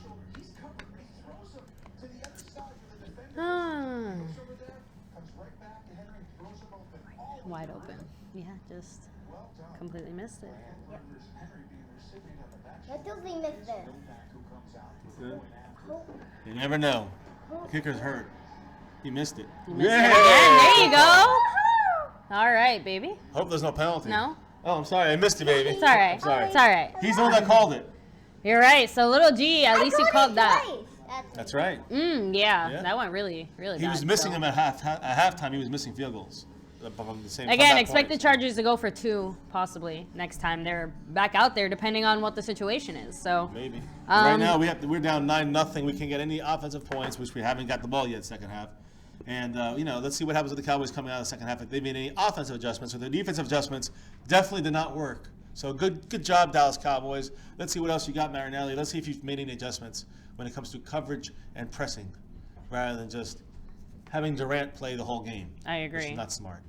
Wide open. Yeah, just completely missed it. I still think missed it. Good. You never know. The kicker's hurt. He missed it. Yeah, there you go. All right, baby. Hope there's no penalty. No? Oh, I'm sorry. I missed you, baby. It's all right. I'm sorry. It's all right. He's the one that called it. You're right. So, little G, at least you called that. That's right. Yeah. That went really, really He bad. was missing them at halftime. He was missing field goals. From the same Again, comeback expect points. the Chargers to go for 2, possibly, next time they're back out there, depending on what the situation is. So Maybe. Right now, we're down 9-0. We can't get any offensive points, which we haven't got the ball yet second half. And, let's see what happens with the Cowboys coming out of the second half. If they made any offensive adjustments, or their defensive adjustments definitely did not work. So good job, Dallas Cowboys. Let's see what else you got, Marinelli. Let's see if you've made any adjustments when it comes to coverage and pressing, rather than just having Durant play the whole game. I agree. Which is not smart.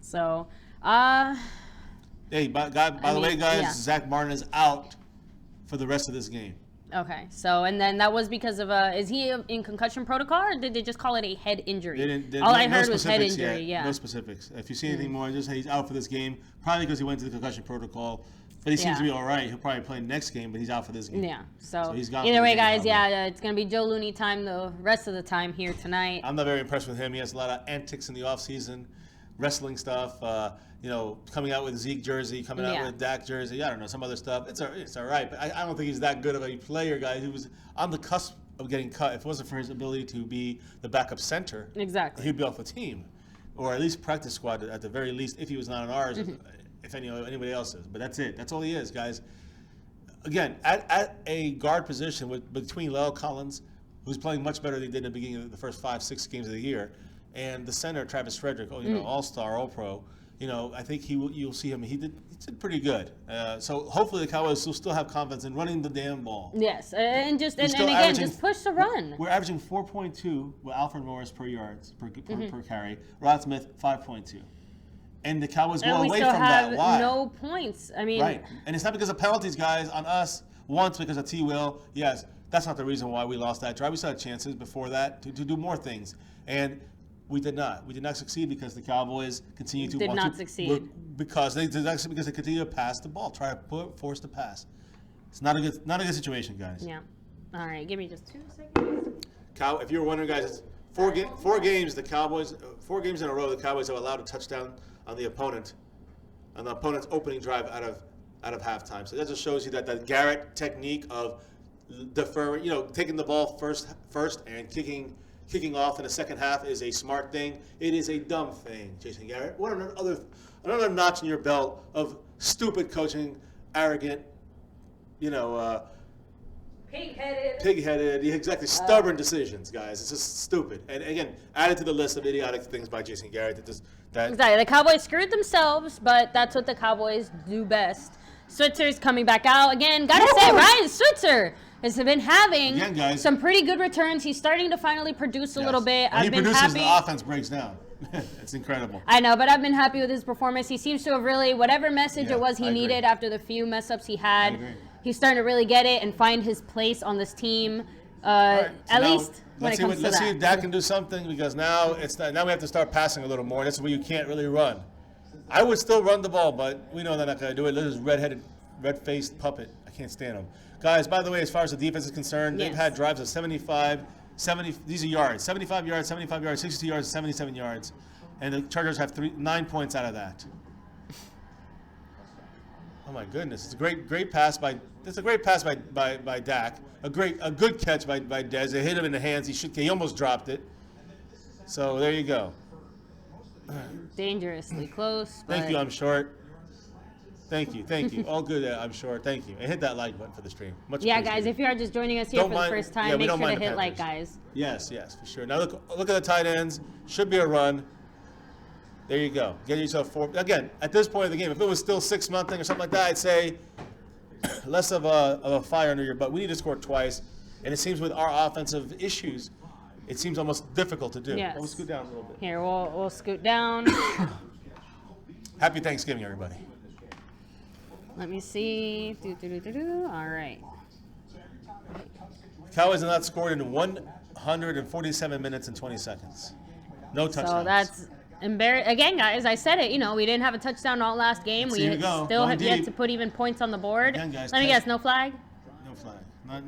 So, Hey, by the way, guys, yeah. Zach Martin is out for the rest of this game. Okay. So, and then that was because of is he in concussion protocol, or did they just call it a head injury? All I heard was head injury. Yet. Yeah. No specifics. If you see anything more, just say he's out for this game. Probably because he went to the concussion protocol But he seems Yeah. to be all right. He'll probably play next game, but he's out for this game. Yeah. So he's gone either for the way, game, guys, probably. it's gonna be Joe Looney time the rest of the time here tonight. I'm not very impressed with him. He has a lot of antics in the offseason, wrestling stuff, coming out with Zeke jersey, coming out with Dak jersey. I don't know, some other stuff. It's all right, but I don't think he's that good of a player, guys. He was on the cusp of getting cut. If it wasn't for his ability to be the backup center, Exactly. he'd be off the team, or at least practice squad at the very least, if he was not on ours, if anybody else is. But that's it. That's all he is, guys. Again, at a guard position between La'el Collins, who's playing much better than he did in the beginning of the first 5-6 games of the year, and the center Travis Frederick, All-Star, All-Pro. I think you'll see him. He did pretty good. So hopefully the Cowboys will still have confidence in running the damn ball. Yes, and again, averaging- just push the run. We're averaging 4.2 with Alfred Morris per carry. Rod Smith 5.2. And the Cowboys go And we away still from have that. Why? no points. I mean, Right. And it's not because of penalties, guys, on us. Once because of T. Will. Yes, that's not the reason why we lost that drive. We still had chances before that to do more things. And we did not. We did not succeed because the Cowboys continue to Did want not to succeed. because they continue to pass the ball, try to force the pass. It's not a good situation, guys. yeah. All right, give me just 2 seconds. If you were wondering, guys, it's four games. The Cowboys, 4 games in a row, the Cowboys have allowed a touchdown on the opponent's opening drive out of halftime. So that just shows you that Garrett technique of deferring, taking the ball first and kicking off in the second half is a smart thing. It is a dumb thing, Jason Garrett. What another notch in your belt of stupid coaching, arrogant, pig-headed, exactly, stubborn decisions, guys. It's just stupid. And again, added to the list of idiotic things by Jason Garrett that Exactly. The Cowboys screwed themselves, but that's what the Cowboys do best. Switzer's coming back out again. Gotta say, Ryan Switzer has been having some pretty good returns. He's starting to finally produce a little bit. When I've been produces, happy. the offense breaks down. It's incredible. I know, but I've been happy with his performance. He seems to have really, whatever message it was he I agree. needed after the few mess ups he had, agree. he's starting to really get it and find his place on this team. Right, so At now, least when it comes to let's see that. if Dak can do something, because now we have to start passing a little more. That's where you can't really run. I would still run the ball, but we know they're not going to do it. This red-faced puppet. I can't stand him. Guys, by the way, as far as the defense is concerned, they've had drives of 75, 70. These are yards. 75 yards, 62 yards, 77 yards. And the Chargers have 9 points out of that. Oh my goodness! It's a great pass by Dak. A good catch by Dez. They hit him in the hands. He almost dropped it. So there you go. Dangerously close. Thank you. I'm short. Thank you. All good. I'm short. Thank you. And hit that like button for the stream. Much Yeah, appreciated. guys, if you are just joining us here for the first time, make sure to hit like, guys. Yes, for sure. Now look at the tight ends. Should be a run. There you go. Get yourself 4. Again, at this point of the game, if it was still 6-0 or something like that, I'd say less of a fire under your butt. We need to score twice, and it seems with our offensive issues, it seems almost difficult to do. Yes. We'll scoot down a little bit. Here, we'll scoot down. Happy Thanksgiving, everybody. Let me see. All right. Cowboys have not scored in 147 minutes and 20 seconds. No touchdowns. So that's embarrassing. Again, guys, I said it. We didn't have a touchdown all last game. We still have yet to put even points on the board. Again, guys, Let me guess, no flag? No flag.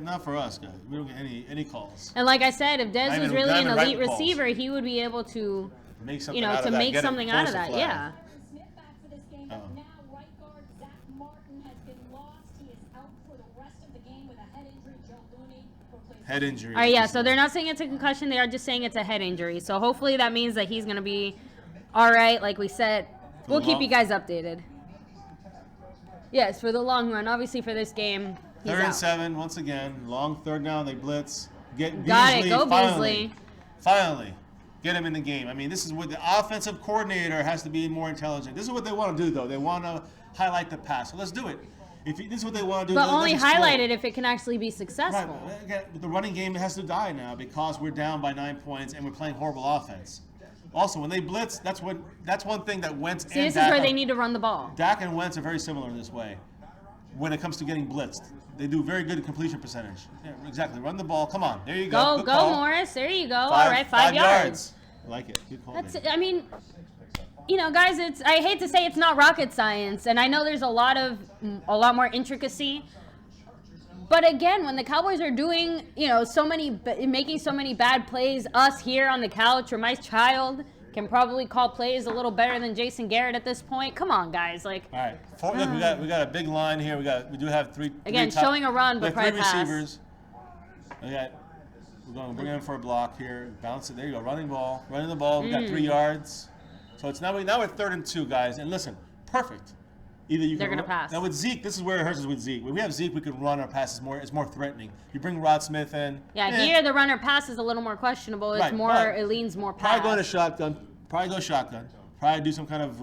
Not for us, guys. We don't get any calls. And like I said, if Dez was really an elite calls. receiver, he would be able to, Make something out of that. make something out of that. Yeah. Smith back for this game, but now right guard Zach Martin has been lost. He is out for the rest of the game with a head injury. Joe Looney replaces Head injury. All right, yeah, so they're not saying it's a concussion. They are just saying it's a head injury. So hopefully that means that he's going to be all right. Like we said, we'll keep you guys updated. Yes, for the long run. Obviously for this game, he's 3rd and out. 7, once again. Long 3rd down, they blitz. Get Got Beasley, it. Go finally. Beasley. Finally. Get him in the game. I mean, this is what the offensive coordinator has to be more intelligent. This is what they want to do, though. They want to highlight the pass. So let's do it. This is what they want to do. But only let's explore. highlight it if it can actually be successful. Right. Again, the running game has to die now because we're down by 9 points and we're playing horrible offense. Also, when they blitz, that's one thing that Wentz See, and this Dak is where are- they need to run the ball. Dak and Wentz are very similar this way. When it comes to getting blitzed, they do very good completion percentage. Yeah, exactly. Run the ball. Come on. There you go. Go, Good call. Morris. There you go. All right, 5 5 yards. I like it. Good call. That's. man. I mean, you know, guys, I hate to say it's not rocket science, and I know there's a lot more intricacy. But again, when the Cowboys are doing, you know, making so many bad plays, us here on the couch or my child can probably call plays a little better than Jason Garrett at this point. Come on, guys, like. All right, look, we got a big line here. We do have three. Again, three top, showing a run, but probably three pass. receivers. We're going to bring in for a block here. Bounce it. There you go. Running the ball. We got 3 yards. So it's now we're 3rd and 2, guys. And listen, perfect. Either They're going to pass. Now with Zeke, this is where it hurts us with Zeke. When we have Zeke, we can run or pass. It's more threatening. You bring Rod Smith in. Yeah, here the runner pass is a little more questionable. It's it leans more pass. Probably go to shotgun. Probably do some kind of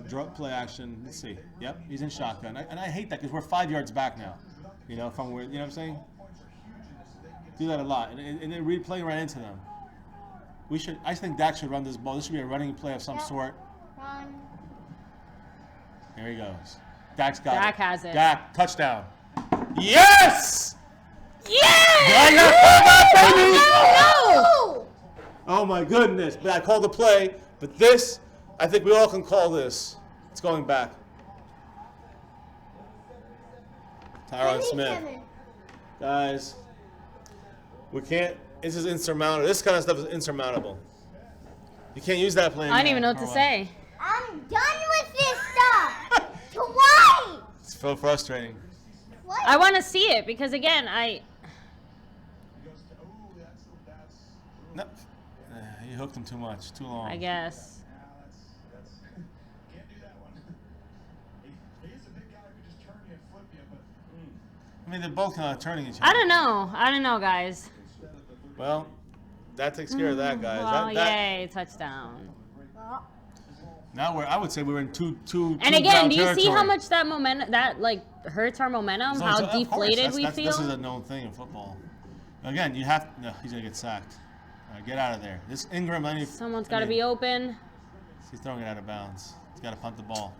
drop play action. Let's see. Yep, he's in shotgun. And I hate that because we're 5 yards back now. You know, from where, you know what I'm saying? Do that a lot. And then playing right into them. I think Dak should run this ball. This should be a running play of some sort. Run. There he goes. Dak has it. Dak, touchdown. Yes! Yeah! No! Oh my goodness. But I called the play. But this, I think we all can call this. It's going back. Tyron Smith. Guys, we can't. This is insurmountable. This kind of stuff is insurmountable. You can't use that play. I don't even know what to say. I'm done with this stuff. Why? It's so frustrating. What? I want to see it because, again, No. You hooked him too much, too long. I guess. I mean, they're both kind of turning each other. I don't know, guys. Well, that takes care of that, guys. Well, yay, touchdown. Now I would say we're in two. And again, do you see how much that momentum hurts our momentum? How deflated we feel? This is a known thing in football. Again, he's gonna get sacked. All right, get out of there. This Ingram, Someone's got to be open. He's throwing it out of bounds. He's got to punt the ball.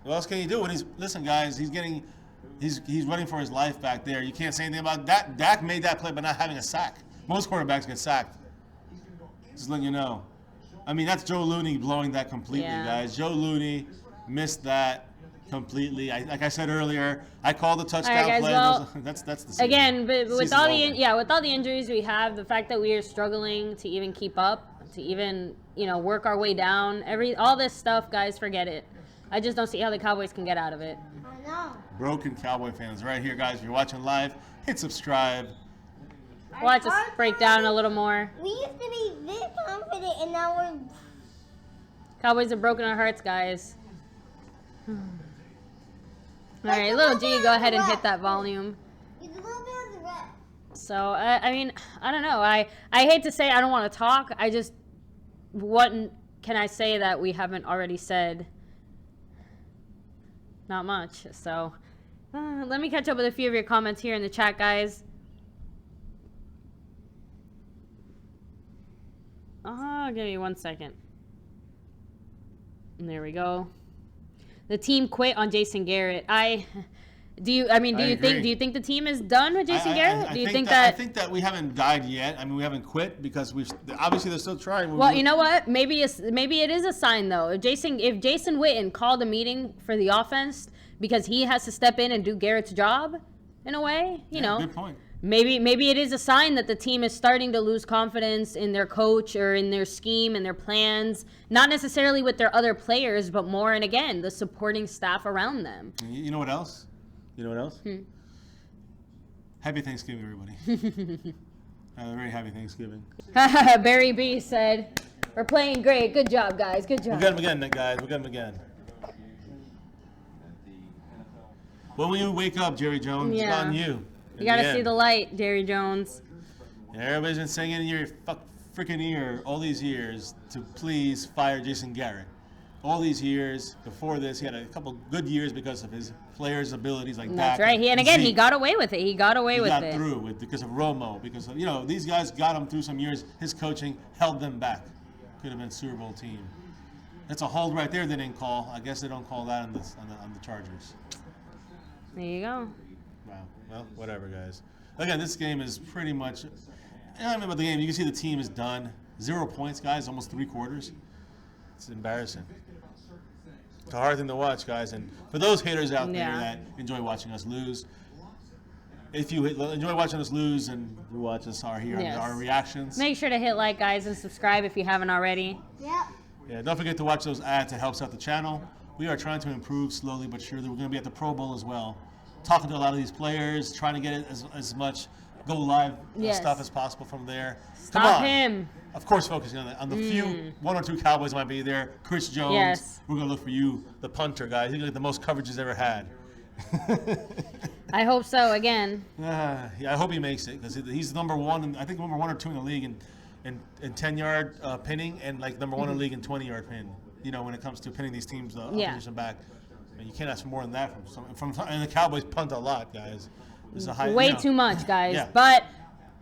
What else can you do when listen, guys? He's running for his life back there. You can't say anything about that. Dak made that play by not having a sack. Most quarterbacks get sacked. Just letting you know. I mean, that's Joe Looney blowing that completely, guys. Joe Looney missed that completely. Like I said earlier, I called the touchdown guys, play. well, that's the season. Again, but with all the injuries we have, the fact that we are struggling to even keep up, to even work our way down, all this stuff, guys, forget it. I just don't see how the Cowboys can get out of it. I know. Broken Cowboy fans, right here, guys. If you're watching live, hit subscribe. Watch us break down a little more. We used to be this confident, and now we're. Cowboys have broken our hearts, guys. All right, little G, go ahead and hit that volume. It's a little bit of the rest. So, I mean, I don't know. I hate to say I don't want to talk. What can I say that we haven't already said? Not much. So, let me catch up with a few of your comments here in the chat, guys. Give me 1 second. And there we go. The team quit on Jason Garrett. Do you think the team is done with Jason Garrett? I think that we haven't died yet. I mean, we haven't quit because obviously they're still trying. Well, you know what? Maybe it is a sign though. If Jason Witten called a meeting for the offense because he has to step in and do Garrett's job, in a way, you know. Good point. Maybe it is a sign that the team is starting to lose confidence in their coach or in their scheme and their plans, not necessarily with their other players, but more, and again, the supporting staff around them. You know what else? Happy Thanksgiving, everybody. A very happy Thanksgiving. Barry B said, "We're playing great. Good job, guys. Good job." We'll get him again, guys. We'll get him again. When will you wake up, Jerry Jones? Yeah. It's on you. You gotta see the light, Jerry Jones. Everybody's been singing in your freaking ear all these years to please fire Jason Garrett. All these years before this, he had a couple good years because of his players' abilities like that. That's right. He got away with it. He got through it because of Romo, because of these guys got him through some years. His coaching held them back. Could have been a Super Bowl team. That's a hold right there they didn't call. I guess they don't call that on the Chargers. There you go. Wow. Well, whatever, guys. Again, this game is pretty much. I don't know about the game. You can see the team is done. 0 points, guys. Almost 3 quarters. It's embarrassing. It's a hard thing to watch, guys. And for those haters out there Yeah. that enjoy watching us lose, if you enjoy watching us lose and you watch us Yes. our reactions, Make sure to hit like, guys, and subscribe if you haven't already. Yep. yeah, don't forget to watch those ads. It helps out the channel. We are trying to improve slowly but surely. We're going to be at the Pro Bowl as well, talking to a lot of these players, trying to get it as much go live Yes. stuff as possible from there. Come Stop on. him. Of course, focusing on the few, one or two Cowboys might be there. Chris Jones. Yes. We're going to look for you, the punter, guys. He's going to get the most coverage he's ever had. I hope so. Again, Yeah, I hope he makes it because he's number one, I think number 1 or 2 in the league in 10-yard pinning and like number 1 in the league in 20-yard pin. You know, when it comes to pinning these teams the Yeah. opposition back. And you can't ask for more than that from and the Cowboys punt a lot, guys. It's a high, way you know, too much, guys. Yeah. But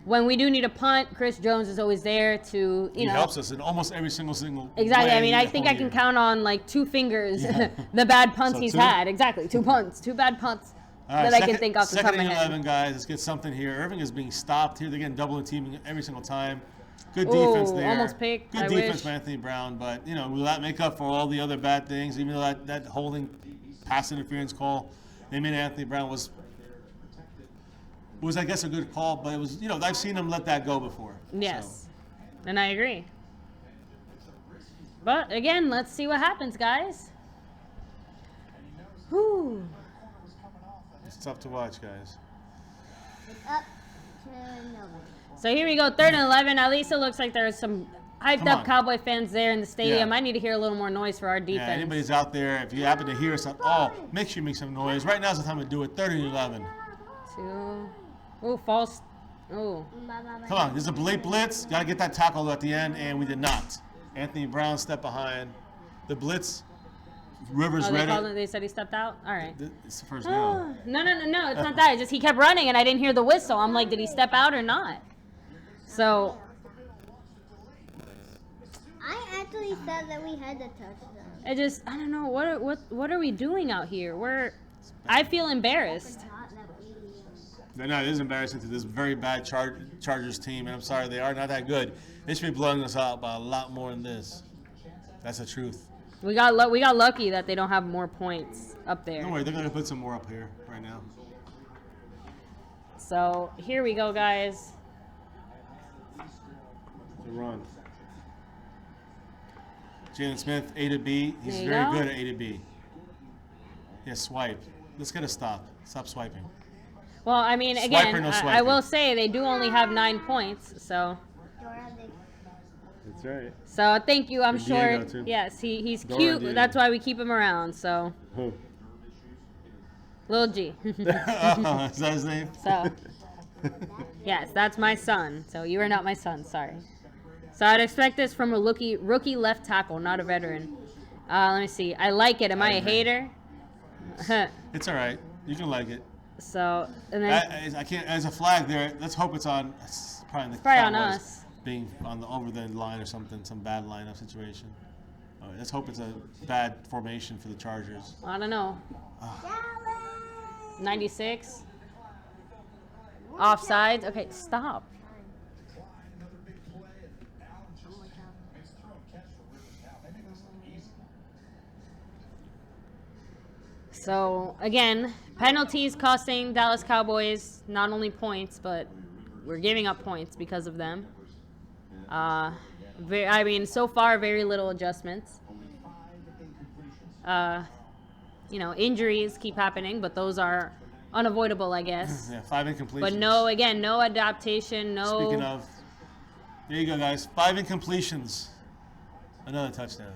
when we do need a punt, Chris Jones is always there to, He helps us in almost every single Exactly. way I mean, I the think whole I can year. count on like 2 fingers the bad punts So he's 2? had. Exactly. 2 punts. 2 bad punts All right, that I can think off the top of second my and head. 11, guys. Let's get something here. Irving is being stopped here. They're getting double and teaming every single time. Good Ooh, defense there. almost picked. Good I defense wish. by Anthony Brown, but you know, will that make up for all the other bad things? Even though that holding pass interference call, they made Anthony Brown was I guess a good call, but it was, you know, I've seen him let that go before. Yes. And I agree. But again, let's see what happens, guys. Whew. So it's tough to watch, guys. Up to Melvin. So here we go, 3rd and 11. At least it looks like there's some hyped Come up on. Cowboy fans there in the stadium. Yeah. I need to hear a little more noise for our defense. Yeah, anybody's out there, if you happen to hear us, make sure you make some noise. Right now's the time to do it. 3rd and 11. 2. Ooh, false. Ooh. Come on, there's a blitz. Got to get that tackle at the end, and we did not. Anthony Brown stepped behind. The blitz, Rivers Oh, they read called it. it. They said he stepped out. All right. It's the first down. No, it's not that. It's just he kept running and I didn't hear the whistle. I'm like, did he step out or not? So, I actually said that we had the touchdown. I don't know. What are we doing out here? I feel embarrassed. No, it is embarrassing to this very bad Chargers team, and I'm sorry, they are not that good. They should be blowing us out by a lot more than this. That's the truth. We got lucky that they don't have more points up there. Don't worry, they're going to put some more up here right now. So, here we go, guys. The run. Jalen Smith, A to B. He's There you very go. good at A to B. Yeah, swipe. Let's get a stop. Stop swiping. Well, I mean, Swiper, again, no I swiping. will say they do only have 9 points. So That's right. thank you. I'm And sure. Diego, too. Yes, he's Dora cute. Diego. That's why we keep him around. So, Who? Lil G. Is that his name? So, yes, that's my son. So you are not my son. Sorry. So I'd expect this from a rookie left tackle, not a veteran. Let me see. I like it. Am I a agree. hater? It's all right. You can like it. So, and then I can't. As a flag there. Let's hope it's on. It's probably on the Probably on Cowboys us. being on the over the line or something. Some bad lineup situation. All right, let's hope it's a bad formation for the Chargers. I don't know. 96. Offsides. Okay, stop. So, again, penalties costing Dallas Cowboys not only points, but we're giving up points because of them. I mean, so far, very little adjustments. Injuries keep happening, but those are unavoidable, I guess. Yeah, 5 incompletions. But no adaptation, no. Speaking of, there you go, guys. 5 incompletions. Another touchdown.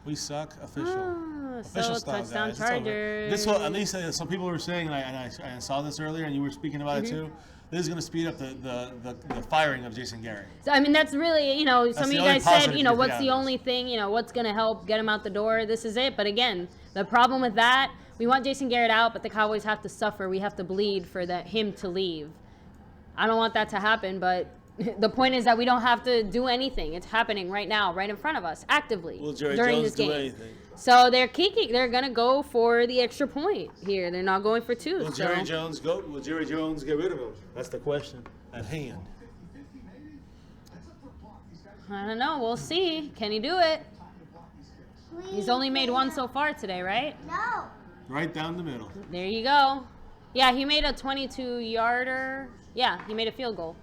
We suck. Official. Official So style, touchdown guys. It's over. Chargers. This will at least some people were saying, and I saw this earlier, and you were speaking about Mm-hmm. it too. This is going to speed up the firing of Jason Garrett. So, I mean, that's really, some of the you only guys said, positive you can what's get the out of only thing, what's going to help get him out the door? This is it. But again, the problem with that, we want Jason Garrett out, but the Cowboys have to suffer. We have to bleed for him to leave. I don't want that to happen, but the point is that we don't have to do anything. It's happening right now, right in front of us, actively Will Jerry during Jones this game. do anything? So they're kicking. They're going to go for the extra point here. They're not going for 2. Will Jerry Jones go? Will Jerry Jones get rid of him? That's the question at hand. I don't know. We'll see. Can he do it? He's only made one so far today, right? No. Right down the middle. There you go. Yeah, he made a 22-yarder. Yeah, he made a field goal.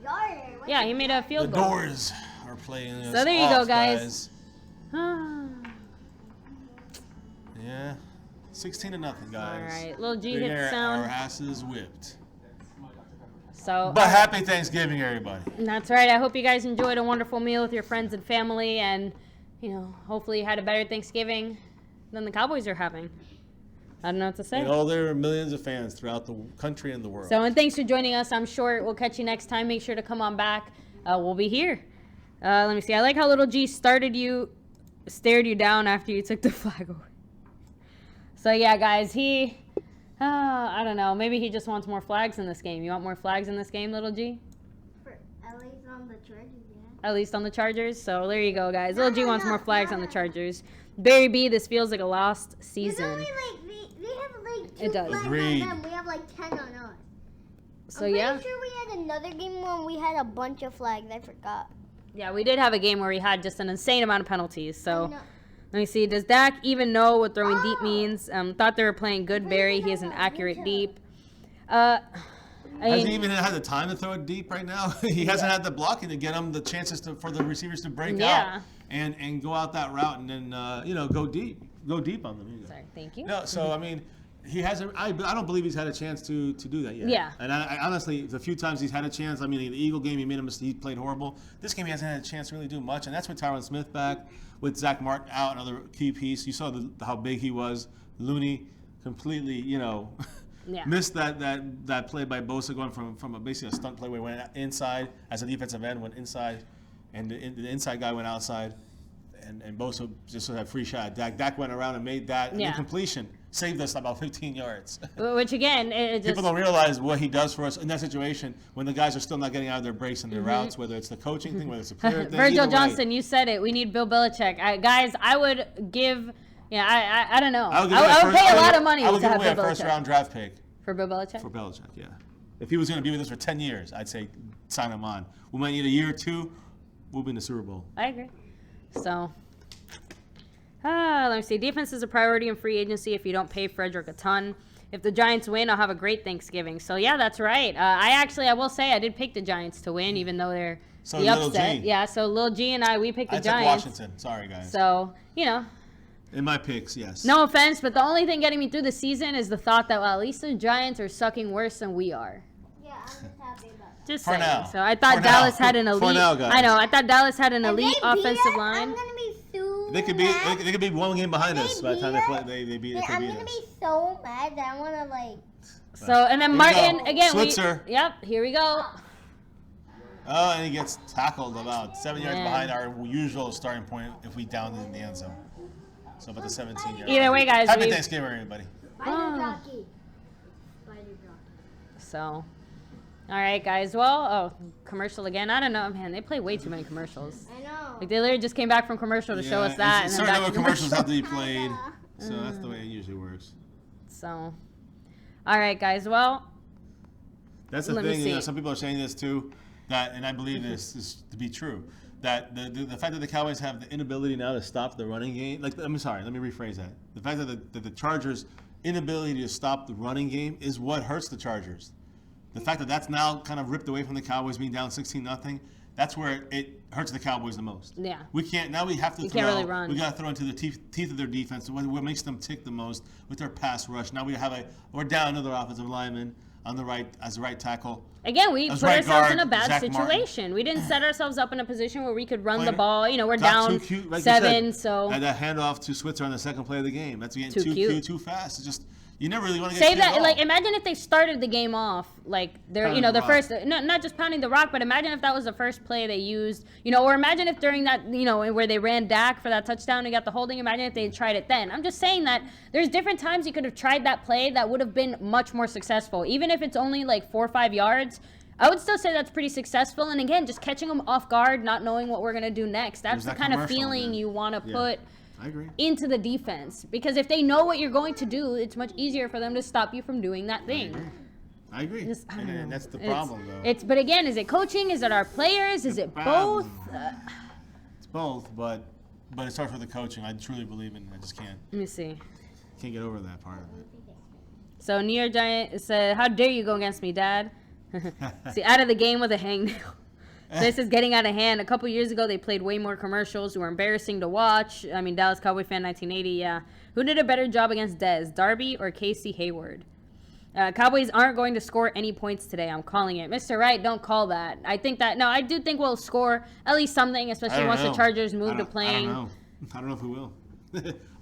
Yeah, he made a The field goal. Doors are playing us So there you go, off, guys. Yeah. 16-0, guys. All right, little G We're hit getting our sound. asses whipped. So, But happy Thanksgiving, everybody. that's right. I hope you guys enjoyed a wonderful meal with your friends and family, and hopefully you had a better Thanksgiving than the Cowboys are having. I don't know what to say. There are millions of fans throughout the country and the world. So, and thanks for joining us. I'm sure we'll catch you next time. Make sure to come on back. We'll be here. Let me see. I like how little G stared you down after you took the flag away. So yeah, guys, I don't know. Maybe he just wants more flags in this game. You want more flags in this game, little G? At least on the Chargers, yeah. At least on the Chargers. So there you go, guys. Little G wants more flags on the Chargers. Barry B, this feels like a lost season. We have like 2 It does. flags Agreed. on them. We have like 10 on us. So I'm yeah. pretty sure we had another game when we had a bunch of flags. I forgot. Yeah, we did have a game where we had just an insane amount of penalties. So I know. let me see. Does Dak even know what throwing deep means? Thought they were playing good Barry. He is an accurate deep. I Hasn't mean, even had the time to throw it deep right now. He hasn't had the blocking to get him the chances for the receivers to break Yeah. out and go out that route and then go deep on them. sorry, thank you. No, so I mean, he hasn't. I don't believe he's had a chance to do that yet. Yeah. And I honestly, the few times he's had a chance, I mean, the Eagle game, he made a mistake. He played horrible. This game, he hasn't had a chance to really do much, and that's with Tyron Smith back, with Zach Martin out, another key piece. You saw how big he was. Looney completely, Yeah. missed that play by Bosa going from basically a stunt play where he went inside as a defensive end, went inside, and the inside guy went outside, and Bosa just had a free shot. Dak went around and made that Yeah. incompletion. Saved us about 15 yards. Which again, it just People don't realize what he does for us in that situation when the guys are still not getting out of their breaks and their routes, whether it's the coaching thing, whether it's the player thing. Virgil either way. Johnson, you said it. We need Bill Belichick. Guys, I would give. Yeah, I don't know. I would pay a lot of money I would to give have away Bill a Belichick. first-round draft pick For Bill Belichick? for Belichick, yeah. If he was going to be with us for 10 years, I'd say sign him on. We might need a year or two. We'll be in the Super Bowl. I agree. So, let me see. Defense is a priority in free agency if you don't pay Frederick a ton. If the Giants win, I'll have a great Thanksgiving. So, yeah, that's right. I will say I did pick the Giants to win, even though they're So the little upset. G. Yeah, so Lil G and we picked the I took Giants. Washington. Sorry, guys. So, In my picks, yes. no offense, but the only thing getting me through the season is the thought that, well, at least the Giants are sucking worse than we are. Yeah, I'm just happy about that. Just For saying. now. So I thought For Dallas now. had an For elite. now, guys. I know. I thought Dallas had an If elite they beat offensive us, line. I'm gonna be so They could be mad. they could be one game behind us by the time they play. They beat I'm beat gonna us. be so mad that I wanna like. So and then Here we Martin go. again. Switzer. Yep. Here we go. Oh, and he gets tackled about 7 yards Man. behind our usual starting point if we downed it in the end zone. So about the 17 yards. Either way, guys. Happy we- Thanksgiving, everybody. Spider jockey. So, all right, guys. Well, commercial again. I don't know, man. They play way too many commercials. I know. Like they literally just came back from commercial to show us Yeah, that, and certain then back other to commercials commercial. have to be played. So that's the way it usually works. So, all right, guys. Well, That's the Let me thing. see. Some people are saying this too, that, and I believe this is to be true, that the fact that the Cowboys have the inability now to stop the running game. I'm sorry, let me rephrase that. The fact that the Chargers' inability to stop the running game is what hurts the Chargers. The fact that that's now kind of ripped away from the Cowboys being down 16-0, that's where it hurts the Cowboys the most. Yeah. We can't, now we have to You throw. can't really run. We got to throw into the teeth of their defense, what makes them tick the most with their pass rush. Now we're down another offensive lineman on the right, as a right tackle. again, we As put right ourselves in guard, a bad Zach Martin. situation. We didn't set ourselves up in a position where we could run the Played it. ball. We're Got down too cute, like you 7, said. so And that handoff to Switzer on the second play of the game. That's getting Too too cute. cute, too fast. It's just, you never really want to get save cute at that. all. Like, imagine if they started the game off like they're, Pounding the the rock. first, not just pounding the rock, but imagine if that was the first play they used, or imagine if during that, where they ran Dak for that touchdown and got the holding, imagine if they had tried it then. I'm just saying that there's different times you could have tried that play that would have been much more successful. Even if it's only like 4 or 5 yards, I would still say that's pretty successful. And again, just catching them off guard, not knowing what we're going to do next. That's There's the that kind of commercial feeling again. you want to Yeah. put I agree. into the defense. Because if they know what you're going to do, it's much easier for them to stop you from doing that thing. I agree. Just- I don't know. And that's the It's- problem, though. But again, is it coaching? Is it our players? Is it both? It's both, but it starts with the coaching. I truly believe in it. I just can't Let me see. get over that part of it. So New York Giants said, "How dare you go against me, Dad?" See, out of the game with a hangnail. This is getting out of hand. A couple years ago, they played way more commercials who were embarrassing to watch. I mean, Dallas Cowboy fan 1980, yeah. Who did a better job against Dez, Darby or Casey Hayward? Cowboys aren't going to score any points today. I'm calling it. Mr. Wright, don't call that. I do think we'll score at least something, especially once the Chargers move to playing. I don't know if we will.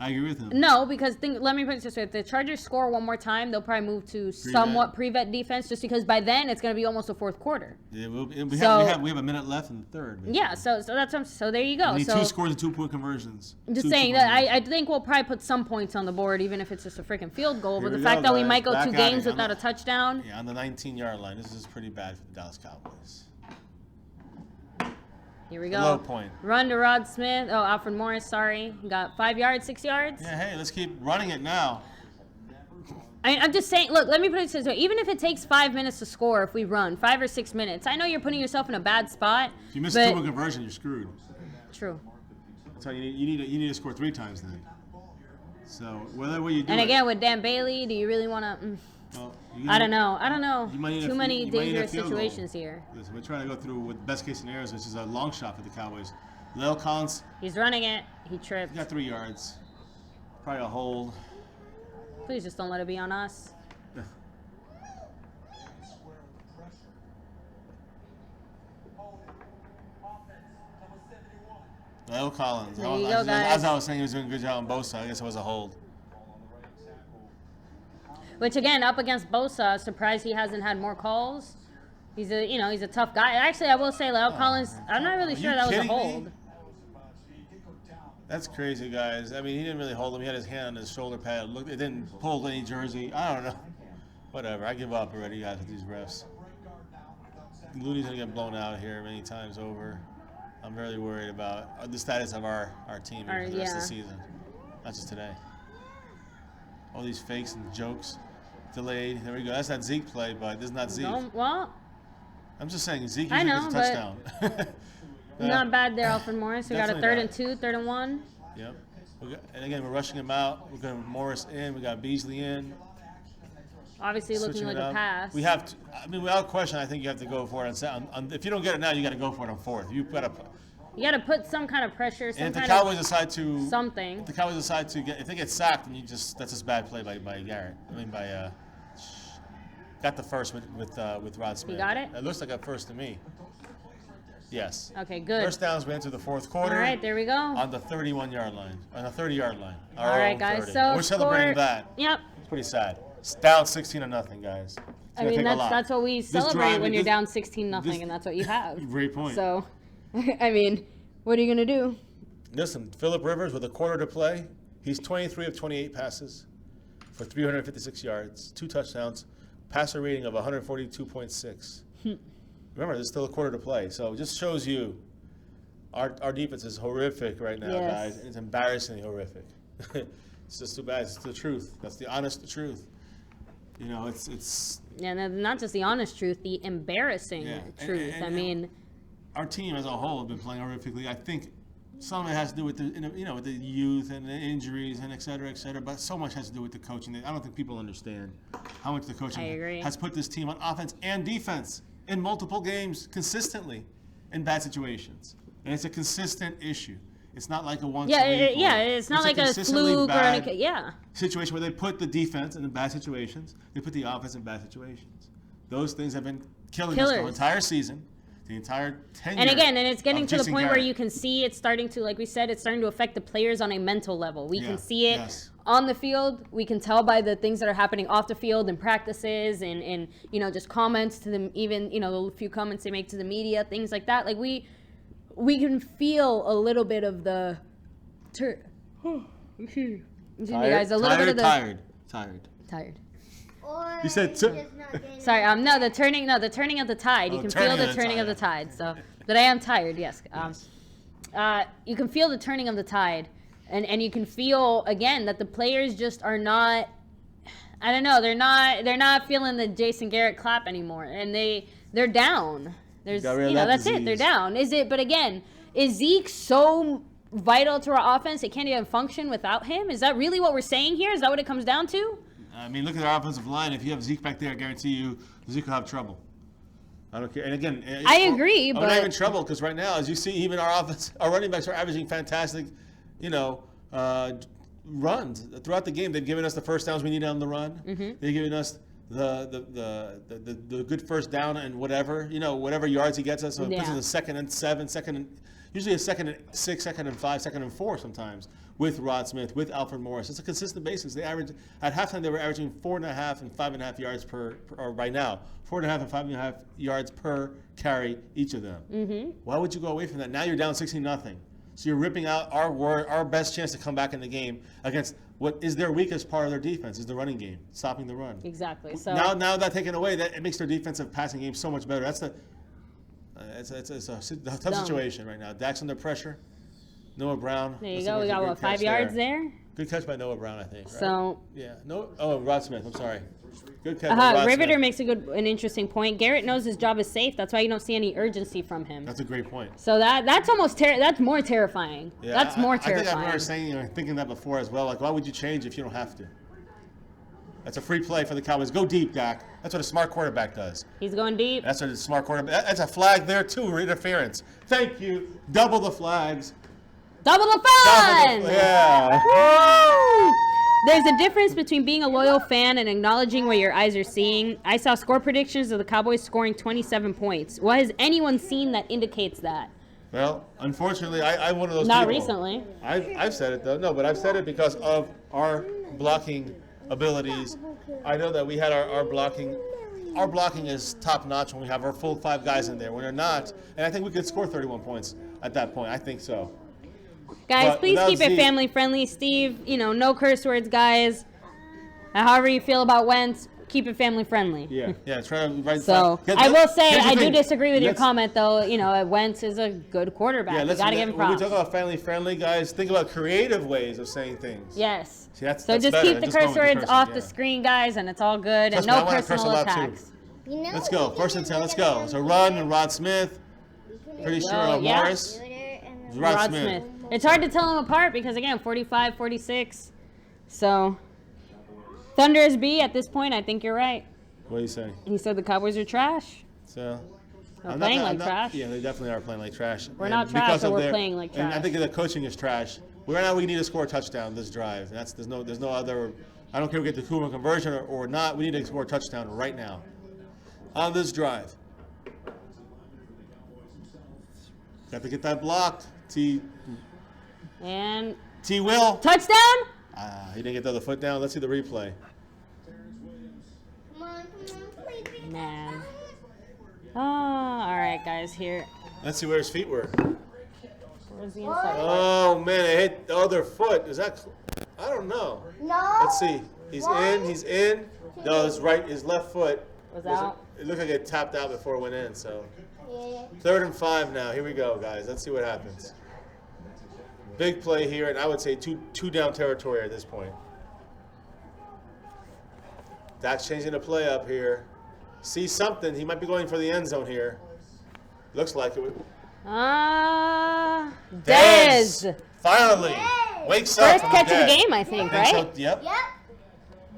I agree with him. No, because let me put it this way. If the Chargers score one more time, they'll probably move to somewhat prevent defense just because by then it's going to be almost the fourth quarter. Yeah, we have a minute left in the third. Basically. Yeah, so there you go. We need 2 scores and 2-point conversions. I'm just saying that I think we'll probably put some points on the board, even if it's just a freaking field goal. But the fact that we might go 2 games without a touchdown. Yeah, on the 19-yard line. This is pretty bad for the Dallas Cowboys. Here we go. Low point. Run to Rod Smith. Oh, Alfred Morris, sorry. Got 5 yards, 6 yards. Yeah, hey, let's keep running it now. I'm just saying, look, let me put it this way. Even if it takes 5 minutes to score, if we run 5 or 6 minutes, I know you're putting yourself in a bad spot. If you miss a 2-point conversion, you're screwed. True. That's why you need to score 3 times then. So whether what you do. And again, with Dan Bailey, do you really want to? I don't know. Too many dangerous situations here. Listen, we're trying to go through with best case scenarios, which is a long shot for the Cowboys. Lyle Collins. He's running it. He tripped. He got 3 yards. Probably a hold. Please just don't let it be on us. Lyle Collins. There you go, guys. As I was saying, he was doing a good job on Bosa. I guess it was a hold. Which again, up against Bosa, surprised he hasn't had more calls. He's a tough guy. Actually, I will say, Lyle Collins. I'm not really sure that was a hold. That's crazy, guys. I mean, he didn't really hold him. He had his hand on his shoulder pad. Look, it didn't pull any jersey. I don't know. Whatever. I give up already, guys, with these refs. Looney's gonna get blown out here many times over. I'm really worried about the status of our team for the rest of the season, not just today. All these fakes and jokes, delayed. There we go. That's not Zeke play, but this is not Zeke. Well, I'm just saying Zeke I usually know, gets a touchdown. Not bad there, Alfred Morris. We got a 3rd and 2, 3rd and 1. Yep. And again, we're rushing him out. We're going Morris in. We got Beasley in. Obviously looking like a pass. We have to. I mean, without question, I think you have to go for it. If you don't get it now, you got to go for it on 4th. You got to put some kind of pressure. And if the Cowboys decide to something. If the Cowboys decide to if they get sacked, then that's just bad play by Garrett. I mean got the first with Rod Smith. You got it? It looks like a first to me. Yes. Okay, good. First downs, we enter the 4th quarter. All right, there we go. On the 31-yard line. On the 30-yard line. All right, guys. 30. So we're celebrating that. Yep. It's pretty sad. It's down 16-0, guys. I mean, that's what we celebrate when you're down 16-0, and that's what you have. Great point. So, I mean, what are you going to do? Listen, Phillip Rivers with a quarter to play. He's 23 of 28 passes for 356 yards, 2 touchdowns, passer rating of 142.6. Remember, there's still a quarter to play, so it just shows you our defense is horrific right now, guys. It's embarrassingly horrific. It's just too bad. It's the truth. That's the honest truth. You know, it's. Yeah, not just the honest truth, the embarrassing truth. I mean, our team as a whole have been playing horrifically. I think some of it has to do with with the youth and the injuries and et cetera, but so much has to do with the coaching. I don't think people understand how much the coaching has put this team on offense and defense in multiple games consistently in bad situations. And it's a consistent issue. It's not like a once a week. It's not like a fluke or anything. Situation where they put the defense in bad situations, they put the offense in bad situations. Those things have been killing us the entire season, the entire tenure. And again, it's getting to the point where you can see it's starting to, like we said, it's starting to affect the players on a mental level. We can see it on the field. We can tell by the things that are happening off the field in practices and just comments to them, even, a few comments they make to the media, things like that. Like we can feel a little bit of the tired. Or you said sorry, no, the turning of the tide. You can feel the turning of the tide. So, but I am tired. Yes. You can feel the turning of the tide, and you can feel again that the players just are not. I don't know. They're not feeling the Jason Garrett clap anymore, and they're down. There's that's it. They're down. Is it? But again, Is Zeke so vital to our offense it can't even function without him? Is that really what we're saying here? Is that what it comes down to? I mean, look at our offensive line. If you have Zeke back there, I guarantee you Zeke will have trouble. I don't care. And again, I agree, I'm but not even trouble because right now, as you see, even our running backs are averaging fantastic, runs throughout the game. They've given us the first downs we need on the run. They've given us the good first down and whatever yards he gets us. So it puts us a 2nd and 7, usually a 2nd and 6, 2nd and 5, 2nd and 4 sometimes with Rod Smith, with Alfred Morris. It's a consistent basis. They average at halftime they were averaging 4.5 and 5.5 yards or right now 4.5 and 5.5 yards per carry each of them. Why would you go away from that? Now you're down 16-0. So you're ripping out our best chance to come back in the game against what is their weakest part of their defense is the running game, stopping the run. Exactly. So now that taken away, that it makes their defensive passing game so much better. That's it's a tough situation right now. Dak's under pressure. Noah Brown. There you go. We got 5 yards there. Good catch by Noah Brown, I think. Right? So yeah. Rod Smith. I'm sorry. Good catch by Rod Riveter Smith. makes an interesting point. Garrett knows his job is safe. That's why you don't see any urgency from him. That's a great point. So that's almost that's more terrifying. Yeah, that's more I terrifying. think I remember saying thinking that before as well. Like, why would you change if you don't have to? That's a free play for the Cowboys. Go deep, Dak. That's what a smart quarterback does. He's going deep. That's what a smart quarterback. That's a flag there too. Interference. Thank you. Double the flags. Double the fun! Yeah. Woo! There's a difference between being a loyal fan and acknowledging what your eyes are seeing. I saw score predictions of the Cowboys scoring 27 points. What has anyone seen that indicates that? Well, unfortunately, I'm one of those Not people. recently. I've said it, though. No, but I've said it because of our blocking abilities. I know that we had our blocking. Our blocking is top-notch when we have our full 5 guys in there. When they're not, and I think we could score 31 points at that point. I think so. Guys, But please without keep it Zeke- family friendly. Steve, no curse words, guys. However you feel about Wentz, keep it family friendly. Yeah. Try to write. So I will say here's the I do thing. disagree with your Let's- comment, though. Wentz is a good quarterback. You got to give him when we props. talk about family friendly, guys, think about creative ways of saying things. Yes. See, that's So just better keep than the going curse with the words cursing, off yeah. the screen, guys, and it's all good. Trust And me, I no wanna curse a personal lot, too. attacks. Let's go. 1st and 10. Let's go. So run and Rod Smith. Pretty sure yeah. Morris. Rod Rod Smith. Smith. It's hard to tell them apart because, again, 45, 46. So, Thunder's B at this point, I think you're right. What do you say? He said the Cowboys are trash. So. We're playing like trash. Yeah, they definitely are playing like trash. We're And not trash, because but of we're playing like And I trash. think the coaching is trash. Right now, we need to score a touchdown this drive. There's no other. I don't care if we get the two-point conversion or not. We need to score a touchdown right now on this drive. Got to get that blocked. And Will. touchdown? He didn't get the other foot down. Let's see the replay. Come on, please. Man. Oh, all right, guys, here. Let's see where his feet were. Where's the inside? Oh man, it hit the other foot. Is that? I don't know. No. Let's see. He's in. No, his left foot Was out. It looked like it tapped out before it went in. So Yeah. 3rd and 5 now. Here we go, guys. Let's see what happens. Big play here, and I would say two down territory at this point. Dak's changing the play up here. See something. He might be going for the end zone here. Looks like it. Dez. Finally wakes up. First from catch of the dead. game, I think, right? So, yep. Yep.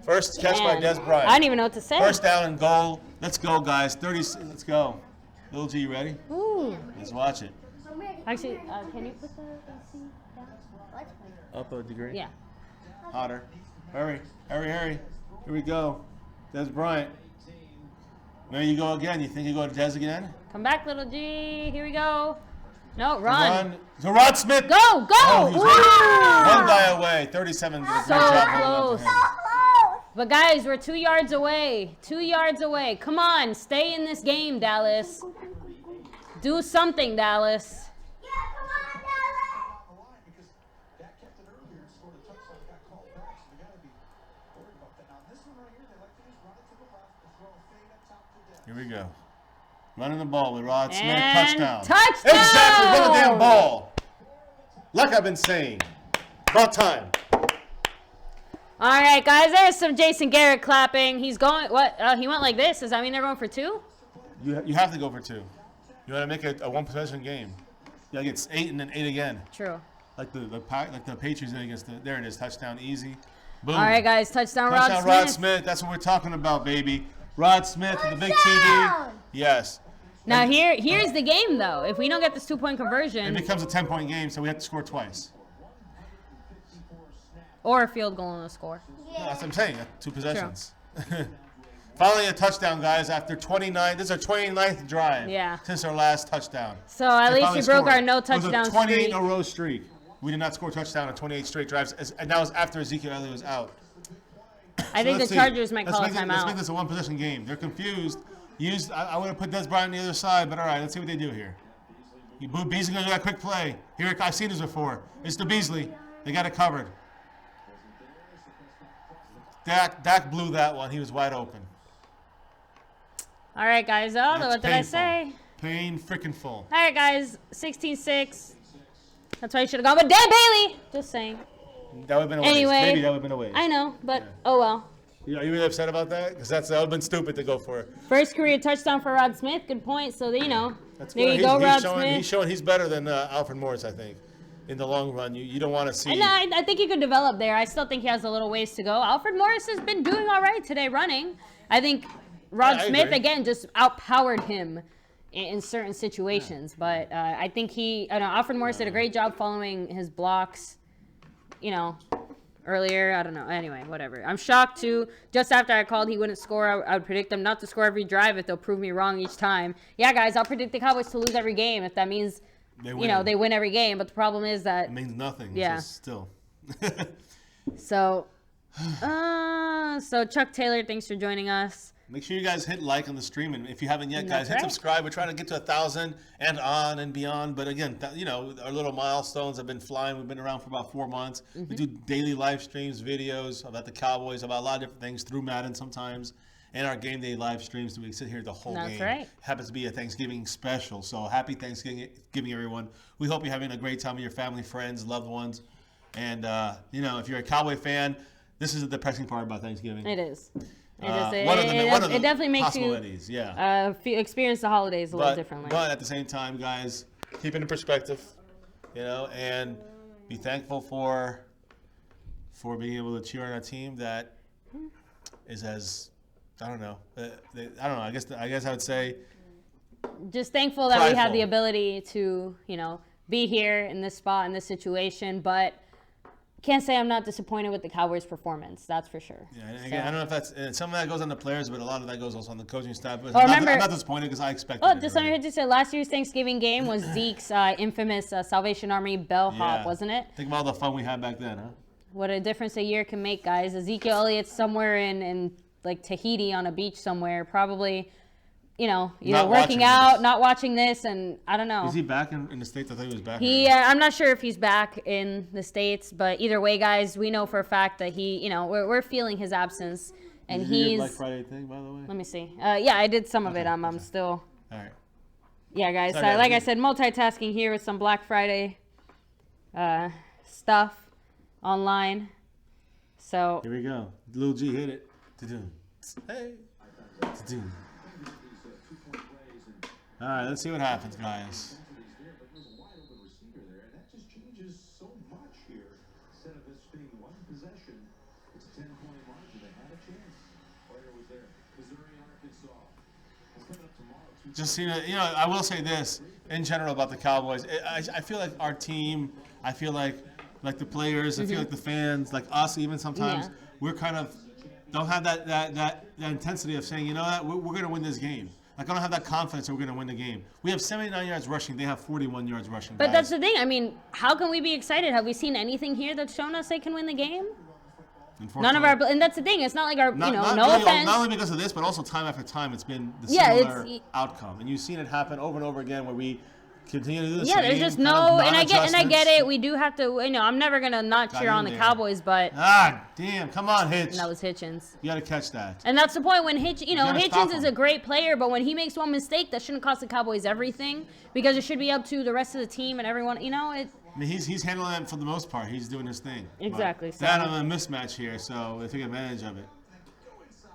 First catch by Man, Dez Bryant. I don't even know what to say. First down and goal. Let's go, guys. 30. Let's go. Little G, you ready? Ooh. Let's watch it. I'm ready. Actually, can you put the AC down? What? Up a degree. Yeah. Hotter. Hurry. Here we go. Dez Bryant. There you go again. You think you go to Dez again? Come back, little G. Here we go. No, run. To Rod Smith. Go. Oh, he was Woo! one guy away. 37. Great So job holding close. on to him. Oh. But guys, we're 2 yards away. 2 yards away. Come on, stay in this game, Dallas. Do something, Dallas. Yeah, come on, Dallas. Because Dak kept it earlier and scored a touchdown, got called back, so they got to be worried about that. Now, this one right here, they like to just run it to the left to throw a fade up top to Dak. Here we go. Running the ball with Rod Smith. And Touchdown. touchdown! Exactly. Run the damn ball. Like I've been saying. About time. All right, guys, there's some Jason Garrett clapping. He's going, what? He went like this. Does that mean they're going for 2? You have to go for 2. You want to make it a one-possession game. Like it's 8 and then 8 again. True. Like the Patriots did against the. There it is, touchdown, easy. Boom. All right, guys, touchdown, Touchdown, Rod Smith. That's what we're talking about, baby. Rod Smith with the big TD. Touchdown! Yes. Now And here's the game though. If we don't get this 2-point it conversion becomes a 10-point game, so we have to score twice. or a field goal and a score. Yeah, that's what I'm saying. 2 possessions. Finally a touchdown, guys, after 29. This is our 29th drive Yeah. since our last touchdown. So at They least finally we broke scored. our no It was touchdown a 28 streak. in a row streak. We did not score a touchdown in 28 straight drives, and that was after Ezekiel Elliott was out. I think the Let's see. Chargers might call a Let's make timeout. this a one-possession game. They're confused. I would have put Des Bryant on the other side, but all right, let's see what they do here. Beasley going to do that quick play. Here, I've seen this before. It's the Beasley. They got it covered. Dak blew that one. He was wide open. All right, guys. Oh, That's what did I say? Pain freaking full. All right, guys. 16-6. That's why you should have gone with Dan Bailey. Just saying. That would have been a waste. Anyway, Maybe that would have been a waste. I know, but oh well. Are you really upset about that? Because that would have been stupid to go for. First career touchdown for Rod Smith. Good point. So, there That's you good. go, Rod showing, Smith. He's showing he's better than Alfred Morris, I think. In the long run, you don't want to see. And I think he could develop there. I still think he has a little ways to go. Alfred Morris has been doing all right today running. I think Rod I Smith, agree. again, just outpowered him in certain situations. But I think Alfred Morris did a great job following his blocks, earlier. I don't know. Anyway, whatever. I'm shocked, too. Just after I called he wouldn't score, I would predict them not to score every drive if they'll prove me wrong each time. Yeah, guys, I'll predict the Cowboys to lose every game if that means They win. they win every game. But the problem is that It means nothing. Yeah. It's just still. So Chuck Taylor, thanks for joining us. Make sure you guys hit like on the stream, and if you haven't yet, That's guys, hit right. subscribe. We're trying to get to 1,000 and on and beyond. But again, our little milestones have been flying. We've been around for about 4 months. Mm-hmm. We do daily live streams, videos about the Cowboys, about a lot of different things through Madden sometimes, and our game day live streams. So we sit here the whole That's game. right. Happens to be a Thanksgiving special. So happy Thanksgiving, everyone. We hope you're having a great time with your family, friends, loved ones. And if you're a Cowboy fan, this is the depressing part about Thanksgiving. It is. It definitely makes you possibilities, yeah. experience the holidays a little differently. But at the same time, guys, keep it in perspective, and be thankful for being able to cheer on a team that is as I don't know. I guess I would say Just thankful that we have the prideful. ability to be here in this spot in this situation, but can't say I'm not disappointed with the Cowboys' performance. That's for sure. Yeah, and again, I don't know if that's some of that goes on the players, but a lot of that goes also on the coaching staff. But Oh, I'm remember- not disappointed because I expected Oh, it. just something already. to say. Last year's Thanksgiving game was Zeke's infamous Salvation Army bellhop, Yeah. wasn't it? Think about all the fun we had back then, huh? What a difference a year can make, guys. Ezekiel Elliott's somewhere in like Tahiti on a beach somewhere, probably, either Not working watching out, this. not watching this, and I don't know. Is he back in the States? I thought he was back. I'm not sure if he's back in the States, but either way, guys, we know for a fact that we're feeling his absence, and Did you do your he's. Black Friday thing, by the way? Let me see. Yeah, I did some of it. Okay, I'm still. All right. Yeah, guys. Sorry, guys. Like I said, multitasking here with some Black Friday stuff online. So Here we go. Lil G hit it. Da-doom. Hey. Da-doom. All right, let's see what happens, guys. There's a wide open receiver there, and that just changes so much here. Instead of this being one possession, it's a 10-point margin. They had a chance. Player was there. Missouri and Arkansas. It's coming up tomorrow. Just I will say this in general about the Cowboys. I feel like our team. I feel like the players. I feel like the fans, like us, even sometimes Yeah. we're kind of don't have that intensity of saying, we're going to win this game. Like I don't have that confidence that we're going to win the game. We have 79 yards rushing. They have 41 yards rushing. But guys. that's the thing. I mean, how can we be excited? Have we seen anything here that's shown us they can win the game? None of our, and that's the thing. It's not like our, no really, offense. not only because of this, but also time after time, it's been the Yeah, similar it's- outcome, and you've seen it happen over and over again where we continue to do the Yeah, same. there's just kind of no, and I get it. non-adjustments. We do have to. I'm never gonna not Got cheer in on the there. Cowboys, but Damn! Come on, Hitch. that was Hitchens. You got to catch that. And that's the point when gotta stop Hitchens is him. a great player, but when he makes one mistake, that shouldn't cost the Cowboys everything because it should be up to the rest of the team and everyone. It. I mean, he's handling it for the most part. He's doing his thing. But Exactly, so- That I'm a mismatch here, so they take advantage of it. Go inside.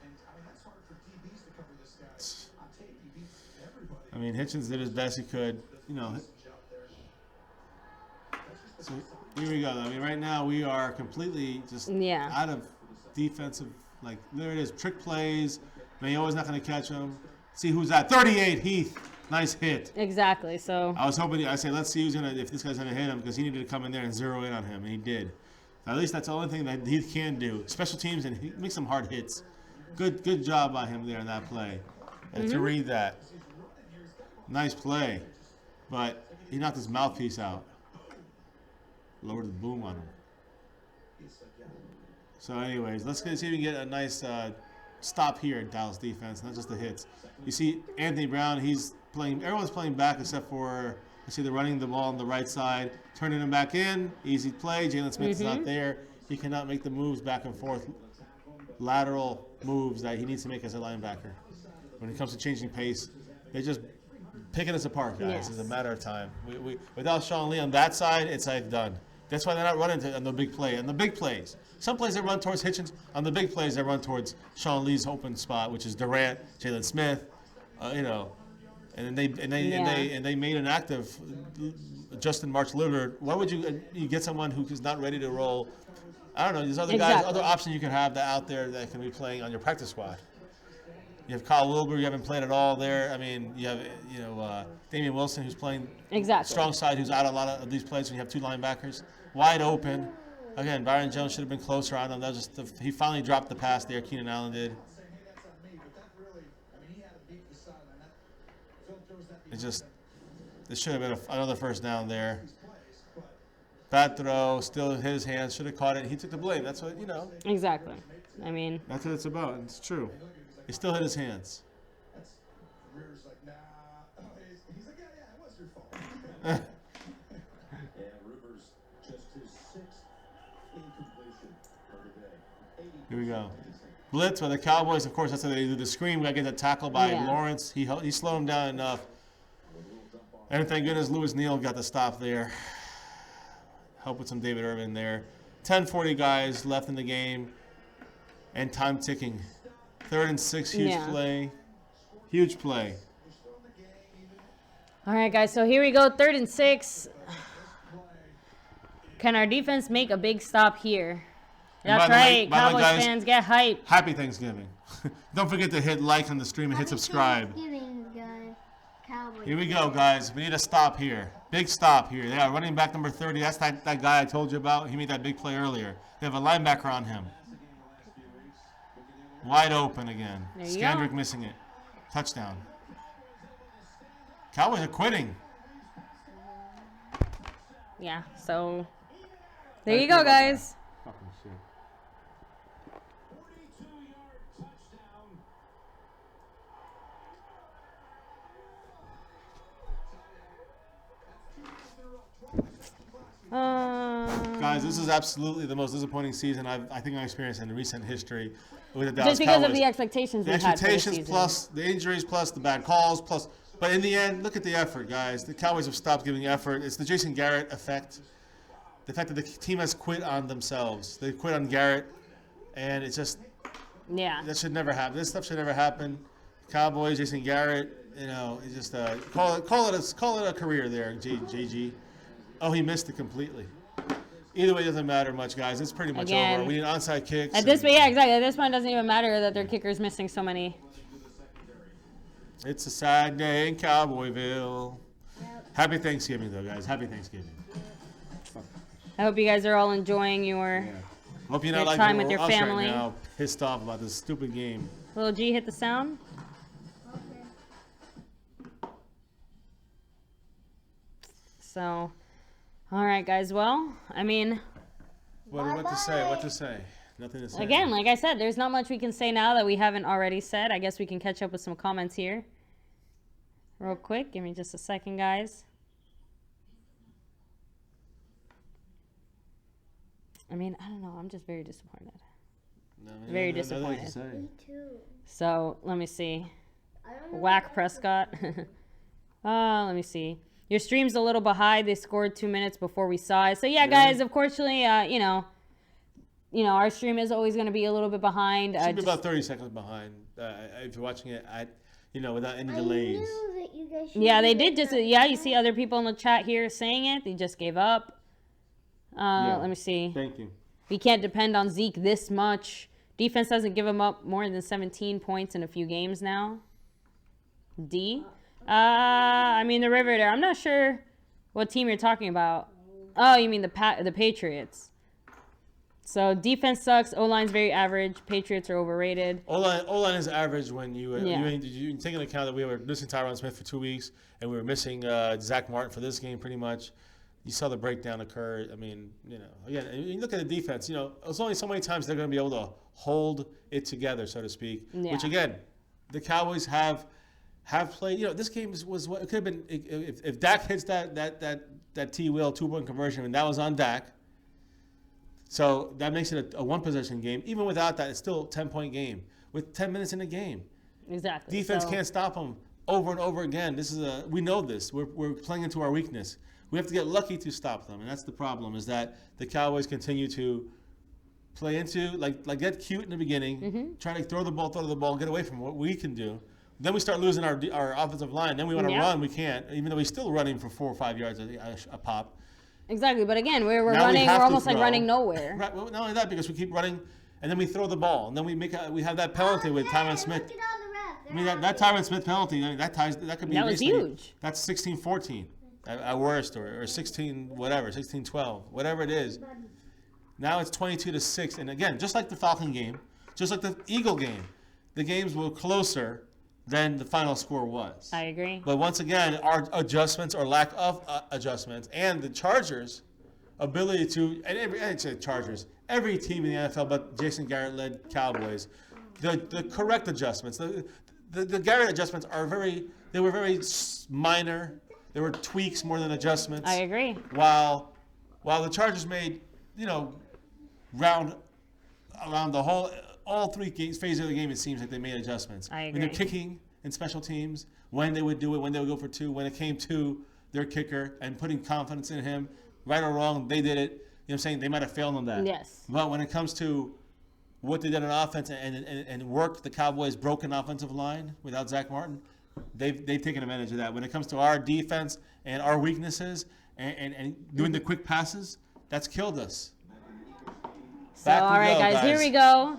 And that's hard for DBs to cover this guy. On tape, he beats everybody. I mean, Hitchens did his best he could. So here we go. I mean, right now we are completely just Yeah. out of defensive. Like, there it is. Trick plays. Mayo's not going to catch him. See who's at 38. Heath. Nice hit. Exactly. So I was hoping. I said, let's see if this guy's going to hit him because he needed to come in there and zero in on him, and he did. At least that's the only thing that Heath can do. Special teams, and he makes some hard hits. Good job by him there in that play. And to read that. Nice play. But he knocked his mouthpiece out. Lowered the boom on him. So anyways, let's see if we can get a nice stop here at Dallas defense, not just the hits. You see Anthony Brown, everyone's playing back except for, you see they're running the ball on the right side, turning him back in, easy play. Jalen Smith is not there. He cannot make the moves back and forth, lateral moves that he needs to make as a linebacker. When it comes to changing pace, they're just picking us apart, guys. Yes. It's a matter of time. Without Sean Lee on that side, it's like done. That's why they're not running on the big play. And the big plays, some plays they run towards Hitchens. On the big plays, they run towards Sean Lee's open spot, which is Durant, Jalen Smith, and they made an active Justin March Lillard. Why would you get someone who is not ready to roll? I don't know. There's other guys, other options you can have that out there that can be playing on your practice squad. You have Kyle Wilbur, you haven't played at all there. I mean, you have Damian Wilson, who's playing strong side, who's out a lot of these plays when you have two linebackers wide open. Again, Byron Jones should have been closer on him. That was just he finally dropped the pass there. Keenan Allen did. It should have been another first down there. Bad throw, still hit his hands. Should have caught it. He took the blame. That's what exactly. I mean, that's what it's about. It's true. He still hit his hands. Rivers like, nah. He's like, yeah, it was your fault. And Rivers just his sixth incompletion of the day. Here we go. Blitz by the Cowboys. Of course, that's how they do the screen. We got to get that tackle by Lawrence. He slowed him down enough. And thank goodness Lewis Neal got the stop there. Help with some David Irvin there. 10:40 guys left in the game. And time ticking. 3rd and 6, huge play. Huge play. all right, guys. So here we go. 3rd and 6. Can our defense make a big stop here? That's right. Cowboys fans, get hyped. Happy Thanksgiving. Don't forget to hit like on the stream and hit subscribe. Here we go, guys. We need a stop here. Big stop here. Yeah, running back number 30. That's that guy I told you about. He made that big play earlier. They have a linebacker on him. Wide open again. Skandrick missing it. Touchdown. Cowboys are quitting. Yeah, so there you go, guys. Fucking shit. 42-yard touchdown. Guys, this is absolutely the most disappointing season I think I've experienced in recent history with the Dallas Just because Cowboys. of the expectations The we've had for the expectations season. plus the injuries plus the bad calls plus. But in the end, look at the effort, guys. The Cowboys have stopped giving effort. It's the Jason Garrett effect. The fact that the team has quit on themselves. They quit on Garrett, and it's just that should never happen. This stuff should never happen. Cowboys, Jason Garrett, it's just call it a career there, JG. Oh, he missed it completely. Either way, it doesn't matter much, guys. It's pretty much over. We need onside kicks. At this point, exactly. At this point, it doesn't even matter that their kicker's missing so many. It's a sad day in Cowboyville. Happy Thanksgiving, though, guys. Happy Thanksgiving. I hope you guys are all enjoying your Hope you're not like time with your us family. right now, pissed off about this stupid game. Little G, hit the sound. So, all right, guys. Well, I mean, What to say? What to say? Nothing to say. again, like I said, there's not much we can say now that we haven't already said. I guess we can catch up with some comments here real quick. Give me just a second, guys. I mean, I don't know. I'm just very disappointed. Very disappointed. Me too. So, let me see. I don't know. Whack Prescott. Let me see. Your stream's a little behind. They scored 2 minutes before we saw it. So, yeah, guys, unfortunately, our stream is always going to be a little bit behind. Should be about 30 seconds behind if you're watching it without any delays. I knew that you guys should Yeah, they do did it. you see other people in the chat here saying it. They just gave up. Let me see. Thank you. We can't depend on Zeke this much. Defense doesn't give him up more than 17 points in a few games now. D. I mean the River there. I'm not sure what team you're talking about. Oh, you mean the Patriots. So defense sucks. O-line's very average. Patriots are overrated. O-line is average when you Yeah. you take into account that we were missing Tyron Smith for 2 weeks and we were missing Zach Martin for this game pretty much. You saw the breakdown occur. I mean, again, you look at the defense. There's only so many times they're going to be able to hold it together, so to speak. Yeah. Which again, the Cowboys have played. This game was what it could have been if Dak hits that T-Will 2-point conversion, and that was on Dak. So that makes it a one-possession game. Even without that, it's still a 10-point game with 10 minutes in the game. Exactly. Defense So- can't stop them over and over again. We know this. We're playing into our weakness. We have to get lucky to stop them, and that's the problem. Is that the Cowboys continue to play into like get cute in the beginning, try to throw the ball, get away from what we can do. Then we start losing our offensive line. Then we want to run, we can't, even though we're still running for 4 or 5 yards a pop. Exactly, but again, we're Now running. have We're to almost like throw. running nowhere. Right. Well, not only that, because we keep running, and then we throw the ball, and then we have that penalty with Tyron Smith. Look at all the refs. I mean that Tyron Smith penalty that could be That was basically- huge. That's 16-14 at worst, or 16 whatever, 16-12, whatever it is. Now it's 22-6, and again, just like the Falcon game, just like the Eagle game, the games were closer than the final score was. I agree. But once again, our adjustments or lack of adjustments, and the Chargers' ability to, I'd say Chargers, every team in the NFL but Jason Garrett-led Cowboys, the correct adjustments, the Garrett adjustments they were very minor. They were tweaks more than adjustments. I agree. While the Chargers made, around all 3 phases of the game, it seems like they made adjustments. I When they're agree. kicking in special teams, when they would do it, when they would go for 2, when it came to their kicker and putting confidence in him, right or wrong, they did it. You know what I'm saying? They might have failed on that. Yes. But when it comes to what they did on offense and work the Cowboys' broken offensive line without Zach Martin, they've taken advantage of that. When it comes to our defense and our weaknesses and doing the quick passes, that's killed us. So, all right, guys, here we go.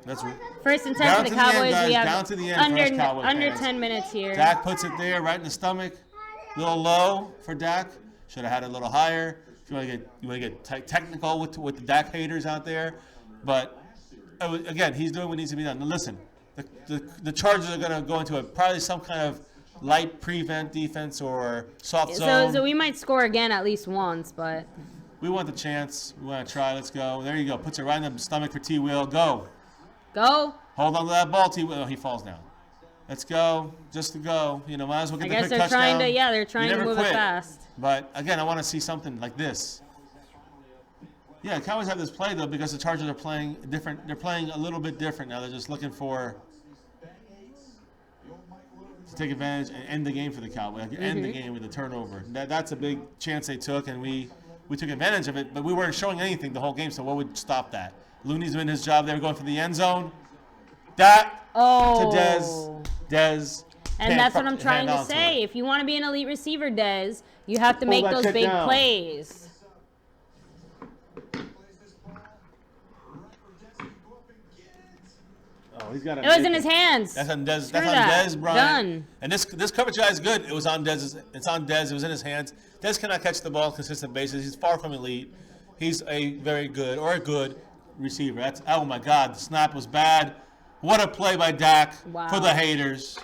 That's First and 10 Down for the to the end, Cowboys. guys. We have Down to the end for us Cowboy under fans. 10 minutes here. Dak puts it there, right in the stomach. A little low for Dak. Should have had it a little higher. If you want to get technical with the Dak haters out there, but again, he's doing what needs to be done. Now listen, the Chargers are going to go into probably some kind of light prevent defense or soft zone. So we might score again at least once, but We want the chance. We want to try. Let's go. There you go. Puts it right in the stomach for T-Will. Go. go. Hold on to that ball, T-Will. Oh, he falls down. Let's go. Just to go. Might as well get I the guess quick they're touchdown. trying to, they're trying You to never move it quit. fast. But again, I want to see something like this. Yeah, the Cowboys have this play though because the Chargers are playing different. They're playing a little bit different now. They're just looking for to take advantage and end the game for the Cowboys. End the game with a turnover. That's a big chance they took, and we took advantage of it. But we weren't showing anything the whole game. So what would stop that? Looney's doing his job. They were going for the end zone. That Oh. to Dez. And can't that's what I'm trying hang to on say. it. If you want to be an elite receiver, Dez, you have to Pull make that those shit big down. plays. Oh, he's got It was in his hands. That's on Dez. Screw That's on that. Dez, Brian. Done. And this coverage guy is good. It was on Dez. It's on Dez. It was in his hands. Dez cannot catch the ball on a consistent basis. He's far from elite. He's a very good or a good receiver. That's oh my God. The snap was bad. What a play by Dak Wow. for the haters.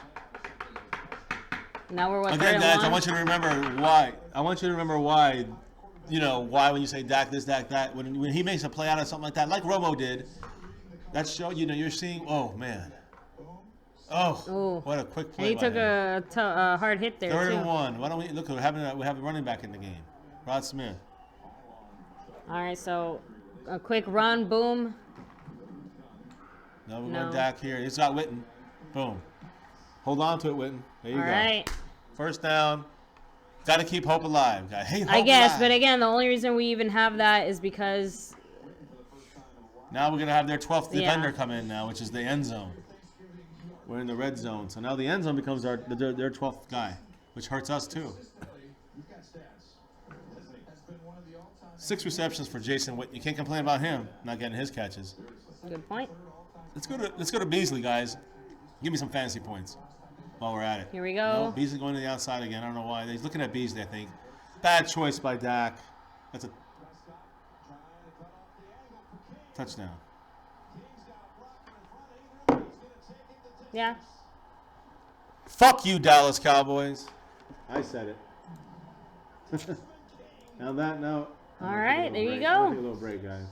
Now we're what, Again, 3-1? guys, I want you to remember why. Why when you say Dak this, Dak that, when he makes a play out of something like that, like Romo did, that show you're seeing. Oh man. Oh, Ooh. what a quick And play. he by took him. a hard hit there, Third too. and 1. Why don't we look? We have a running back in the game, Rod Smith. All right, so a quick run, boom. No, we're No. going Dak here. He's got Witten. Boom. Hold on to it, Witten. There you All go. right. First down. Got to keep hope alive. Hey, I hope guess, alive. but again, the only reason we even have that is because Now we're gonna have their 12th Yeah. defender come in now, which is the end zone. We're in the red zone, so now the end zone becomes their 12th guy, which hurts us too. 6 receptions for Jason Witt. You can't complain about him not getting his catches. Good point. Let's go to Beasley, guys. Give me some fantasy points while we're at it. Here we go. No, Beasley going to the outside again. I don't know why. He's looking at Beasley, I think. Bad choice by Dak. That's a touchdown. Yeah. Fuck you, Dallas Cowboys. I said it. On that note. All right, there you I'm go. gonna take a little break, guys.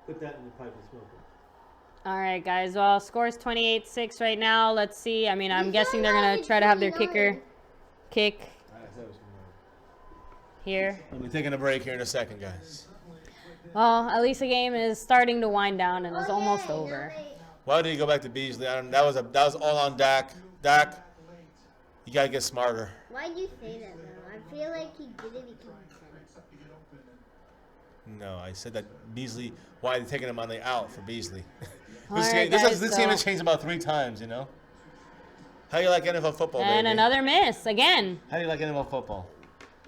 Put that in the pipe and smoke it. All right, guys. Well, score's 28-6 right now. Let's see. I mean, I'm guessing they're going to try to have their kicker kick here. We'll be taking a break here in a second, guys. Well, at least the game is starting to wind down and is almost over. Why did he go back to Beasley? That was all on Dak. Dak, you gotta get smarter. Why'd you say that, though? I feel like he did it because he said it. No, I said that Beasley. Why are they taking him on the out for Beasley? All this right, game, guys, this so- game has changed about 3 times. You know. How do you like NFL football, And baby? another miss again. How do you like NFL football?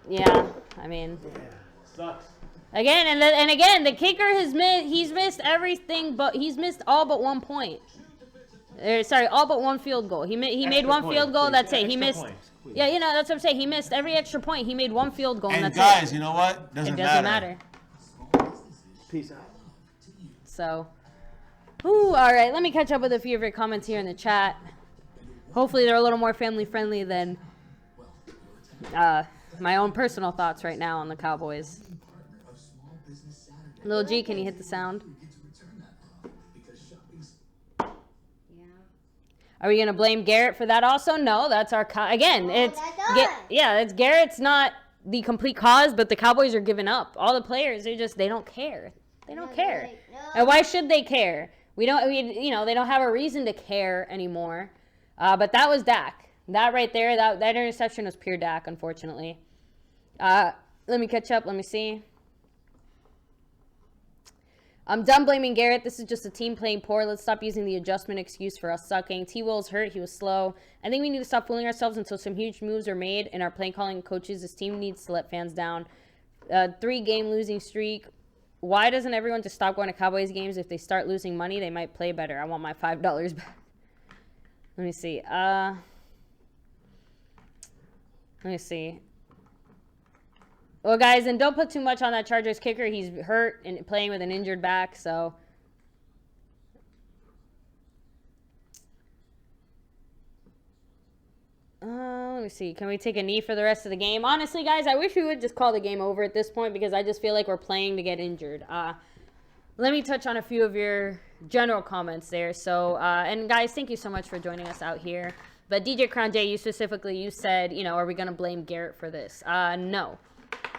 Yeah, I mean, Sucks. again and again, the kicker he's missed everything, but he's missed all but 1 point. Sorry, all but 1 field goal. He made Extra one point, field goal. please. That's it. He Extra missed. points, please. Yeah, that's what I'm saying. He missed every extra point. He made 1 field goal, and And that's guys, it. you know what? It Doesn't doesn't matter. Peace out. So, all right. Let me catch up with a few of your comments here in the chat. Hopefully, they're a little more family friendly than my own personal thoughts right now on the Cowboys. Lil G, can you hit the sound? Are we gonna blame Garrett for that also? No, that's our again. It's it's Garrett's not the complete cause, but the Cowboys are giving up. All the players, they don't care. They don't care. And why should they care? They don't have a reason to care anymore. But that was Dak. That right there, that interception was pure Dak, unfortunately. Let me catch up. Let me see. I'm done blaming Garrett. This is just a team playing poor. Let's stop using the adjustment excuse for us sucking. T-Will's hurt. He was slow. I think we need to stop fooling ourselves until some huge moves are made in our play calling coaches. This team needs to let fans down. 3-game losing streak. Why doesn't everyone just stop going to Cowboys games? If they start losing money, they might play better. I want my $5 back. Let me see. Let me see. Well, guys, and don't put too much on that Chargers kicker. He's hurt and playing with an injured back, so. Let me see. Can we take a knee for the rest of the game? Honestly, guys, I wish we would just call the game over at this point because I just feel like we're playing to get injured. Let me touch on a few of your general comments there. So, and guys, thank you so much for joining us out here. But DJ Crown J, you said, are we going to blame Garrett for this? No.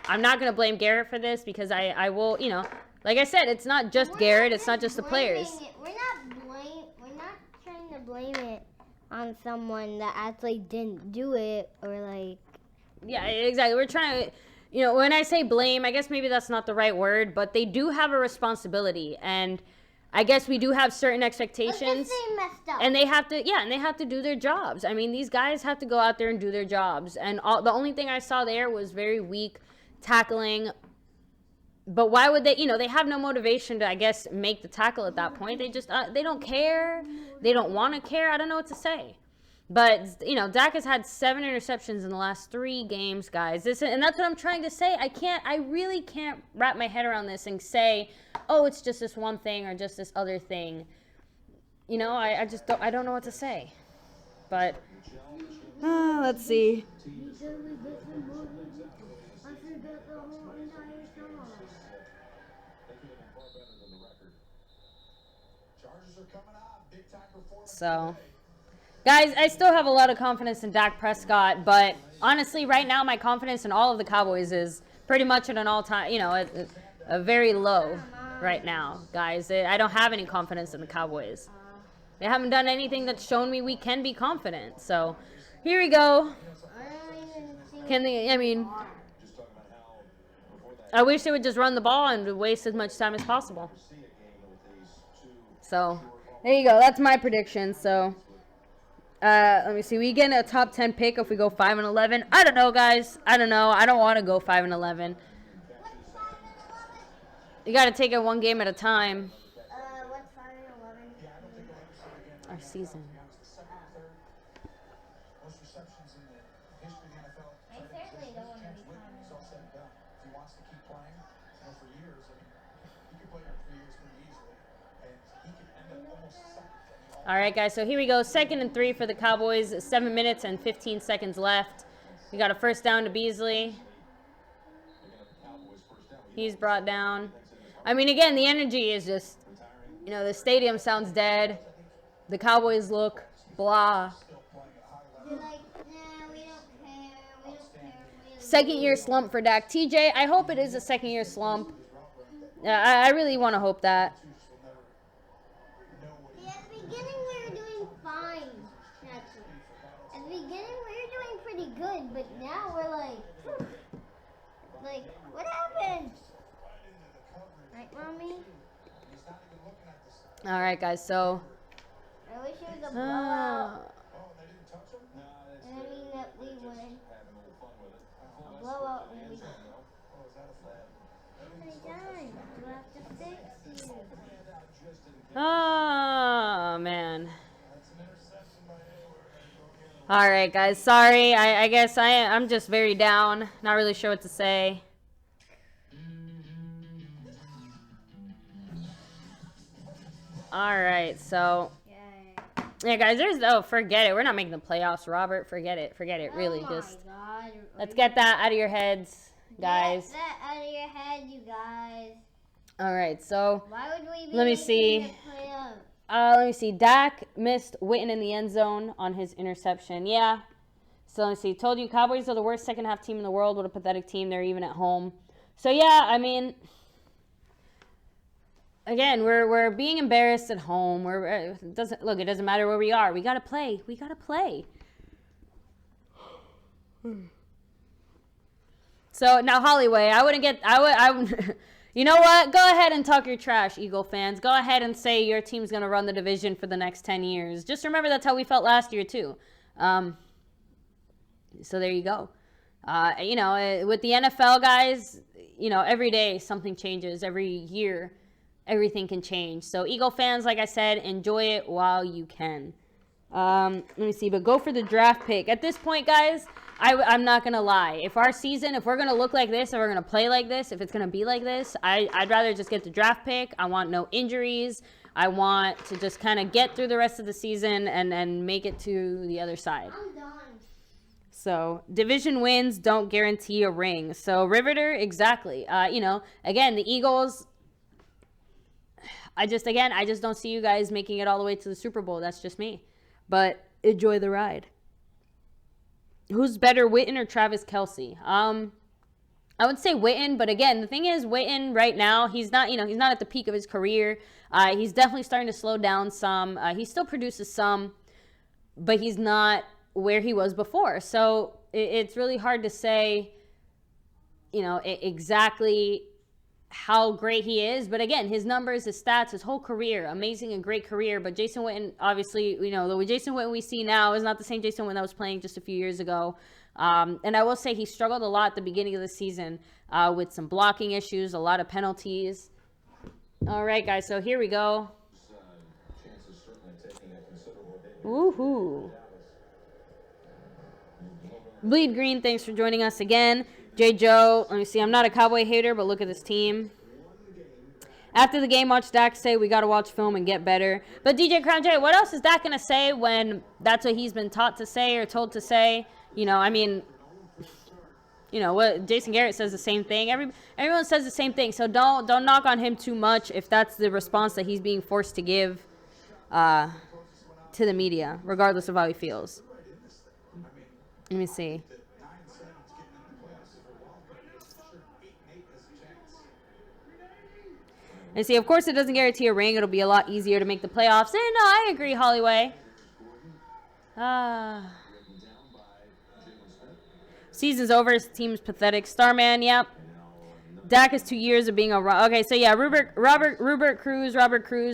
I'm not going to blame Garrett for this because I will, like I said, it's not just Garrett. It's not just the players. We're not trying to blame it on someone that actually didn't do it or like. Yeah, exactly. We're trying to, when I say blame, I guess maybe that's not the right word, but they do have a responsibility. And I guess we do have certain expectations. Let's just say messed up. And they have to do their jobs. I mean, these guys have to go out there and do their jobs. And the only thing I saw there was very weak tackling. But why would they, they have no motivation to, I guess, make the tackle at that point. They just, they don't care. They don't want to care. I don't know what to say. But, Dak has had 7 interceptions in the last 3 games, guys. And that's what I'm trying to say. I really can't wrap my head around this and say, oh, it's just this one thing or just this other thing. I just don't, I don't know what to say. But, let's see. So, guys, I still have a lot of confidence in Dak Prescott, but honestly, right now, my confidence in all of the Cowboys is pretty much at an all-time, a very low right now, guys. I don't have any confidence in the Cowboys. They haven't done anything that's shown me we can be confident. So, here we go. I wish they would just run the ball and waste as much time as possible. So, there you go. That's my prediction. So, Let me see. We get a top 10 pick if we go 5-11. I don't know, guys. I don't know. I don't want to go 5-11. You got to take it one game at a time. What's 5-11? Our season. Most receptions in the history of the NFL. I certainly don't want to be It's all said and done. If he wants to keep playing, for years, I mean, he could play here for 3 years pretty easily, and he could end up almost second. All right, guys. So here we go. 2nd and 3 for the Cowboys. 7 minutes and 15 seconds left. We got a first down to Beasley. He's brought down. I mean, again, the energy is just, the stadium sounds dead. The Cowboys look blah. They're like, nah, we don't care. We don't care. Second-year slump for Dak. TJ, I hope it is a second-year slump. I really want to hope that. Yeah, at the beginning we were doing fine, actually. At the beginning we were doing pretty good, but now we're like, what happened? Right, Mommy? All right, guys. So, I wish it was a blowout. And I mean that we win. A blowout and we How many times do I have to fix you? oh, man. All right, guys. Sorry. I guess I'm just very down. Not really sure what to say. All right, so yeah, guys, forget it. We're not making the playoffs, Robert. Forget it. Really, oh just God. let's get that out of your heads, guys. Get that out of your head, you guys. All right, so Why would we be let me making see. the playoffs? Let me see. Dak missed Witten in the end zone on his interception. Yeah. So let me see. Told you Cowboys are the worst second half team in the world. What a pathetic team. They're even at home. So yeah, I mean. Again, we're being embarrassed at home. It doesn't matter where we are. We gotta play. So now Hollyway, you know what? Go ahead and talk your trash, Eagle fans. Go ahead and say your team's gonna run the division for the next 10 years. Just remember that's how we felt last year too. So there you go. With the NFL guys, every day something changes. Every year. Everything can change. So Eagle fans, like I said, enjoy it while you can. Let me see, but go for the draft pick. At this point, guys, I'm not going to lie. If we're going to look like this, if we're going to play like this, if it's going to be like this, I'd rather just get the draft pick. I want no injuries. I want to just kind of get through the rest of the season and make it to the other side. I'm done. So division wins don't guarantee a ring. So Riveter, exactly. Again, the Eagles... I just don't see you guys making it all the way to the Super Bowl. That's just me. But enjoy the ride. Who's better, Witten or Travis Kelce? I would say Witten, but again, the thing is, Witten right now, he's not at the peak of his career. He's definitely starting to slow down some. He still produces some, but he's not where he was before. So it's really hard to say, exactly how great he is. But again, his numbers, his stats, his whole career, amazing and great career. But Jason Witten, obviously, the Jason Witten we see now is not the same Jason Witten that was playing just a few years ago. And I will say he struggled a lot at the beginning of the season with some blocking issues, a lot of penalties. All right, guys, so here we go. Woohoo. Bleed Green, thanks for joining us again. J. Joe, let me see. I'm not a Cowboy hater, but look at this team. After the game, watch Dak say we got to watch film and get better. But DJ Crown J, what else is Dak going to say when that's what he's been taught to say or told to say? What Jason Garrett says the same thing. Everyone says the same thing. So don't knock on him too much if that's the response that he's being forced to give to the media, regardless of how he feels. Let me see. And see, of course, it doesn't guarantee a ring. It'll be a lot easier to make the playoffs. And no, I agree, Hollyway. Season's over. His team's pathetic. Starman, yep. Dak is 2 years of being a wrong. Okay, so yeah, Robert Cruz.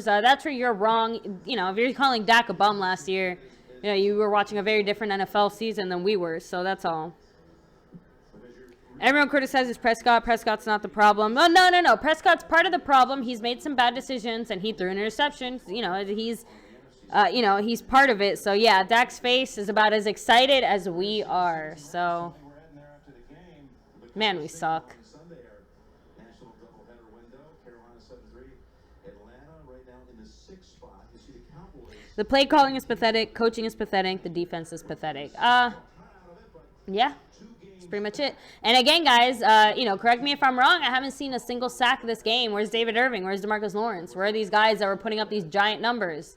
That's where you're wrong. If you're calling Dak a bum last year, you know, you were watching a very different NFL season than we were, so that's all. Everyone criticizes Prescott. Prescott's not the problem. Oh, no. Prescott's part of the problem. He's made some bad decisions, and he threw an interception. You know, he's part of it. So, yeah, Dak's face is about as excited as we are. So, man, we suck. The play calling is pathetic. Coaching is pathetic. The defense is pathetic. Yeah. That's pretty much it. And again, guys, you know, correct me if I'm wrong. I haven't seen a single sack this game. Where's David Irving? Where's DeMarcus Lawrence? Where are these guys that were putting up these giant numbers?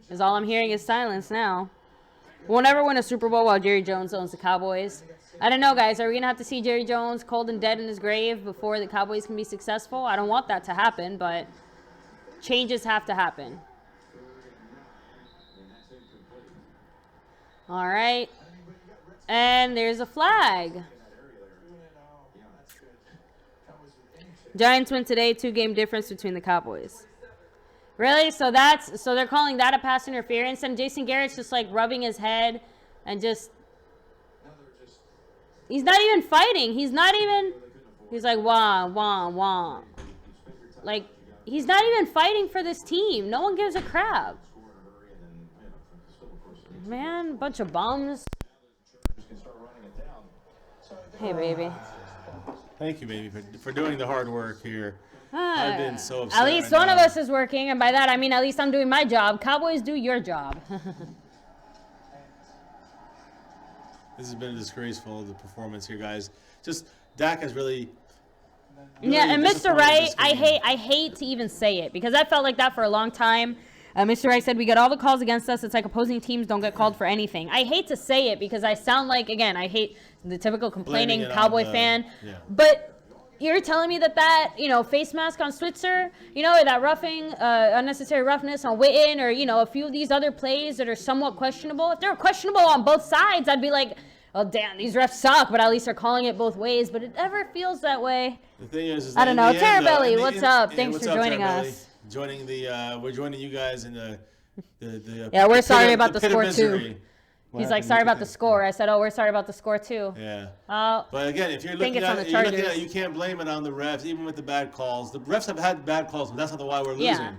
Because all I'm hearing is silence now. We'll never win a Super Bowl while Jerry Jones owns the Cowboys. I don't know, guys. Are we going to have to see Jerry Jones cold and dead in his grave before the Cowboys can be successful? I don't want that to happen, but changes have to happen. All right. And there's a flag. Giants win today, 2-game difference between the Cowboys. Really? So they're calling that a pass interference, and Jason Garrett's just like rubbing his head and just he's not even fighting. He's like wah wah wah. Like he's not even fighting for this team. No one gives a crap. Man, bunch of bums. Hey, baby. Thank you, baby, for doing the hard work here. I've been so upset. At least one of us is working, and by that I mean at least I'm doing my job. Cowboys, do your job. This has been disgraceful, the performance here, guys. Just Dak has really yeah, and Mr. Wright, I hate to even say it because I felt like that for a long time. Mr. Wright said we get all the calls against us. It's like opposing teams don't get called for anything. I hate to say it because I sound like, again, I hate the typical complaining Cowboy fan. Yeah. But you're telling me that, you know, face mask on Switzer, you know, or that roughing, unnecessary roughness on Witten, or, you know, a few of these other plays that are somewhat questionable. If they're questionable on both sides, I'd be like, oh, damn, these refs suck, but at least they're calling it both ways. But it never feels that way. The thing is I don't know. Terrabelli, what's up? Thanks for joining us. We're joining you guys in the yeah, we're sorry about the score too. He's like, sorry about the score. I said, oh, we're sorry about the score too. Yeah. But again, if you're looking at it, you can't blame it on the refs, even with the bad calls. The refs have had bad calls, but that's not why we're losing. Yeah.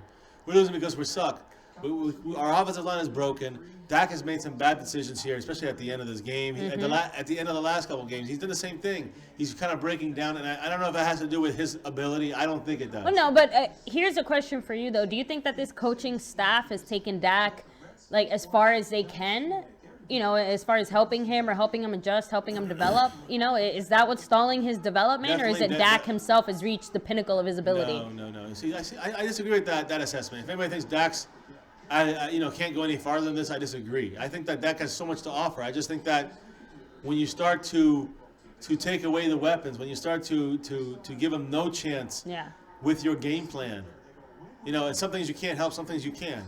We're losing because we suck. Our offensive line is broken. Dak has made some bad decisions here, especially at the end of this game. At the end of the last couple of games, he's done the same thing. He's kind of breaking down, and I don't know if it has to do with his ability. I don't think it does. Well, no, but here's a question for you, though. Do you think that this coaching staff has taken Dak, like, as far as they can? You know, as far as helping him or helping him adjust, helping him develop? You know, is that what's stalling his development, or is it Dak himself has reached the pinnacle of his ability? No. See, I disagree with that assessment. If anybody thinks Dak's can't go any farther than this, I disagree. I think that Dak has so much to offer. I just think that when you start to take away the weapons, when you start to give him no chance with your game plan, you know, and some things you can't help, some things you can.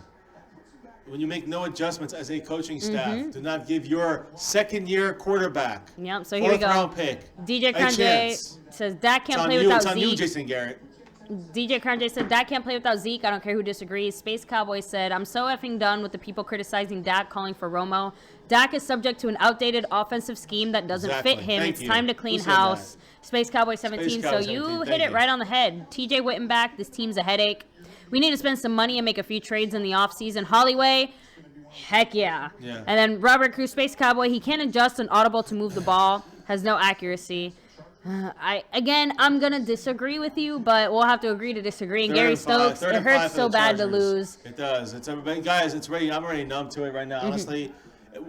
When you make no adjustments as a coaching staff, do not give your second-year quarterback, so here we go. Fourth-round pick, DJ Kanye says Dak can't play without Zeke. It's on you, Jason Garrett. DJ Kanye said Dak can't play without Zeke. I don't care who disagrees. Space Cowboy said, I'm so effing done with the people criticizing Dak, calling for Romo. Dak is subject to an outdated offensive scheme that doesn't fit him. It's time to clean house. Space Cowboy 17. So you hit it right on the head. TJ Witten back. This team's a headache. We need to spend some money and make a few trades in the offseason. Holloway, heck yeah. And then Robert Cruz, Space Cowboy, he can't adjust an audible to move the ball. Has no accuracy. I'm going to disagree with you, but we'll have to agree to disagree. And Gary Stokes, it hurts so bad to lose. It does. Guys, I'm already numb to it right now. Honestly,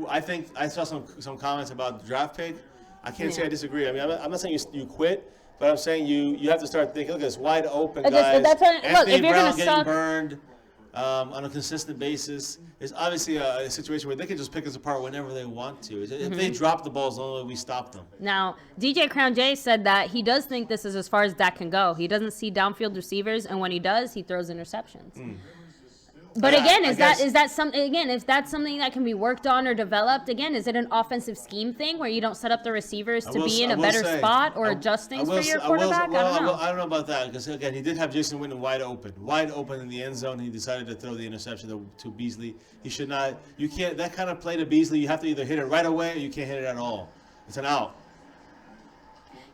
I think I saw some comments about the draft pick. I can't say I disagree. I mean, I'm not saying you quit, but I'm saying you have to start thinking, look, it's wide open, guys. Look, if you're going to getting suck, burned on a consistent basis is obviously a situation where they can just pick us apart whenever they want to. If they drop the balls, the only way we stop them. Now, DJ Crown J said that he does think this is as far as Dak can go. He doesn't see downfield receivers, and when he does, he throws interceptions. But Yeah, again, I is guess- that something? Again, if that's something that can be worked on or developed, again, is it an offensive scheme thing where you don't set up the receivers to be in a better spot or adjust things for your quarterback? I don't know. I don't know about that because again, he did have Jason Witten wide open in the end zone. He decided to throw the interception to Beasley. He should not. You can't. That kind of play to Beasley, you have to either hit it right away or you can't hit it at all. It's an out.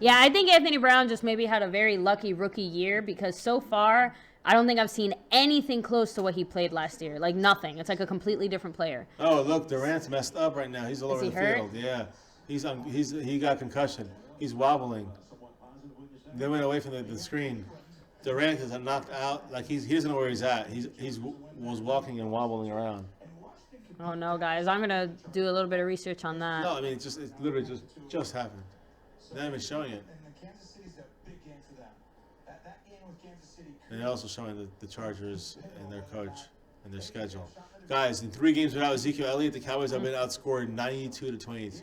Yeah, I think Anthony Brown just maybe had a very lucky rookie year because so far, I don't think I've seen anything close to what he played last year. Like nothing. It's like a completely different player. Oh, look, Durant's messed up right now. He's all over he the hurt? field. Yeah, he got concussion. He's wobbling. They went away from the screen. Durant is knocked out. Like he doesn't know where he's at. He's was walking and wobbling around. Oh no, guys! I'm gonna do a little bit of research on that. No, I mean it's literally just happened. They're not even showing it. And Kansas City's a big game for them. That game with Kansas City. And they're also showing the Chargers and their coach and their schedule. Guys, in 3 games without Ezekiel Elliott, the Cowboys have been outscored 92-22.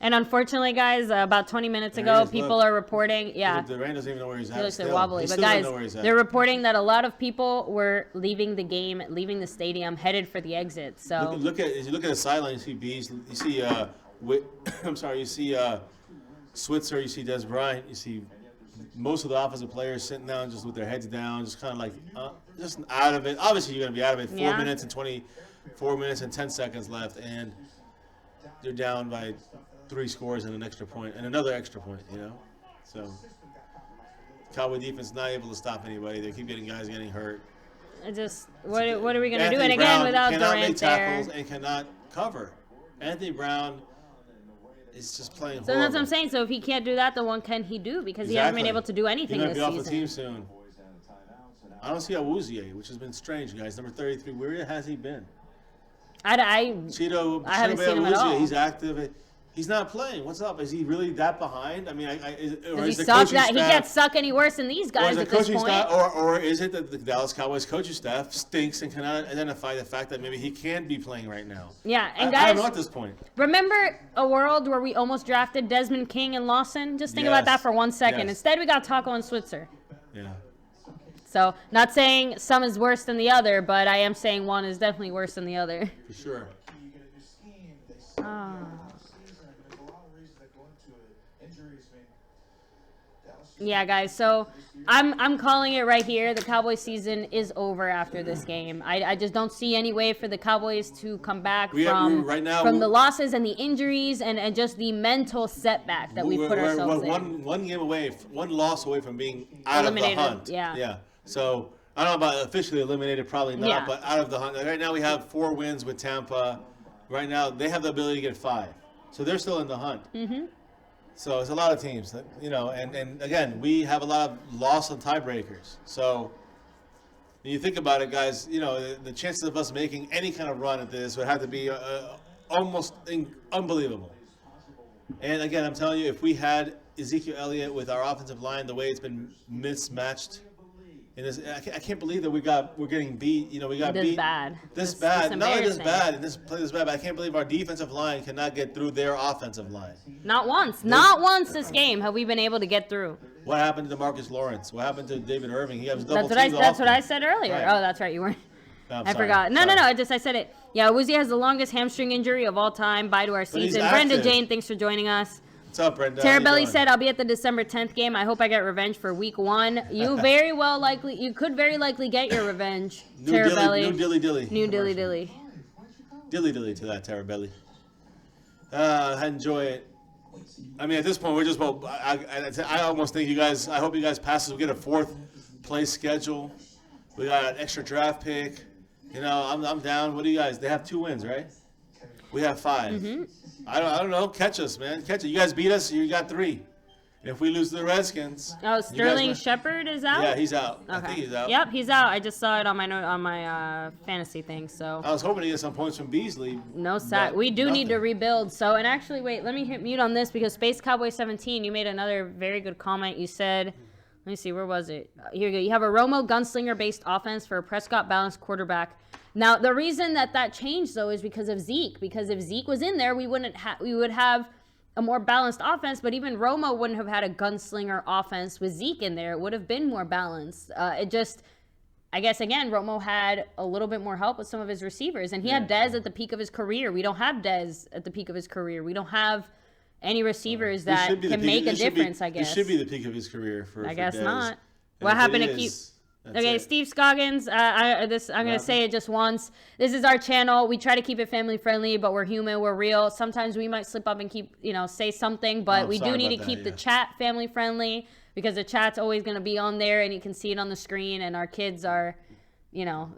And unfortunately, guys, about 20 minutes There ago, he is, people look. are reporting. Yeah. Durant doesn't even know where he's He at. looks like Still. wobbly. He But still doesn't guys, know where he's at. they're reporting that a lot of people were leaving the game, leaving the stadium, headed for the exit. So Look at as you look at the sideline, you see Bees, you see you see Switzer, you see Des Bryant, you see most of the offensive players sitting down just with their heads down, just kind of like just out of it. Obviously, you're going to be out of it. 4 minutes and 24 minutes and 10 seconds left, and they're down by 3 scores and an extra point and another extra point. You know, so Cowboy defense not able to stop anybody. They keep getting guys getting hurt. it just what are we gonna do? Anthony And again, Brown without cannot make Durant there. tackles and cannot cover. Anthony Brown is just playing So horrible. that's what I'm saying. So if he can't do that, then what can he do? Because he hasn't been able to do anything He's this gonna be off the team season. soon. I don't see Awuzie, which has been strange, guys. Number 33, where has he been? Cheeto I haven't seen him at all. He's active. He's not playing. What's up? Is he really that behind? I mean, Does he suck? That he can't suck any worse than these guys at this point. Or is it that the Dallas Cowboys coaching staff stinks and cannot identify the fact that maybe he can be playing right now? Yeah, and I don't guys, know at this point. remember a world where we almost drafted Desmond King and Lawson? Just think about that for 1 second. Yes. Instead, we got Taco and Switzer. Yeah. So, not saying some is worse than the other, but I am saying one is definitely worse than the other. For sure. You get a new scheme. They see Ah. season. I mean, there's a lot of reasons that go into it. Injuries. I mean, Dallas just Yeah, guys. So I'm calling it right here. The Cowboys season is over after this game. I just don't see any way for the Cowboys to come back right now, from the losses and the injuries and just the mental setback that we put ourselves in. One game away, one loss away from being out Eliminated, of the hunt. yeah. Yeah. So I don't know about officially eliminated, probably not, Yeah. but out of the hunt. Right now we have 4 wins with Tampa. Right now they have the ability to get 5, so they're still in the hunt. Mm-hmm. So it's a lot of teams, that, you know, and again we have a lot of loss on tiebreakers. So when you think about it, guys, you know the chances of us making any kind of run at this would have to be almost unbelievable. And again, I'm telling you, if we had Ezekiel Elliott with our offensive line the way it's been mismatched, in this, I can't believe that we're getting beat. You know, we got This beat bad. This This bad. Not only this embarrassing. bad, and this play this bad, but I can't believe our defensive line cannot get through their offensive line. Not once. Not once this game have we been able to get through. What happened to DeMarcus Lawrence? What happened to David Irving? He has double That's teams what I often. said earlier. Right. Oh, that's right. You weren't. No, I'm I sorry. forgot. No. Sorry. I said it. Yeah, Uzi has the longest hamstring injury of all time. Bye to our he's season. Brenda active. Jane, thanks for joining us. What's up, Brenda? How you Tarabelli doing? said, "I'll be at the December 10th game. I hope I get revenge for Week 1." You could very likely get your revenge, Tarabelli. New dilly dilly. New dilly dilly. Dilly dilly to that, Tarabelli. Enjoy it. I mean, at this point, we're just about. I almost think you guys. I hope you guys pass us. We get a 4th place schedule. We got an extra draft pick. You know, I'm down. What do you guys? They have 2 wins, right? We have 5. Mm-hmm. I don't know. Catch us, man. Catch it. You guys beat us. You got 3. And if we lose to the Redskins, Oh, you Sterling guys Shepard is out? Yeah, he's out. I Okay. think he's out. Yep, he's out. I just saw it on my fantasy thing. So I was hoping to get some points from Beasley. no sack. but We do need to nothing. rebuild. So and actually, wait, let me hit mute on this because Space Cowboy 17, you made another very good comment. You said, let me see, where was it? Here you go. You have a Romo gunslinger based offense for a Prescott balanced quarterback. Now the reason that changed though is because of Zeke. Because if Zeke was in there, we would have a more balanced offense, but even Romo wouldn't have had a gunslinger offense with Zeke in there. It would have been more balanced. I guess, again, Romo had a little bit more help with some of his receivers. And he had Dez at the peak of his career. We don't have Dez at the peak of his career. We don't have any receivers that can make a difference, I guess. This should be the peak of his career for I guess Dez. not. And What if happened it to keep... is, that's Okay, it. Steve Scoggins, I'm going to say it just once. This is our channel. We try to keep it family friendly, but we're human. We're real. Sometimes we might slip up and say something, but we do need to keep the chat family friendly because the chat's always going to be on there and you can see it on the screen and our kids are,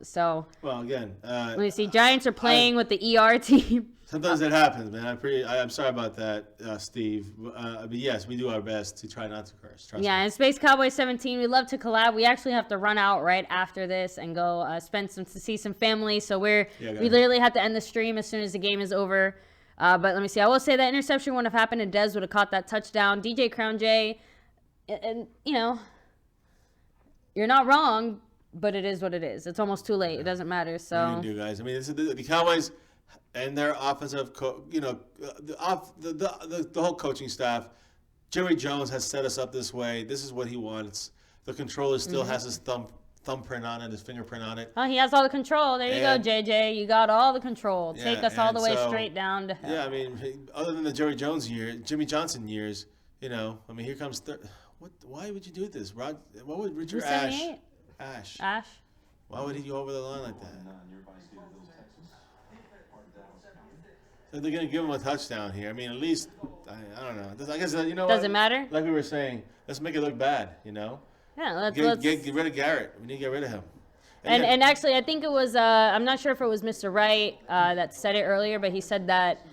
so. Well, again. Let me see. Giants are playing with the ER team. Sometimes it happens, man. I'm sorry about that, Steve. But yes, we do our best to try not to curse. Trust me. And Space Cowboy 17, we love to collab. We actually have to run out right after this and go see some family. So we literally have to end the stream as soon as the game is over. But let me see. I will say that interception wouldn't have happened and Dez would have caught that touchdown. DJ Crown J, and you're not wrong, but it is what it is. It's almost too late. It doesn't matter. So What do you do, guys? I mean, this is the Cowboys and their offensive, the whole coaching staff. Jerry Jones has set us up this way. This is what he wants. The controller still has his thumbprint on it, his fingerprint on it. Oh, he has all the control. There you go, JJ. You got all the control. Take us all the way straight down to hell. Yeah, I mean, other than the Jerry Jones year, Jimmy Johnson years, I mean, here comes why would you do this, Rod? What would Richard Ash? Why would he go over the line like that? So they're going to give him a touchdown here. I mean, at least, I don't know. I guess, Does it matter? Like we were saying, let's make it look bad, Yeah, let's get rid of Garrett. We need to get rid of him. And actually, I think it was, I'm not sure if it was Mr. Wright that said it earlier, but he said that,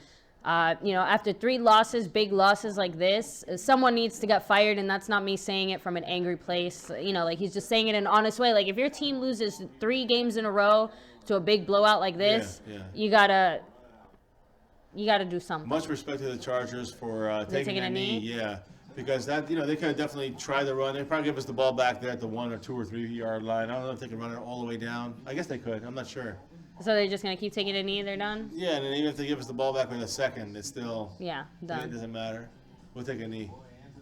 after 3 losses, big losses like this, someone needs to get fired, and that's not me saying it from an angry place. Like he's just saying it in an honest way. Like if your team loses 3 games in a row to a big blowout like this, you gotta do something. Much respect to the Chargers for taking a knee. Yeah, because that they could have definitely tried the run. They probably give us the ball back there at the 1 or 2 or 3 yard line. I don't know if they can run it all the way down. I guess they could. I'm not sure. So they're just gonna keep taking a knee and they're done? Yeah, and then even if they give us the ball back with a second, it's still done. It doesn't matter. We'll take a knee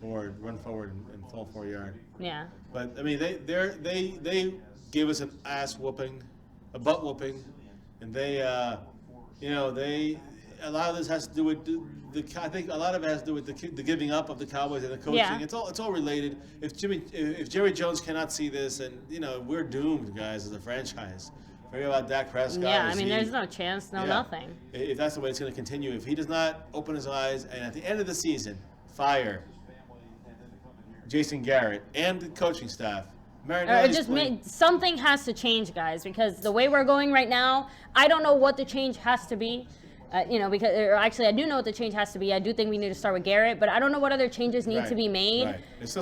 or run forward and fall 4 yard. Yeah. But I mean, they gave us an ass whooping, a butt whooping, and they a lot of this has to do with I think a lot of it has to do with the giving up of the Cowboys and the coaching. Yeah. It's all related. If Jerry Jones cannot see this, and we're doomed, guys, as a franchise. Forget about Dak Prescott. Yeah, I mean, there's no chance, nothing. If that's the way it's going to continue, if he does not open his eyes and at the end of the season fire Jason Garrett and the coaching staff, something has to change, guys, because the way we're going right now, I don't know what the change has to be. Actually, I do know what the change has to be. I do think we need to start with Garrett, but I don't know what other changes need to be made. Right.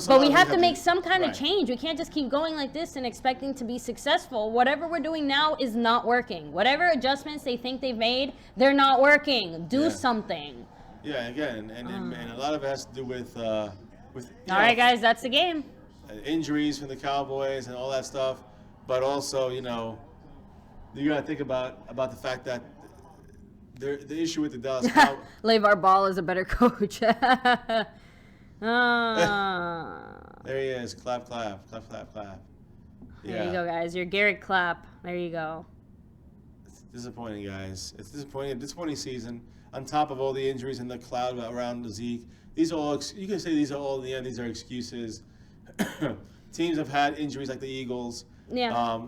But we have to make some kind of change. We can't just keep going like this and expecting to be successful. Whatever we're doing now is not working. Whatever adjustments they think they've made, they're not working. Do something. Yeah, again, and a lot of it has to do with all right, guys, that's the game. Injuries from the Cowboys and all that stuff, but also you got to think about the fact that the issue with the Dallas Cowboys. LeVar Ball is a better coach. There he is. Clap, clap, clap, clap, clap. Yeah. There you go, guys. Your Garrett clap. There you go. It's disappointing, guys. It's disappointing. Disappointing season. On top of all the injuries and the cloud around Zeke, these are all. You can say these are all in the end. These are excuses. Teams have had injuries like the Eagles. Yeah.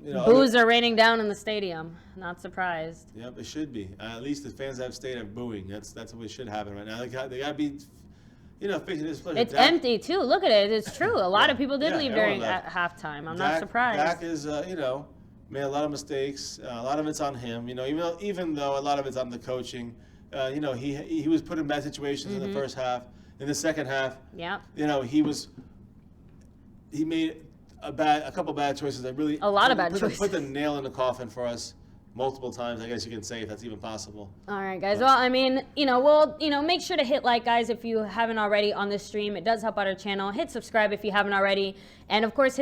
Boos are raining down in the stadium. Not surprised. Yep, it should be. At least the fans that have stayed are booing. That's what should happen right now. They got to be, fixing this place. It's empty too. Look at it. It's true. A lot of people did leave during at halftime. I'm not surprised. Dak is, made a lot of mistakes. A lot of it's on him. Even though a lot of it's on the coaching. He was put in bad situations in the first half. In the second half, he made a couple bad choices that really put the nail in the coffin for us multiple times, I guess you can say, if that's even possible. All right, guys. Well, I mean, we'll make sure to hit like, guys, if you haven't already on this stream. It does help out our channel. Hit subscribe if you haven't already, and of course hit